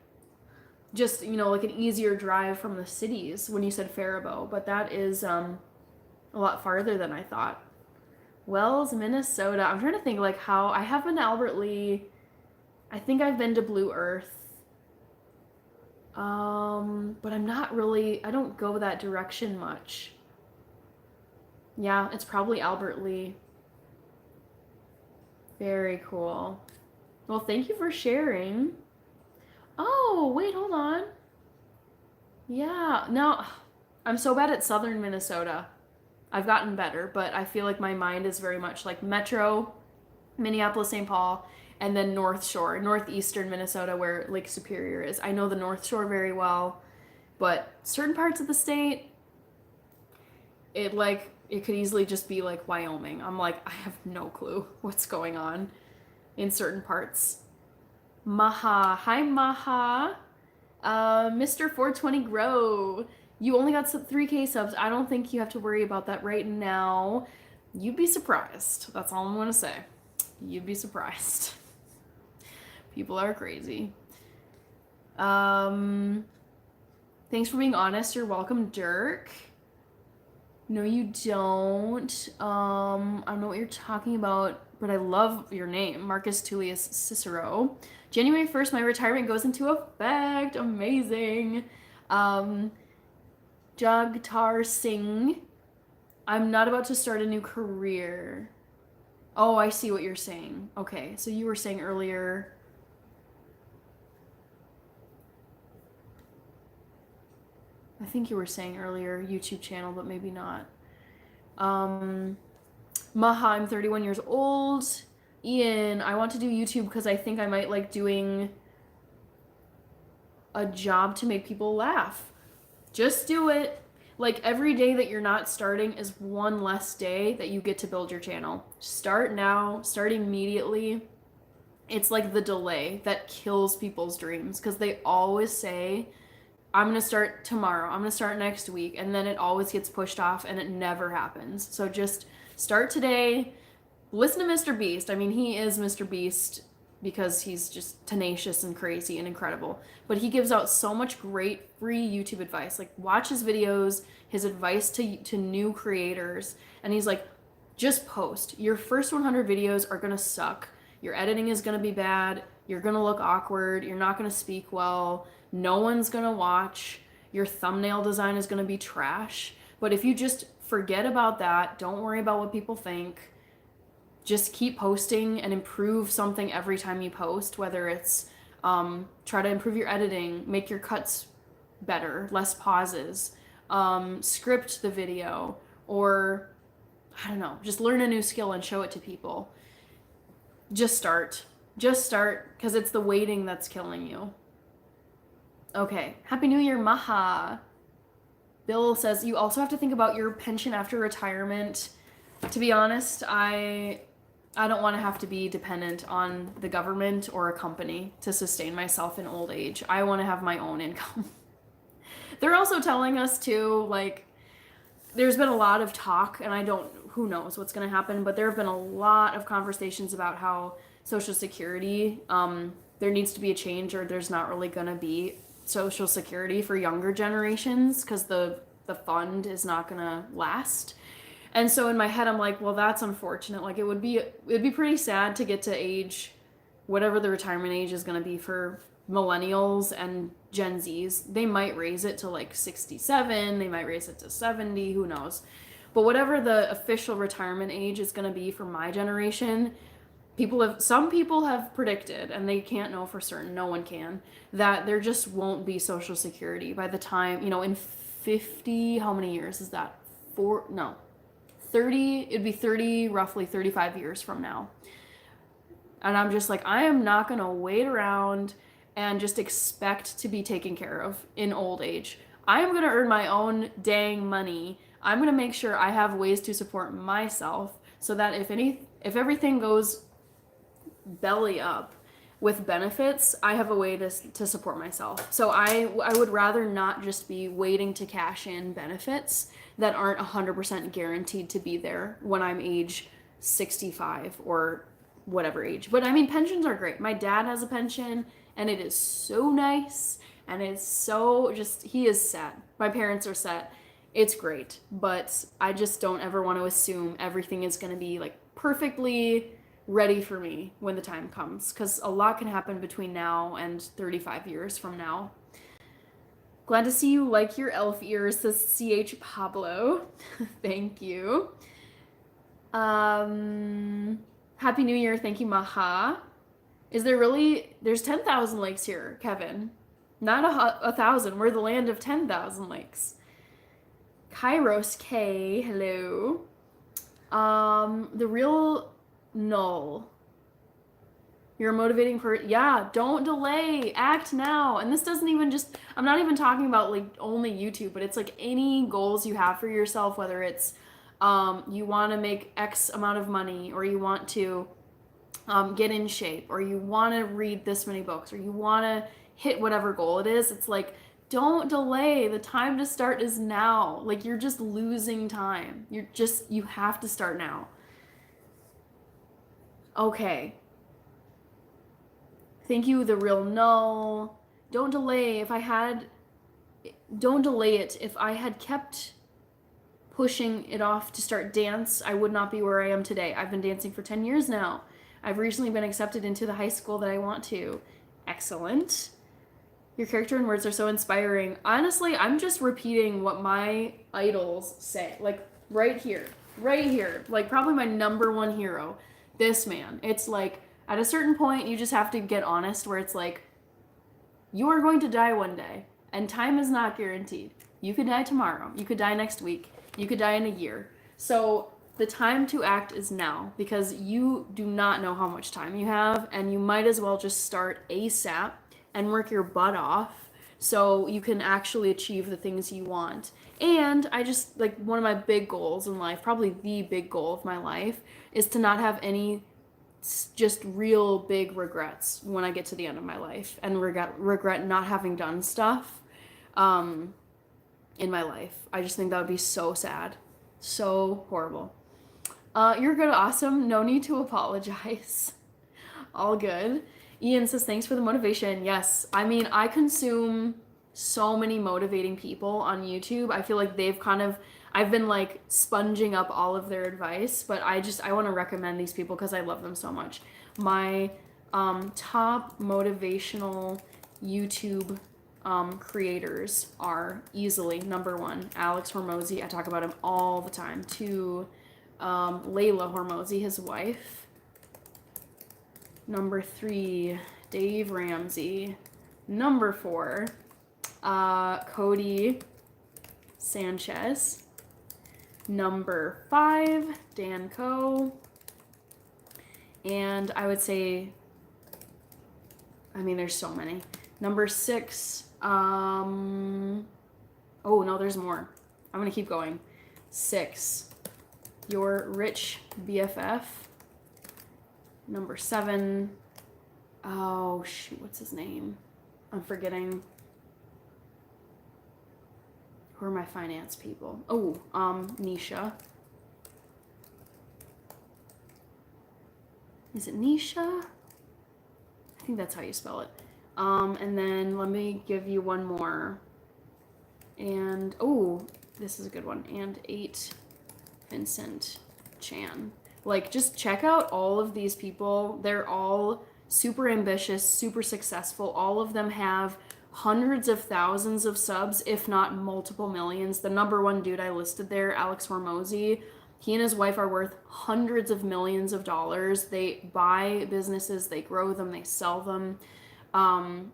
just, you know, like an easier drive from the cities when you said Faribault, but that is a lot farther than I thought. Wells, Minnesota. I'm trying to think like how I have been to Albert Lee. I think I've been to Blue Earth. But I'm not really, I don't go that direction much. Yeah, it's probably Albert Lee. Very cool. Well, thank you for sharing. Oh, wait, hold on. Yeah, no, I'm so bad at southern Minnesota. I've gotten better, but I feel like my mind is very much like Metro, Minneapolis, St. Paul, and then North Shore, northeastern Minnesota, where Lake Superior is. I know the North Shore very well, but certain parts of the state, it could easily just be like Wyoming. I'm like, I have no clue what's going on in certain parts. Maha, hi Maha. Mr. 420 Grow. You only got 3K subs. I don't think you have to worry about that right now. You'd be surprised. That's all I'm gonna say. You'd be surprised. People are crazy. Thanks for being honest. You're welcome, Dirk. No, you don't. I don't know what you're talking about, but I love your name, Marcus Tullius Cicero. January 1st, my retirement goes into effect. Amazing. Jagtar Singh. I'm not about to start a new career. Oh, I see what you're saying. Okay, so you were saying earlier. I think you were saying earlier YouTube channel, but maybe not. Maha, I'm 31 years old. Ian, I want to do YouTube because I think I might like doing a job to make people laugh. Just do it. Like every day that you're not starting is one less day that you get to build your channel. Start now, start immediately. It's like the delay that kills people's dreams because they always say, I'm going to start tomorrow, I'm going to start next week, and then it always gets pushed off and it never happens. So just start today. Listen to Mr. Beast. I mean, he is Mr. Beast because he's just tenacious and crazy and incredible. But he gives out so much great free YouTube advice. Like, watch his videos, his advice to new creators. And he's like, just post. Your first 100 videos are going to suck. Your editing is going to be bad. You're going to look awkward. You're not going to speak well. No one's going to watch. Your thumbnail design is going to be trash. But if you just forget about that, don't worry about what people think, just keep posting and improve something every time you post, whether it's try to improve your editing, make your cuts better, less pauses, script the video, or I don't know, just learn a new skill and show it to people. Just start, because it's the waiting that's killing you. Okay, Happy New Year, Maha. Bill says you also have to think about your pension after retirement. To be honest, I don't want to have to be dependent on the government or a company to sustain myself in old age. I want to have my own income. They're also telling us to, like, there's been a lot of talk, and who knows what's going to happen, but there have been a lot of conversations about how Social Security, there needs to be a change, or there's not really going to be Social Security for younger generations because the fund is not going to last. And so in my head, I'm like, well, that's unfortunate. Like, it'd be pretty sad to get to age, whatever the retirement age is going to be for millennials and Gen Zs. They might raise it to like 67. They might raise it to 70. Who knows? But whatever the official retirement age is going to be for my generation, some people have predicted, and they can't know for certain, no one can, that there just won't be Social Security by the time, in 50, how many years is that? 30, it'd be 30, roughly 35 years from now. And I'm just like, I am not going to wait around and just expect to be taken care of in old age. I am going to earn my own dang money. I'm going to make sure I have ways to support myself so that if everything goes belly up with benefits, I have a way to support myself. So I would rather not just be waiting to cash in benefits that aren't 100% guaranteed to be there when I'm age 65 or whatever age. But I mean, pensions are great. My dad has a pension and it is so nice, and it's so he is set. My parents are set. It's great, but I just don't ever want to assume everything is going to be like perfectly ready for me when the time comes, because a lot can happen between now and 35 years from now. Glad to see you like your elf ears, says CH Pablo. Thank you. Happy New Year. Thank you, Maha. Is there really? There's 10,000 lakes here, Kevin. Not a thousand. We're the land of 10,000 lakes. Kairos K, hello. The real null. You're a motivating yeah, don't delay. Act now. And this doesn't even just, I'm not even talking about like only YouTube, but it's like any goals you have for yourself, whether it's you want to make X amount of money, or you want to get in shape, or you want to read this many books, or you want to hit whatever goal it is. It's like, don't delay. The time to start is now. Like, you're just losing time. You have to start now. Okay. Thank you, the real null. Don't delay. Don't delay it. If I had kept pushing it off to start dance, I would not be where I am today. I've been dancing for 10 years now. I've recently been accepted into the high school that I want to. Excellent. Your character and words are so inspiring. Honestly, I'm just repeating what my idols say. Like, right here. Right here. Like, probably my number one hero. This man. It's like, at a certain point, you just have to get honest, where it's like, you are going to die one day, and time is not guaranteed. You could die tomorrow. You could die next week. You could die in a year. So the time to act is now, because you do not know how much time you have, and you might as well just start ASAP and work your butt off so you can actually achieve the things you want. And I just, like, one of my big goals in life, probably the big goal of my life, is to not have any just real big regrets when I get to the end of my life, and regret not having done stuff in my life. I just think that would be so sad. So horrible. You're good, awesome. No need to apologize. All good. Ian says, thanks for the motivation. Yes, I mean, I consume so many motivating people on YouTube. I feel like I've been like sponging up all of their advice, but I want to recommend these people because I love them so much. My top motivational YouTube creators are easily number 1, Alex Hormozy. I talk about him all the time. 2, Layla Hormozy, his wife. Number 3, Dave Ramsey. Number 4, Cody Sanchez. Number 5, Dan Coe. And I would say, I mean, there's so many. Number 6, oh no, there's more. I'm gonna keep going. 6, Your Rich BFF. Number 7, oh shoot, what's his name? I'm forgetting. Who are my finance people? Oh, Nisha. Is it Nisha? I think that's how you spell it. And then let me give you one more. And, oh, this is a good one. And 8, Vincent Chan. Like, just check out all of these people. They're all super ambitious, super successful. All of them have hundreds of thousands of subs, if not multiple millions. The number 1 dude I listed there, Alex Hormozy, he and his wife are worth hundreds of millions of dollars. They buy businesses, they grow them, they sell them. I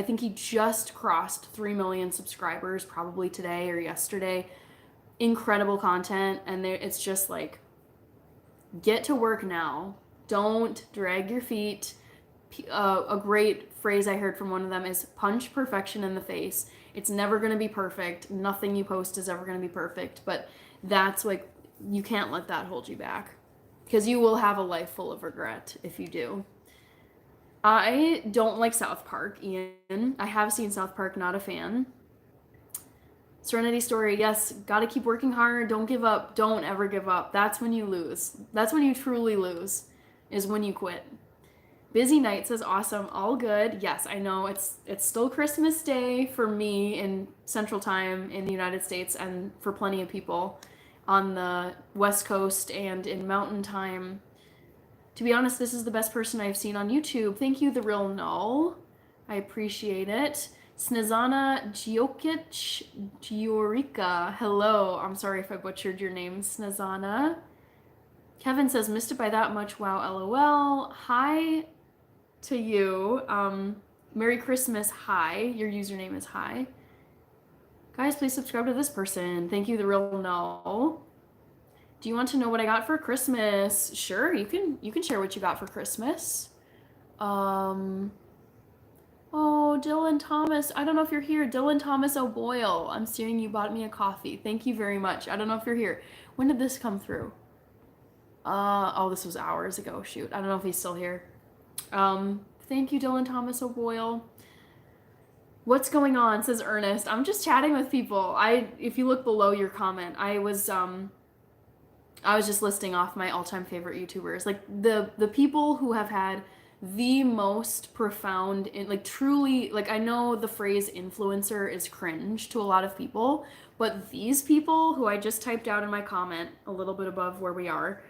think he just crossed 3 million subscribers probably today or yesterday. Incredible content, and it's just like, get to work now. Don't drag your feet. A great phrase I heard from one of them is, punch perfection in the face. It's never going to be perfect. Nothing you post is ever going to be perfect, but that's like, you can't let that hold you back, because you will have a life full of regret if you do. I don't like South Park, Ian. I have seen South Park, not a fan. Serenity Story, yes, gotta keep working hard. Don't give up. Don't ever give up. That's when you lose. That's when you truly lose, is when you quit. Busy Night says, awesome, all good. Yes, I know it's still Christmas Day for me in Central Time in the United States, and for plenty of people on the West Coast and in Mountain Time. To be honest, this is the best person I've seen on YouTube. Thank you, The Real Null. I appreciate it. Snezana Giorica. Hello. I'm sorry if I butchered your name, Snezana. Kevin says, missed it by that much. Wow, LOL. Hi, to you. Merry Christmas, hi. Your username is hi. Guys, please subscribe to this person. Thank you, the real no. Do you want to know what I got for Christmas? Sure, you can share what you got for Christmas. Oh, Dylan Thomas. I don't know if you're here. Dylan Thomas O'Boyle. I'm seeing you bought me a coffee. Thank you very much. I don't know if you're here. When did this come through? Oh, this was hours ago. Shoot. I don't know if he's still here. Thank you, Dylan Thomas O'Boyle. What's going on? Says Ernest. I'm just chatting with people. If you look below your comment, I was just listing off my all-time favorite YouTubers. Like the people who have had the most profound, like truly, like I know the phrase influencer is cringe to a lot of people, but these people who I just typed out in my comment a little bit above where we are,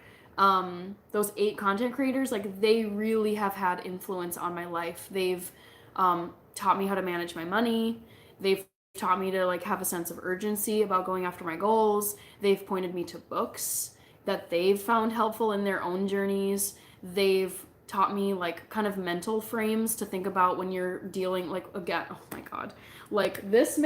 those 8 content creators, like they really have had influence on my life. They've taught me how to manage my money. They've taught me to like have a sense of urgency about going after my goals. They've pointed me to books that they've found helpful in their own journeys. They've taught me like kind of mental frames to think about when you're dealing like, again, oh my God, like this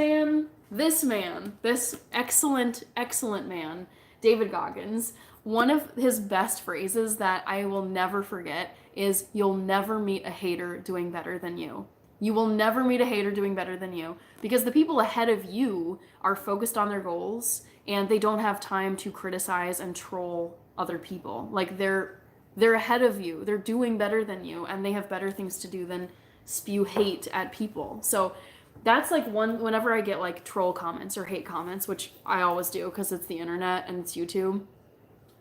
excellent man, David Goggins, one of his best phrases that I will never forget is, you'll never meet a hater doing better than you. You will never meet a hater doing better than you, because the people ahead of you are focused on their goals and they don't have time to criticize and troll other people. Like they're ahead of you, they're doing better than you, and they have better things to do than spew hate at people. So that's like whenever I get like troll comments or hate comments, which I always do because it's the internet and it's YouTube,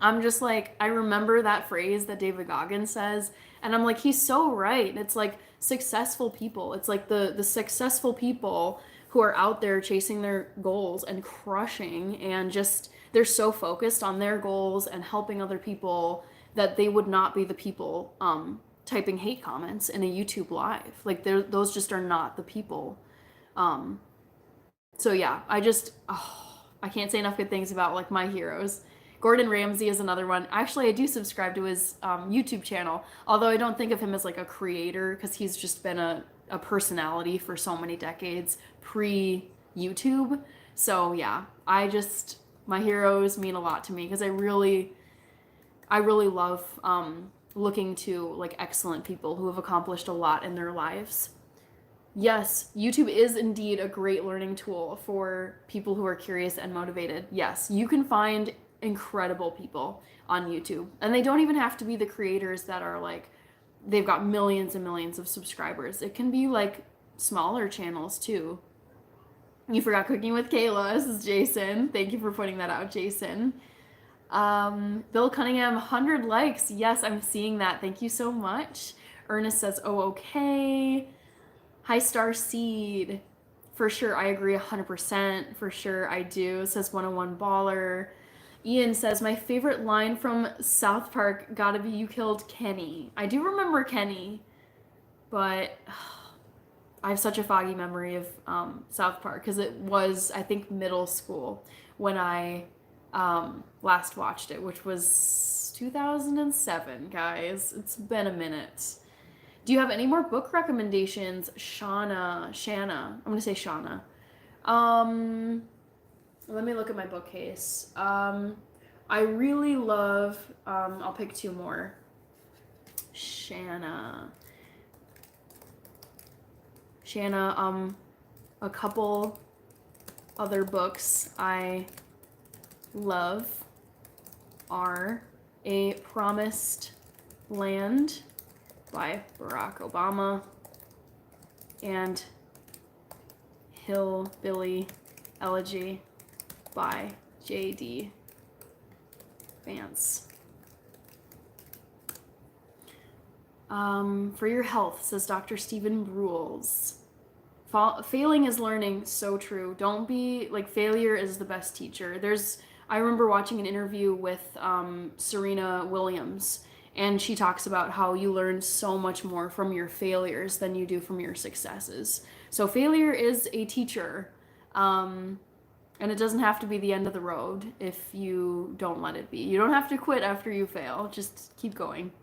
I'm just like, I remember that phrase that David Goggins says, and I'm like, he's so right. It's like successful people. It's like the successful people who are out there chasing their goals and crushing, and just they're so focused on their goals and helping other people that they would not be the people typing hate comments in a YouTube live. Like those just are not the people. So yeah, I can't say enough good things about like my heroes. Gordon Ramsay is another one. Actually, I do subscribe to his YouTube channel, although I don't think of him as like a creator, because he's just been a personality for so many decades pre-YouTube. So yeah, my heroes mean a lot to me, because I really love looking to like excellent people who have accomplished a lot in their lives. Yes, YouTube is indeed a great learning tool for people who are curious and motivated. Yes, you can find incredible people on YouTube, and they don't even have to be the creators that are like, they've got millions and millions of subscribers. It can be like smaller channels too. You forgot cooking with Kayla. This is Jason. Thank you for putting that out, Jason. Bill Cunningham, 100 likes. Yes, I'm seeing that. Thank you so much. Ernest says, oh, okay. High Star Seed. For sure, I agree 100%. For sure, I do. Says 101 Baller. Ian says, my favorite line from South Park, gotta be, you killed Kenny. I do remember Kenny, but I have such a foggy memory of South Park, because it was, I think, middle school when I last watched it, which was 2007, guys. It's been a minute. Do you have any more book recommendations? Shanna. I'm gonna say Shanna. Let me look at my bookcase. I really love, I'll pick 2 more. Shanna, a couple other books I love are A Promised Land by Barack Obama and Hillbilly Elegy by J.D. Vance. For your health, says Dr. Stephen Brules. Failing is learning, so true. Don't be, like, failure is the best teacher. I remember watching an interview with Serena Williams, and she talks about how you learn so much more from your failures than you do from your successes. So failure is a teacher. And it doesn't have to be the end of the road if you don't let it be. You don't have to quit after you fail. Just keep going.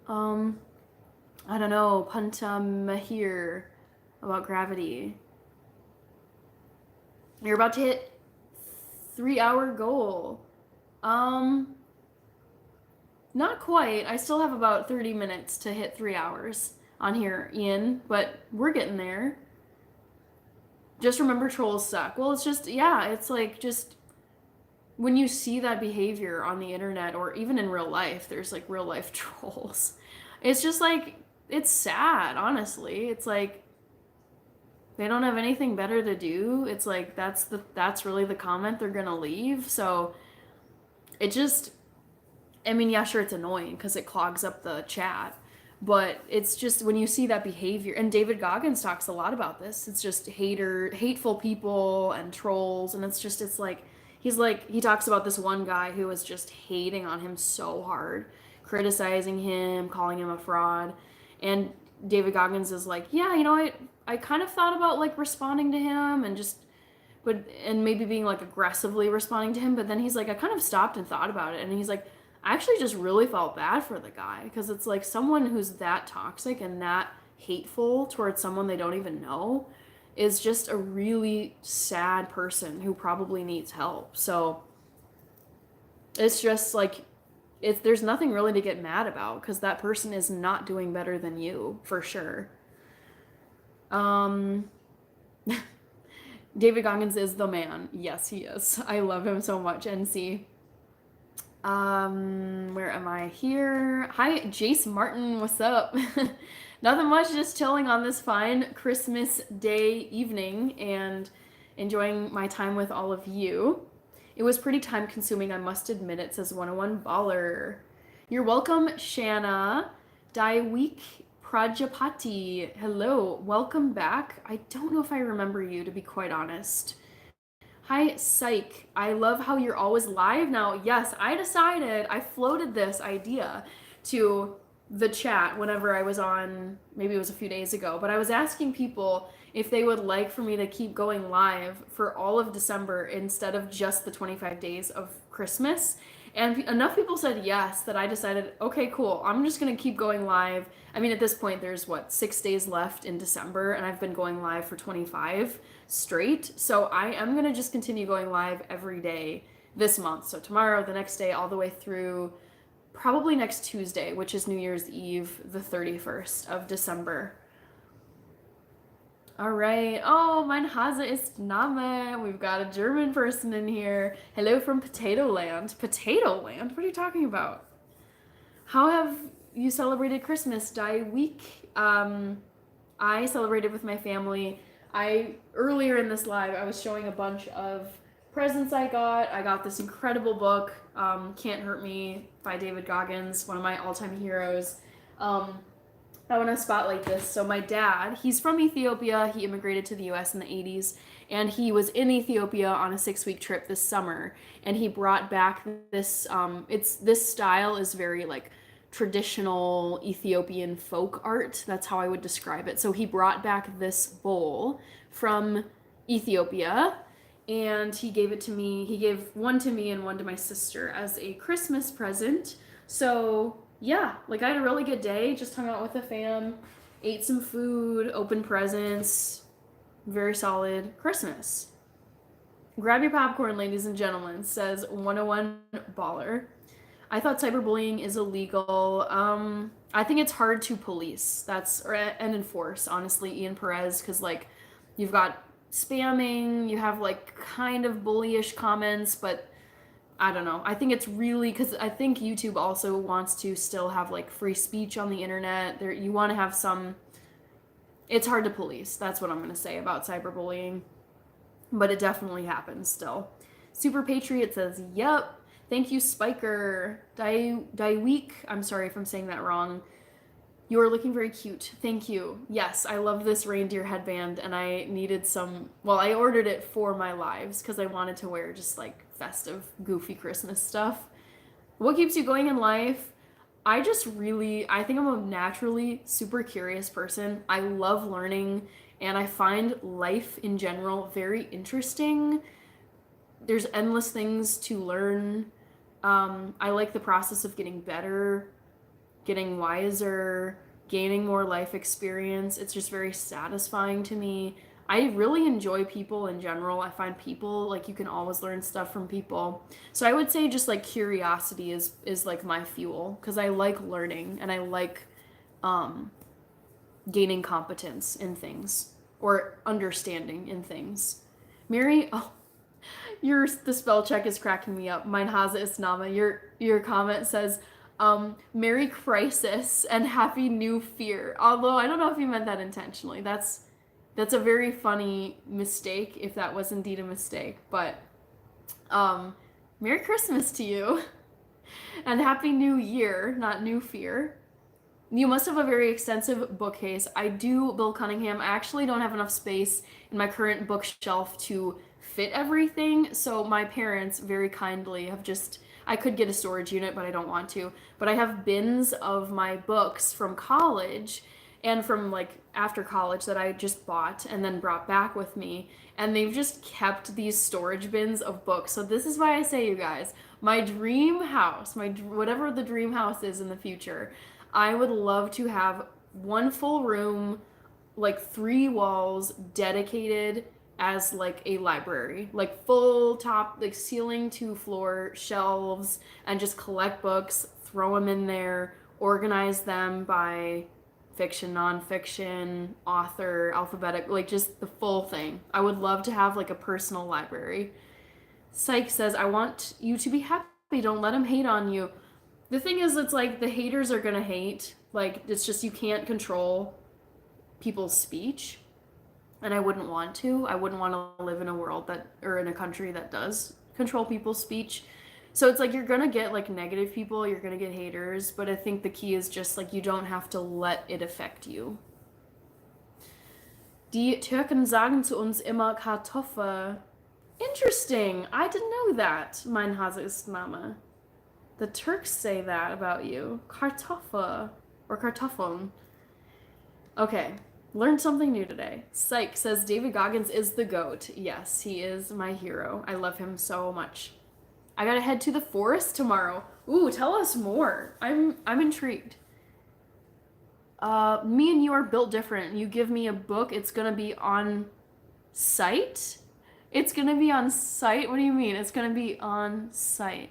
Um, I don't know, Panta Mahir about gravity. You're about to hit 3 hour goal. Um, Not quite. I still have about 30 minutes to hit 3 hours on here, Ian, but we're getting there. Just remember trolls suck. Well, it's just, yeah, it's like just when you see that behavior on the internet or even in real life, there's like real life trolls. It's just like, it's sad, honestly. It's like they don't have anything better to do. It's like that's really the comment they're gonna leave. So it just, I mean, yeah, sure, it's annoying because it clogs up the chat, but it's just when you see that behavior, and David Goggins talks a lot about this. It's just hateful people and trolls, and it's like he talks about this one guy who was just hating on him so hard, criticizing him, calling him a fraud, and David Goggins is like, yeah, I kind of thought about like responding to him and just but and maybe being like aggressively responding to him, but then he's like, I kind of stopped and thought about it, and he's like, I actually just really felt bad for the guy because it's like someone who's that toxic and that hateful towards someone they don't even know is just a really sad person who probably needs help. So it's just like there's nothing really to get mad about because that person is not doing better than you for sure. Um David Goggins is the man. Yes, he is. I love him so much. NC. Where am I here? Hi, Jace Martin. What's up? Nothing much, just chilling on this fine Christmas Day evening and enjoying my time with all of you. It was pretty time consuming, I must admit it, says 101 Baller. You're welcome, Shanna. Daiweek Prajapati. Hello, welcome back. I don't know if I remember you, to be quite honest. Hi, Psych. I love how you're always live now. Yes, I floated this idea to the chat whenever I was on, maybe it was a few days ago, but I was asking people if they would like for me to keep going live for all of December instead of just the 25 days of Christmas. And enough people said yes that I decided, okay, cool, I'm just gonna keep going live. I mean, at this point, there's 6 days left in December, and I've been going live for 25 straight. So I am gonna just continue going live every day this month. So tomorrow, the next day, all the way through probably next Tuesday, which is New Year's Eve, the 31st of December. All right. Oh, mein Hase ist Name. We've got a German person in here. Hello from Potato Land. Potato Land? What are you talking about? How have you celebrated Christmas? Die week. I celebrated with my family. Earlier in this live, I was showing a bunch of presents I got. I got this incredible book, Can't Hurt Me by David Goggins, one of my all-time heroes. I want to spotlight this. So my dad, he's from Ethiopia. He immigrated to the US in the 80s, and he was in Ethiopia on a 6-week trip this summer, and he brought back this this style is very like traditional Ethiopian folk art. That's how I would describe it. So he brought back this bowl from Ethiopia, and he gave it to me. He gave one to me and one to my sister as a Christmas present. So yeah, like I had a really good day, just hung out with the fam, ate some food, opened presents, very solid Christmas. Grab your popcorn, ladies and gentlemen, says 101 Baller. I thought cyberbullying is illegal. I think it's hard to police and enforce, honestly, Ian Perez, because like you've got spamming, you have like kind of bullyish comments, but I don't know. I think it's really because I think YouTube also wants to still have like free speech on the internet. You want to have some. It's hard to police. That's what I'm going to say about cyberbullying, but it definitely happens still. Super Patriot says, "Yep." Thank you, Spiker. Daiweek. I'm sorry if I'm saying that wrong. You are looking very cute. Thank you. Yes, I love this reindeer headband, and I needed some. Well, I ordered it for my lives because I wanted to wear just like festive, goofy Christmas stuff. What keeps you going in life? I think I'm a naturally super curious person. I love learning, and I find life in general very interesting. There's endless things to learn. I like the process of getting better. getting wiser, gaining more life experience. It's just very satisfying to me. I really enjoy people in general. I find people, like, you can always learn stuff from people. So I would say just like curiosity is like my fuel, because I like learning and I like gaining competence in things or understanding in things. Mary, oh, the spell check is cracking me up. Mein Hase ist Name. Your comment says, Merry Crisis and Happy New Fear. Although I don't know if you meant that intentionally. That's a very funny mistake, if that was indeed a mistake. But Merry Christmas to you. And Happy New Year, not New Fear. You must have a very extensive bookcase. I do, Bill Cunningham. I actually don't have enough space in my current bookshelf to fit everything. So my parents very kindly have just, I could get a storage unit, but I don't want to. But I have bins of my books from college and from like after college that I just bought and then brought back with me. And they've just kept these storage bins of books. So this is why I say, you guys, my dream house, whatever the dream house is in the future, I would love to have one full room, like 3 walls dedicated as like a library, like full top, like ceiling to floor shelves, and just collect books, throw them in there, organize them by fiction, nonfiction, author, alphabetic, like just the full thing. I would love to have like a personal library. Psych says, I want you to be happy. Don't let them hate on you. The thing is, it's like the haters are gonna hate. Like, it's just you can't control people's speech. And I wouldn't want to. I wouldn't want to live in a world that, or in a country that does control people's speech. So it's like you're gonna get like negative people, you're gonna get haters, but I think the key is just like you don't have to let it affect you. Die Türken sagen zu uns immer Kartoffel. Interesting. I didn't know that. Mein Hase ist Name. The Turks say that about you. Kartoffel. Or Kartoffeln. Okay. Learned something new today. Psych says David Goggins is the GOAT. Yes, he is my hero. I love him so much. I gotta head to the forest tomorrow. Ooh, tell us more. I'm intrigued. Me and you are built different. You give me a book, it's gonna be on site? It's gonna be on site? What do you mean? It's gonna be on site.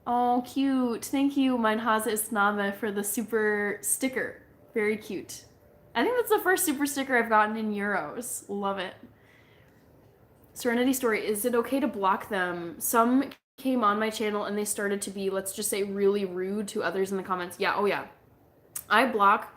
Oh, cute. Thank you, Mein Hase ist Name, for the super sticker. Very cute. I think that's the first super sticker I've gotten in euros. Love it. Serenity Story, is it okay to block them? Some came on my channel and they started to be, let's just say, really rude to others in the comments. Yeah, oh yeah. I block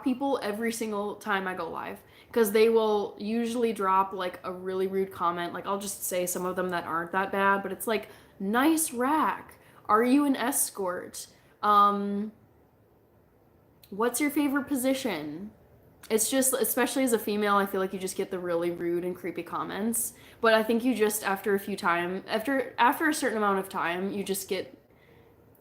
people every single time I go live, because they will usually drop like a really rude comment. Like, I'll just say some of them that aren't that bad, but it's like, nice rack. Are you an escort? What's your favorite position? It's just, especially as a female, I feel like you just get the really rude and creepy comments. But I think you just, after a certain amount of time, you just get,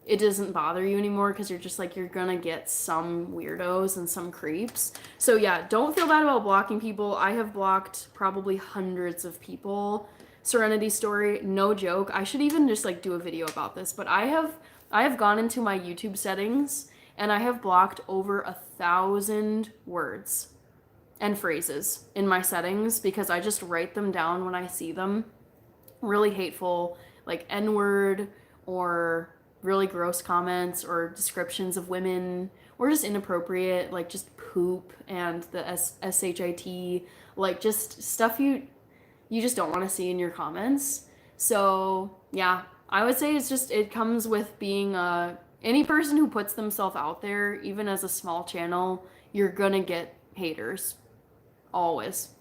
it doesn't bother you anymore, because you're just like, you're gonna get some weirdos and some creeps. So yeah, don't feel bad about blocking people. I have blocked probably hundreds of people. Serenity Story, no joke. I should even just like do a video about this, but I have gone into my YouTube settings and I have blocked over 1,000 words and phrases in my settings, because I just write them down when I see them. Really hateful, like N-word, or really gross comments or descriptions of women, or just inappropriate, like just poop and the shit, like just stuff you just don't want to see in your comments. So yeah, I would say it comes with being any person who puts themselves out there, even as a small channel, you're gonna get haters. Always.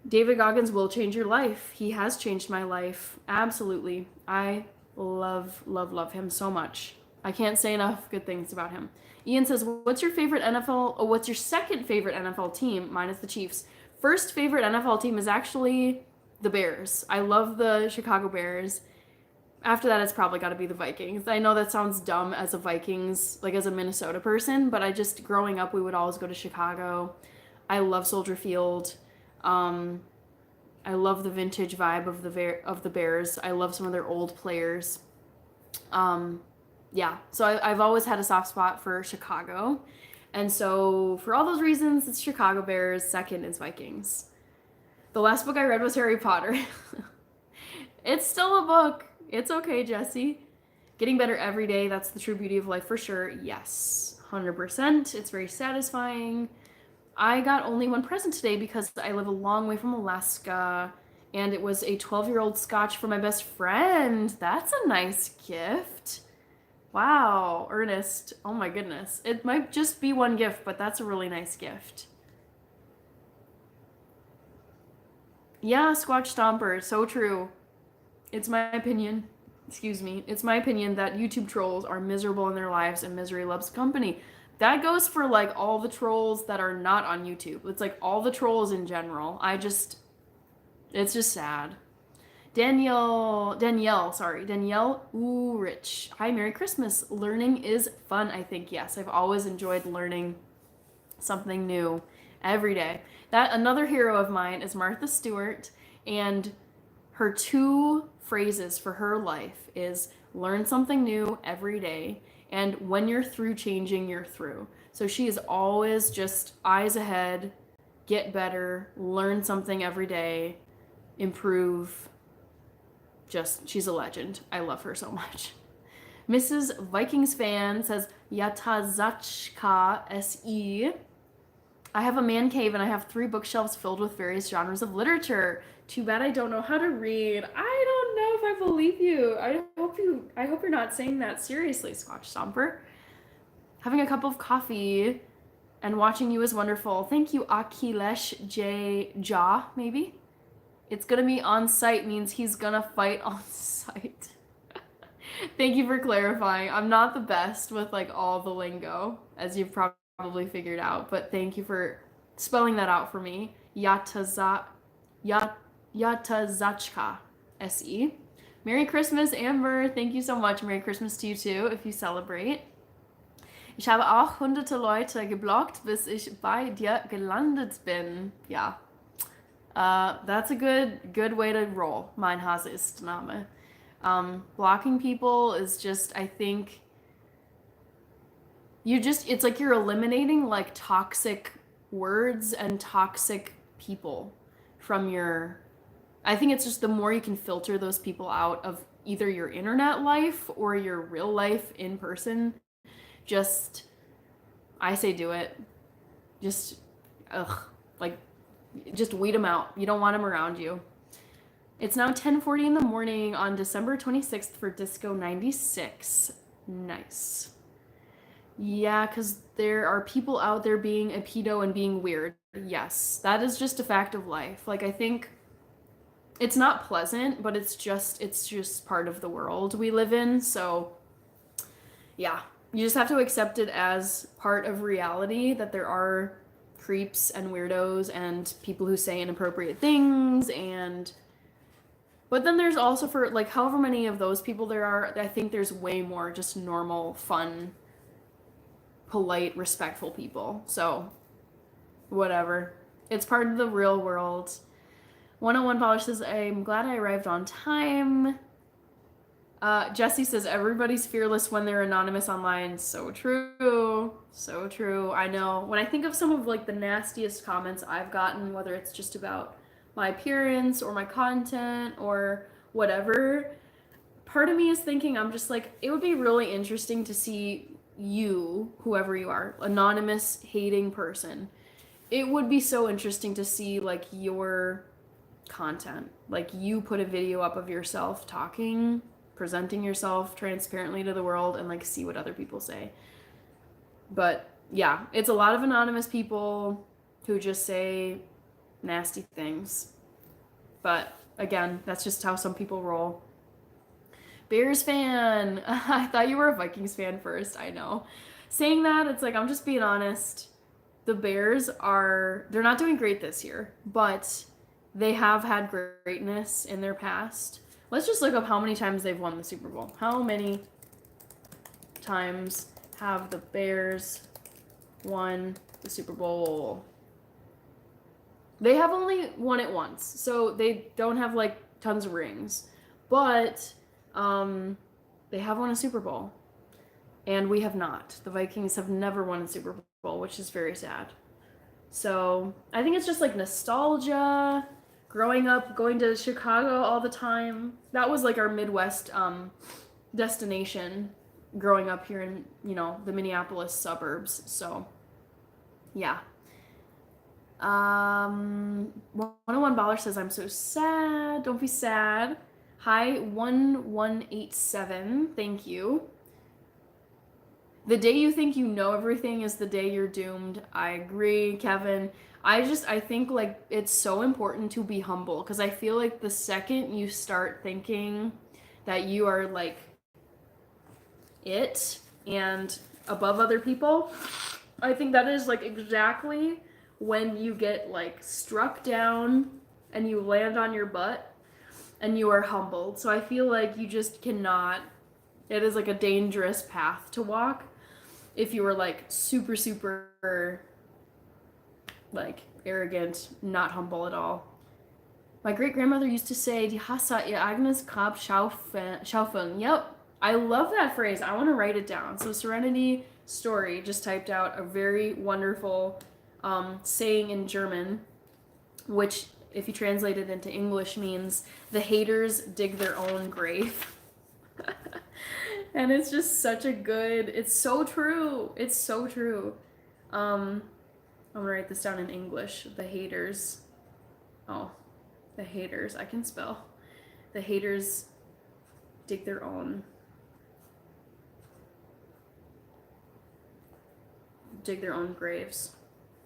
David Goggins will change your life. He has changed my life. Absolutely. I love, love, love him so much. I can't say enough good things about him. Ian says, what's your second favorite NFL team? Mine is the Chiefs. First favorite NFL team is actually the Bears. I love the Chicago Bears. After that, it's probably got to be the Vikings. I know that sounds dumb as a Vikings, like as a Minnesota person, but growing up, we would always go to Chicago. I love Soldier Field. I love the vintage vibe of the Bears. I love some of their old players. Yeah, so I've always had a soft spot for Chicago. And so, for all those reasons, it's Chicago Bears. Second is Vikings. The last book I read was Harry Potter. It's still a book. It's okay, Jesse. Getting better every day, that's the true beauty of life for sure. Yes, 100%. It's very satisfying. I got only one present today because I live a long way from Alaska, and it was a 12-year-old scotch for my best friend. That's a nice gift. Wow, Ernest. Oh my goodness. It might just be one gift, but that's a really nice gift. Yeah, Squatch Stomper. So true. It's my opinion. Excuse me. It's my opinion that YouTube trolls are miserable in their lives and misery loves company. That goes for like all the trolls that are not on YouTube. It's like all the trolls in general. It's just sad. Danielle Rich. Hi, Merry Christmas. Learning is fun, I think. Yes, I've always enjoyed learning something new every day. That another hero of mine is Martha Stewart, and her two phrases for her life is learn something new every day, and when you're through changing, you're through. So she is always just eyes ahead, get better, learn something every day, improve. Just, she's a legend. I love her so much. Mrs. Vikings fan says, Yatazachka SE. I have a man cave and I have 3 bookshelves filled with various genres of literature. Too bad I don't know how to read. I don't know if I believe you. I hope you're not saying that seriously, Scotch Stomper. Having a cup of coffee and watching you is wonderful. Thank you, Akhilesh J. Ja, maybe? It's gonna be on site means he's gonna fight on site. Thank you for clarifying. I'm not the best with like all the lingo, as you've probably figured out, but thank you for spelling that out for me. Yatazachka SE. Merry Christmas, Amber. Thank you so much. Merry Christmas to you too, if you celebrate. Ich habe auch hunderte Leute geblockt, bis ich bei dir gelandet bin. Ja. That's a good way to roll. Mein Hase ist Name. Blocking people is just, I think, it's like you're eliminating like toxic words and toxic people from your, I think it's just the more you can filter those people out of either your internet life or your real life in person, just, I say do it. Just, like, just weed them out. You don't want them around you. It's now 10:40 in the morning on December 26th for Disco 96. Nice. Yeah, because there are people out there being a pedo and being weird. Yes, that is just a fact of life. Like, I think it's not pleasant, but it's just part of the world we live in. So, yeah, you just have to accept it as part of reality that there are creeps and weirdos and people who say inappropriate things, and but then there's also, for like however many of those people there are, I think there's way more just normal, fun, polite, respectful people. So whatever, it's part of the real world. 101 Polish says, I'm glad I arrived on time. Jesse says, everybody's fearless when they're anonymous online. So true. So true. I know. When I think of some of like the nastiest comments I've gotten, whether it's just about my appearance or my content or whatever, part of me is thinking, I'm just like, it would be really interesting to see you, whoever you are, anonymous hating person. It would be so interesting to see like your content. Like you put a video up of yourself talking, presenting yourself transparently to the world, and like see what other people say. But yeah, it's a lot of anonymous people who just say nasty things. But again, that's just how some people roll. Bears fan. I thought you were a Vikings fan first. I know. Saying that, it's like, I'm just being honest. The Bears they're not doing great this year, but they have had greatness in their past. Let's just look up how many times they've won the Super Bowl. How many times have the Bears won the Super Bowl? They have only won it once, so they don't have like tons of rings. But They have won a Super Bowl, and we have not. The Vikings have never won a Super Bowl, which is very sad. So I think it's just like nostalgia. Growing up, going to Chicago all the time. That was like our Midwest destination growing up here in, the Minneapolis suburbs. So, yeah. 101 Baller says, I'm so sad. Don't be sad. Hi, 1187. Thank you. The day you think you know everything is the day you're doomed. I agree, Kevin. I think like it's so important to be humble because I feel like the second you start thinking that you are like it and above other people, I think that is like exactly when you get like struck down and you land on your butt and you are humbled. So I feel like you just cannot, it is like a dangerous path to walk if you were like super, super like arrogant, not humble at all. My great grandmother used to say, Die Hassa ihr eigenes Grab schaufeln. Yep, I love that phrase. I want to write it down. So Serenity Story just typed out a very wonderful saying in German, which, if you translate it into English, means the haters dig their own grave. And it's just such a good, it's so true. It's so true. I'm gonna write this down in English. The haters. Oh, the haters. I can spell. The haters dig their own graves.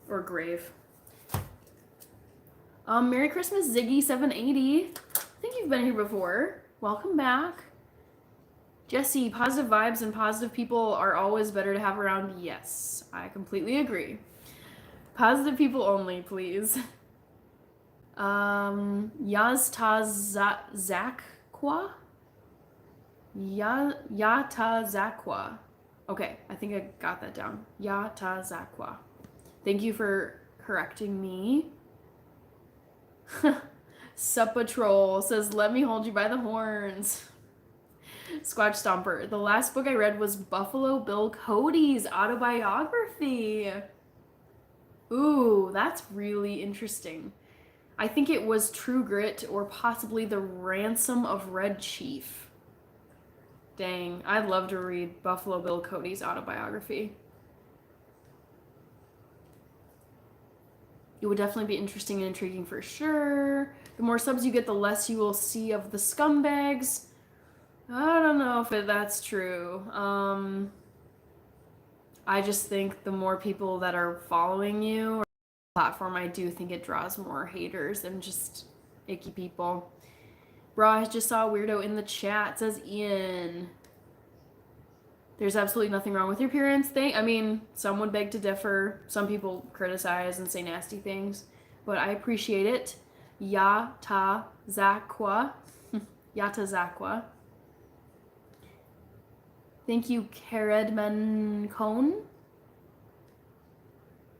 Or grave. Merry Christmas, Ziggy780. I think you've been here before. Welcome back. Jesse, positive vibes and positive people are always better to have around. Yes, I completely agree. Positive people only, please. Yaztazakwa? Yatazakwa. Okay, I think I got that down. Yatazakwa. Thank you for correcting me. Sup Patrol says, let me hold you by the horns. Squatch Stomper. The last book I read was Buffalo Bill Cody's autobiography. Ooh, that's really interesting. I think it was True Grit or possibly The Ransom of Red Chief. Dang, I'd love to read Buffalo Bill Cody's autobiography. It would definitely be interesting and intriguing for sure. The more subs you get, the less you will see of the scumbags. I don't know if that's true. I just think the more people that are following you or platform, I do think it draws more haters than just icky people. Bro, I just saw a weirdo in the chat. It says Ian. There's absolutely nothing wrong with your appearance. Some would beg to differ. Some people criticize and say nasty things, but I appreciate it. Yata Zakwa. Yata Zakwa. Thank you, Karedman Cone.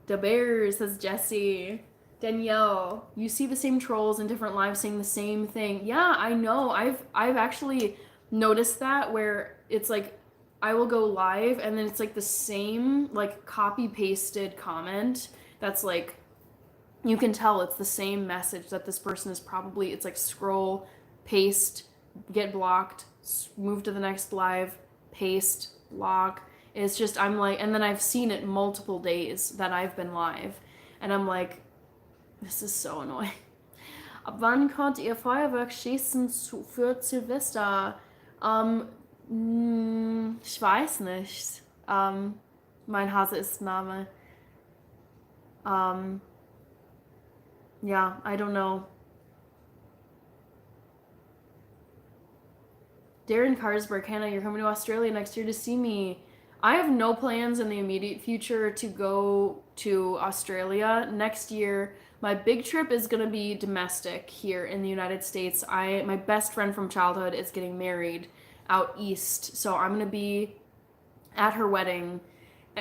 The Bears, says Jesse. Danielle, you see the same trolls in different lives saying the same thing. Yeah, I know. I've actually noticed that where it's like I will go live and then it's like the same like copy pasted comment that's like you can tell it's the same message that this person is probably, it's like scroll, paste, get blocked, move to the next live, paste, block. It's just, I'm like, and then I've seen it multiple days that I've been live and I'm like, this is so annoying. Ab wann könnt ihr Feuerwerk schießen für Silvester? Ich weiß nicht. Mein Hase ist Name. Yeah, I don't know. Darren Carsberg, Hannah, you're coming to Australia next year to see me. I have no plans in the immediate future to go to Australia next year. My big trip is going to be domestic here in the United States. My best friend from childhood is getting married out east, so I'm going to be at her wedding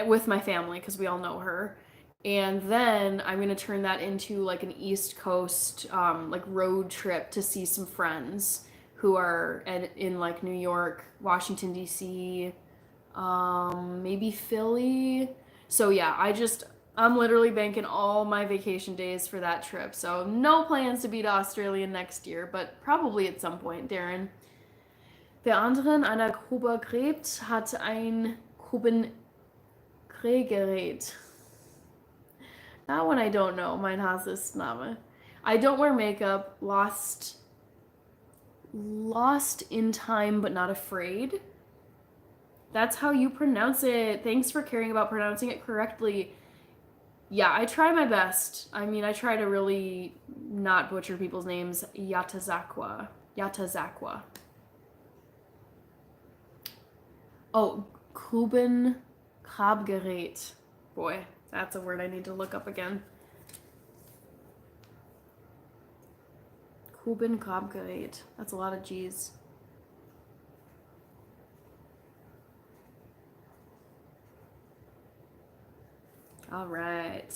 with my family because we all know her. And then I'm going to turn that into like an East Coast like road trip to see some friends who are in like New York, Washington D.C., maybe Philly. So yeah, I'm literally banking all my vacation days for that trip. So no plans to be to Australia next year, but probably at some point, Darren. Wer anderen einer Grube gräbt, hat ein Grabgerät. That one I don't know. Mein Hausname. I don't wear makeup. Lost in time, but not afraid. That's how you pronounce it. Thanks for caring about pronouncing it correctly. Yeah, I try my best. I mean, I try to really not butcher people's names. Yatazakwa. Oh, Grabgerät. Boy, that's a word I need to look up again. Grabgerät. That's a lot of G's. All right.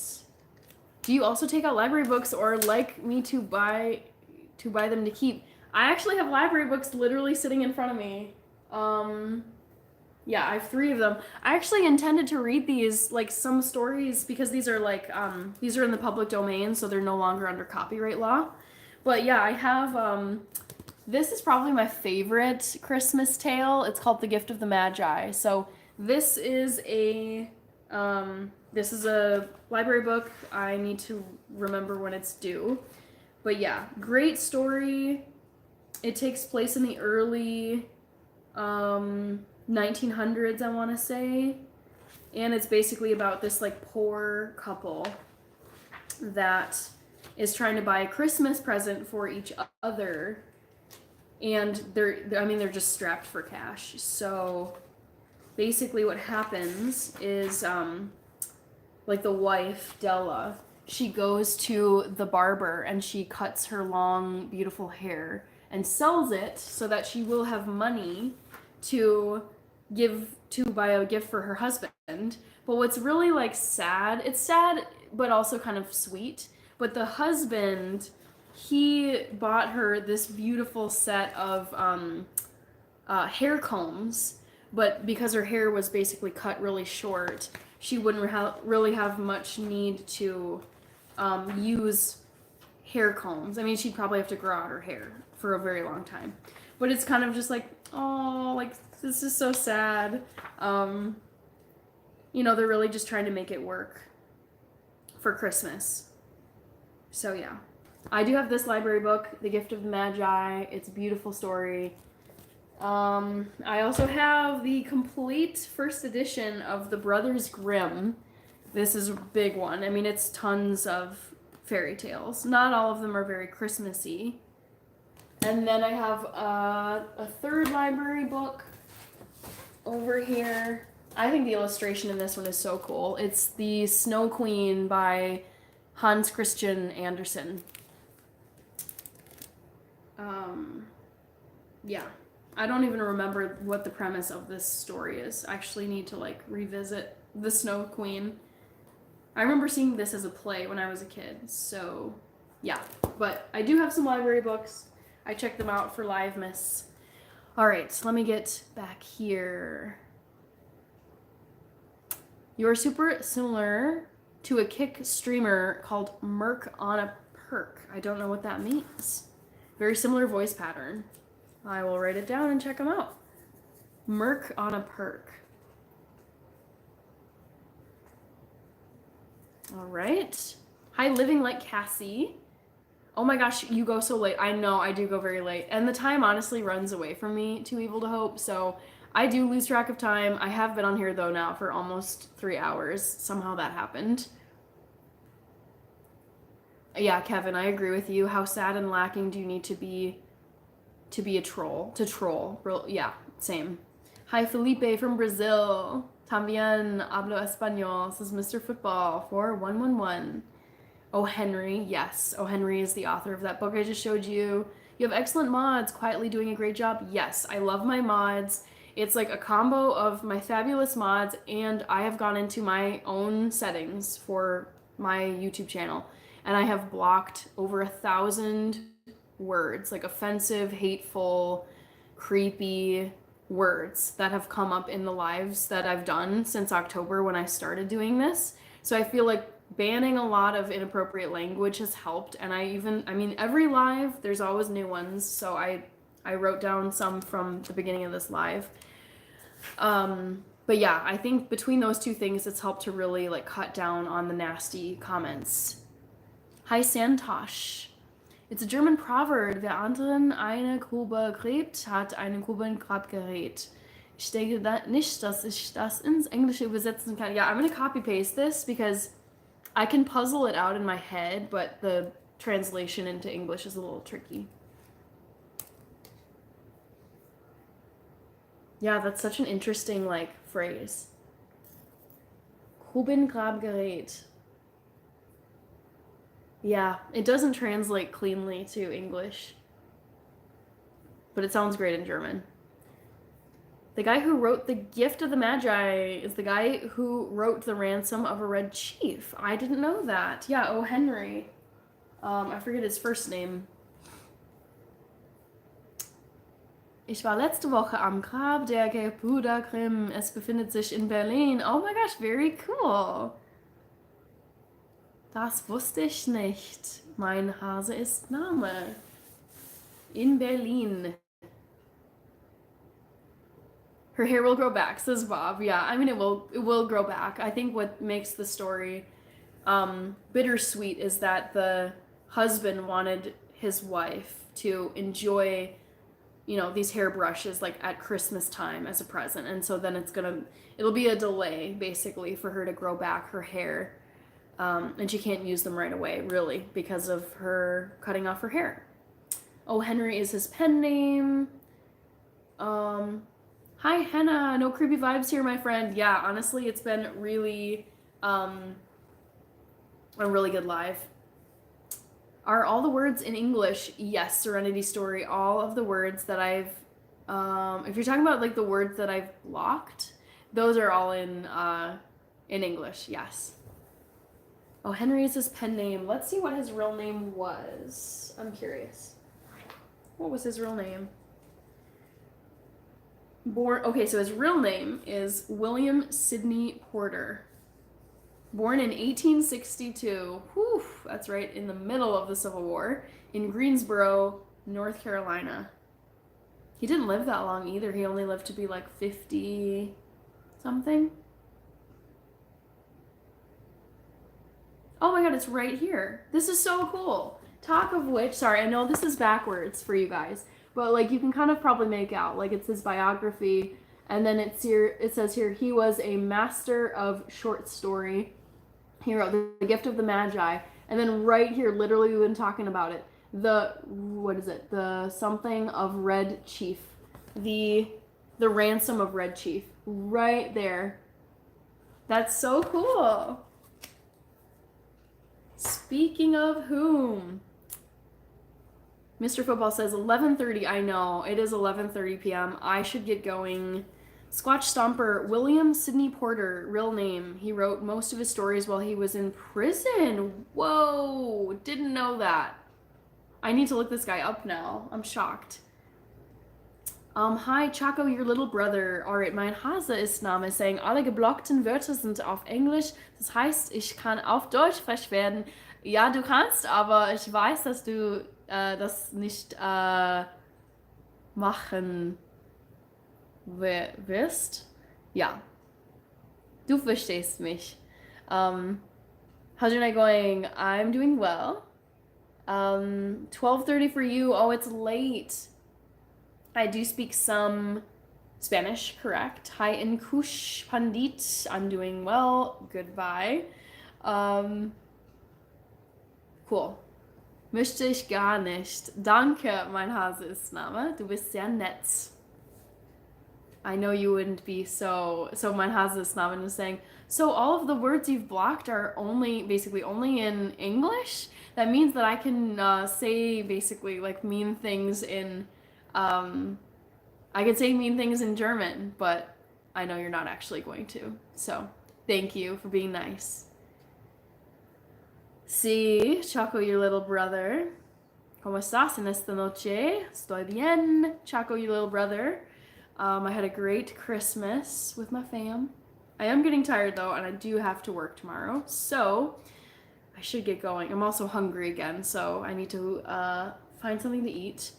Do you also take out library books or like me to buy them to keep? I actually have library books literally sitting in front of me. Yeah, I have 3 of them. I actually intended to read these, like some stories, because these are like these are in the public domain, so they're no longer under copyright law. But yeah, I have this is probably my favorite Christmas tale. It's called The Gift of the Magi. So this is a library book. I need to remember when it's due. But yeah, great story. It takes place in the early 1900s, I want to say. And it's basically about this like poor couple that is trying to buy a Christmas present for each other. And they're just strapped for cash. So basically what happens is like the wife, Della, she goes to the barber and she cuts her long, beautiful hair and sells it so that she will have money to buy a gift for her husband. But what's really like sad, it's sad but also kind of sweet, but the husband, he bought her this beautiful set of hair combs, but because her hair was basically cut really short, she wouldn't really have much need to use hair combs. I mean, she'd probably have to grow out her hair for a very long time. But it's kind of just like, oh, like, this is so sad. You know, they're really just trying to make it work for Christmas. So yeah. I do have this library book, The Gift of the Magi. It's a beautiful story. I also have the complete first edition of the Brothers Grimm. This is a big one. I mean, it's tons of fairy tales. Not all of them are very Christmassy. And then I have a third library book over here. I think the illustration in this one is so cool. It's The Snow Queen by Hans Christian Andersen. Yeah. I don't even remember what the premise of this story is. I actually need to like revisit The Snow Queen. I remember seeing this as a play when I was a kid, so yeah. But I do have some library books. I checked them out for Livemas. All right, let me get back here. You're super similar to a Kick streamer called Merc on a Perk. I don't know what that means. Very similar voice pattern. I will write it down and check them out. Merc on a Perk. All right. Hi, Living Like Cassie. Oh my gosh, you go so late. I know, I do go very late. And the time honestly runs away from me, Too Evil to Hope, so I do lose track of time. I have been on here though now for almost 3 hours. Somehow that happened. Yeah, Kevin, I agree with you. How sad and lacking do you need to be a troll? To troll. Yeah, same. Hi, Felipe from Brazil. También hablo español. This is Mr. Football 4111. Oh, Henry, yes. Oh, Henry is the author of that book I just showed you. You have excellent mods, quietly doing a great job. Yes, I love my mods. It's like a combo of my fabulous mods, and I have gone into my own settings for my YouTube channel, and I have blocked over 1,000 words, like offensive, hateful, creepy words that have come up in the lives that I've done since October when I started doing this. So I feel like banning a lot of inappropriate language has helped. And I mean, every live, there's always new ones. So I wrote down some from the beginning of this live. But yeah, I think between those two things, it's helped to really like cut down on the nasty comments. Hi, Santosh. It's a German proverb. Wer anderen eine Grube gräbt, hat einen Grubengrabgerät. Ich denke nicht, dass ich das ins Englische übersetzen kann. Yeah, I'm going to copy paste this because I can puzzle it out in my head, but the translation into English is a little tricky. Yeah, that's such an interesting, like, phrase. Grubengrabgerät. Yeah, it doesn't translate cleanly to English, but it sounds great in German. The guy who wrote The Gift of the Magi is the guy who wrote The Ransom of a Red Chief. I didn't know that. Yeah, O. Henry. I forget his first name. Ich war letzte Woche am Grab der Gebrüder Grimm. Es befindet sich in Berlin. Oh my gosh, very cool. Das wusste ich nicht. Mein Hase ist Name. In Berlin. Her hair will grow back, says Bob. Yeah, I mean, it will grow back. I think what makes the story bittersweet is that the husband wanted his wife to enjoy, you know, these hairbrushes like at Christmas time as a present. And so then it'll be a delay basically for her to grow back her hair. And she can't use them right away, really, because of her cutting off her hair. Oh, Henry is his pen name. Hi, Henna. No creepy vibes here, my friend. Yeah, honestly, it's been really a really good live. Are all the words in English? Yes, Serenity Story. All of the words that I've, if you're talking about like the words that I've blocked, those are all in English. Yes. Oh, Henry is his pen name. Let's see what his real name was. I'm curious. What was his real name? Okay, so his real name is William Sidney Porter. Born in 1862, whew, that's right in the middle of the Civil War, in Greensboro, North Carolina. He didn't live that long either. He only lived to be like 50 something. Oh my god, it's right here. This is so cool. Talk of which, sorry, I know this is backwards for you guys, but like you can kind of probably make out, like it's his biography, and then it says here, he was a master of short story. He wrote The Gift of the Magi, and then right here, literally we've been talking about it, the something of Red Chief, the ransom of Red Chief, right there. That's so cool. Speaking of whom, Mr. Football says 11:30. I know, it is 11:30 p.m. I should get going. Squatch Stomper, William Sidney Porter, real name. He wrote most of his stories while he was in prison. Whoa, didn't know that. I need to look this guy up now. I'm shocked. Hi, Chaco, your little brother. Alright, mein Hase ist Name, saying, alle geblockten Wörter sind auf Englisch. Das heißt, ich kann auf Deutsch frech werden. Ja, du kannst, aber ich weiß, dass du das nicht machen wirst. Ja, du verstehst mich. How's your night going? I'm doing well. 12:30 for you. Oh, it's late. I do speak some Spanish, correct? Hi, Inkush Pandit. I'm doing well. Goodbye. Cool. Möchte ich gar nicht. Danke, mein Hase ist Name. Du bist sehr nett. I know you wouldn't be so mein Hase ist Name is saying, so all of the words you've blocked are basically only in English? That means that I can say basically like mean things in I could say mean things in German, but I know you're not actually going to. So, thank you for being nice. See, Choco, your little brother. ¿Cómo estás en esta noche? Estoy bien. Chaco, your little brother. I had a great Christmas with my fam. I am getting tired though, and I do have to work tomorrow, so I should get going. I'm also hungry again, so I need to find something to eat.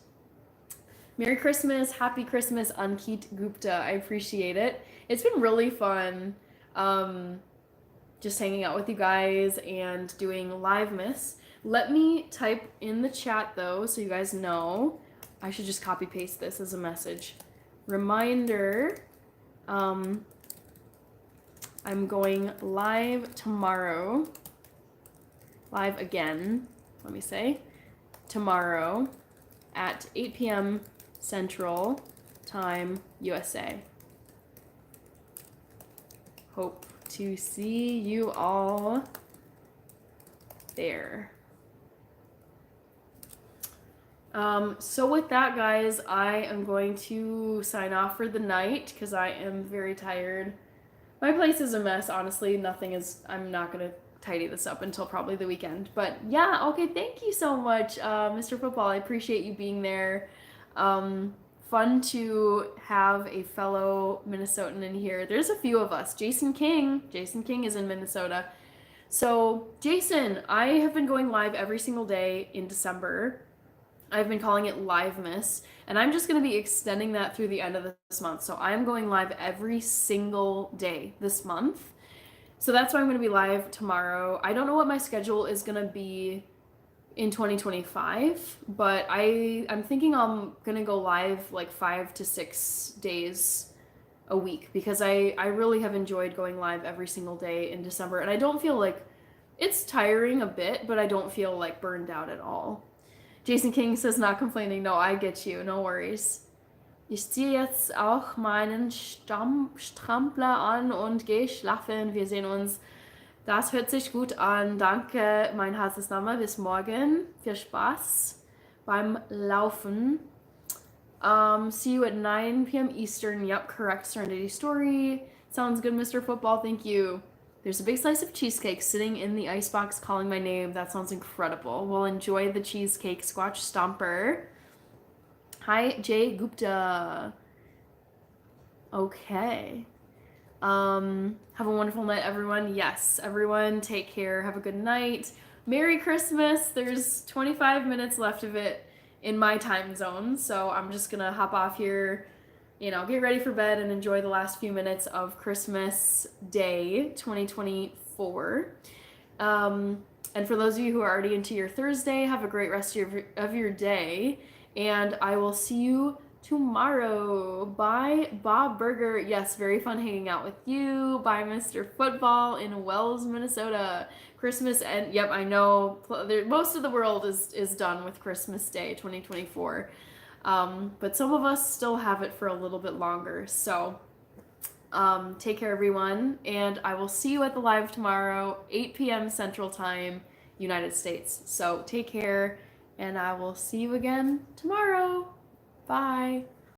Merry Christmas, Happy Christmas, Ankit Gupta. I appreciate it. It's been really fun just hanging out with you guys and doing live miss. Let me type in the chat though, so you guys know. I should just copy paste this as a message. Reminder, I'm going live tomorrow. Live again, let me say. Tomorrow at 8 p.m. Central Time, USA. Hope to see you all there. So with that, guys, I am going to sign off for the night because I am very tired. My place is a mess, honestly. I'm not going to tidy this up until probably the weekend. But yeah, okay, thank you so much, Mr. Football. I appreciate you being there. Fun to have a fellow Minnesotan in here. There's a few of us. Jason King is in Minnesota. So Jason, I have been going live every single day in December. I've been calling it Live Miss, and I'm just going to be extending that through the end of this month. So I'm going live every single day this month. So that's why I'm going to be live tomorrow. I don't know what my schedule is going to be in 2025, but I'm thinking I'm gonna go live like 5 to 6 days a week because I really have enjoyed going live every single day in December, and I don't feel like it's tiring a bit, but I don't feel like burned out at all. Jason King says not complaining. No, I get you, no worries. Ich ziehe jetzt auch meinen Strampler an und gehe schlafen. Wir sehen uns. Das hört sich gut an. Danke, mein Herzensname. Bis morgen. Viel Spaß beim Laufen. See you at 9 p.m. Eastern. Yep, correct. Serenity Story. Sounds good, Mr. Football. Thank you. There's a big slice of cheesecake sitting in the icebox calling my name. That sounds incredible. Well, enjoy the cheesecake, Squatch Stomper. Hi, Jay Gupta. Okay. Have a wonderful night, everyone. Yes, everyone, take care. Have a good night. Merry Christmas. There's 25 minutes left of it in my time zone, so I'm just gonna hop off here, get ready for bed and enjoy the last few minutes of Christmas Day 2024. And for those of you who are already into your Thursday, have a great rest of your day, and I will see you tomorrow. Bye, Bob Burger. Yes, very fun hanging out with you. Bye, Mr. Football in Wells, Minnesota. Christmas, and yep, I know most of the world is done with Christmas Day 2024. But some of us still have it for a little bit longer. So take care, everyone, and I will see you at the live tomorrow, 8 p.m. Central Time, United States. So take care, and I will see you again tomorrow. Bye.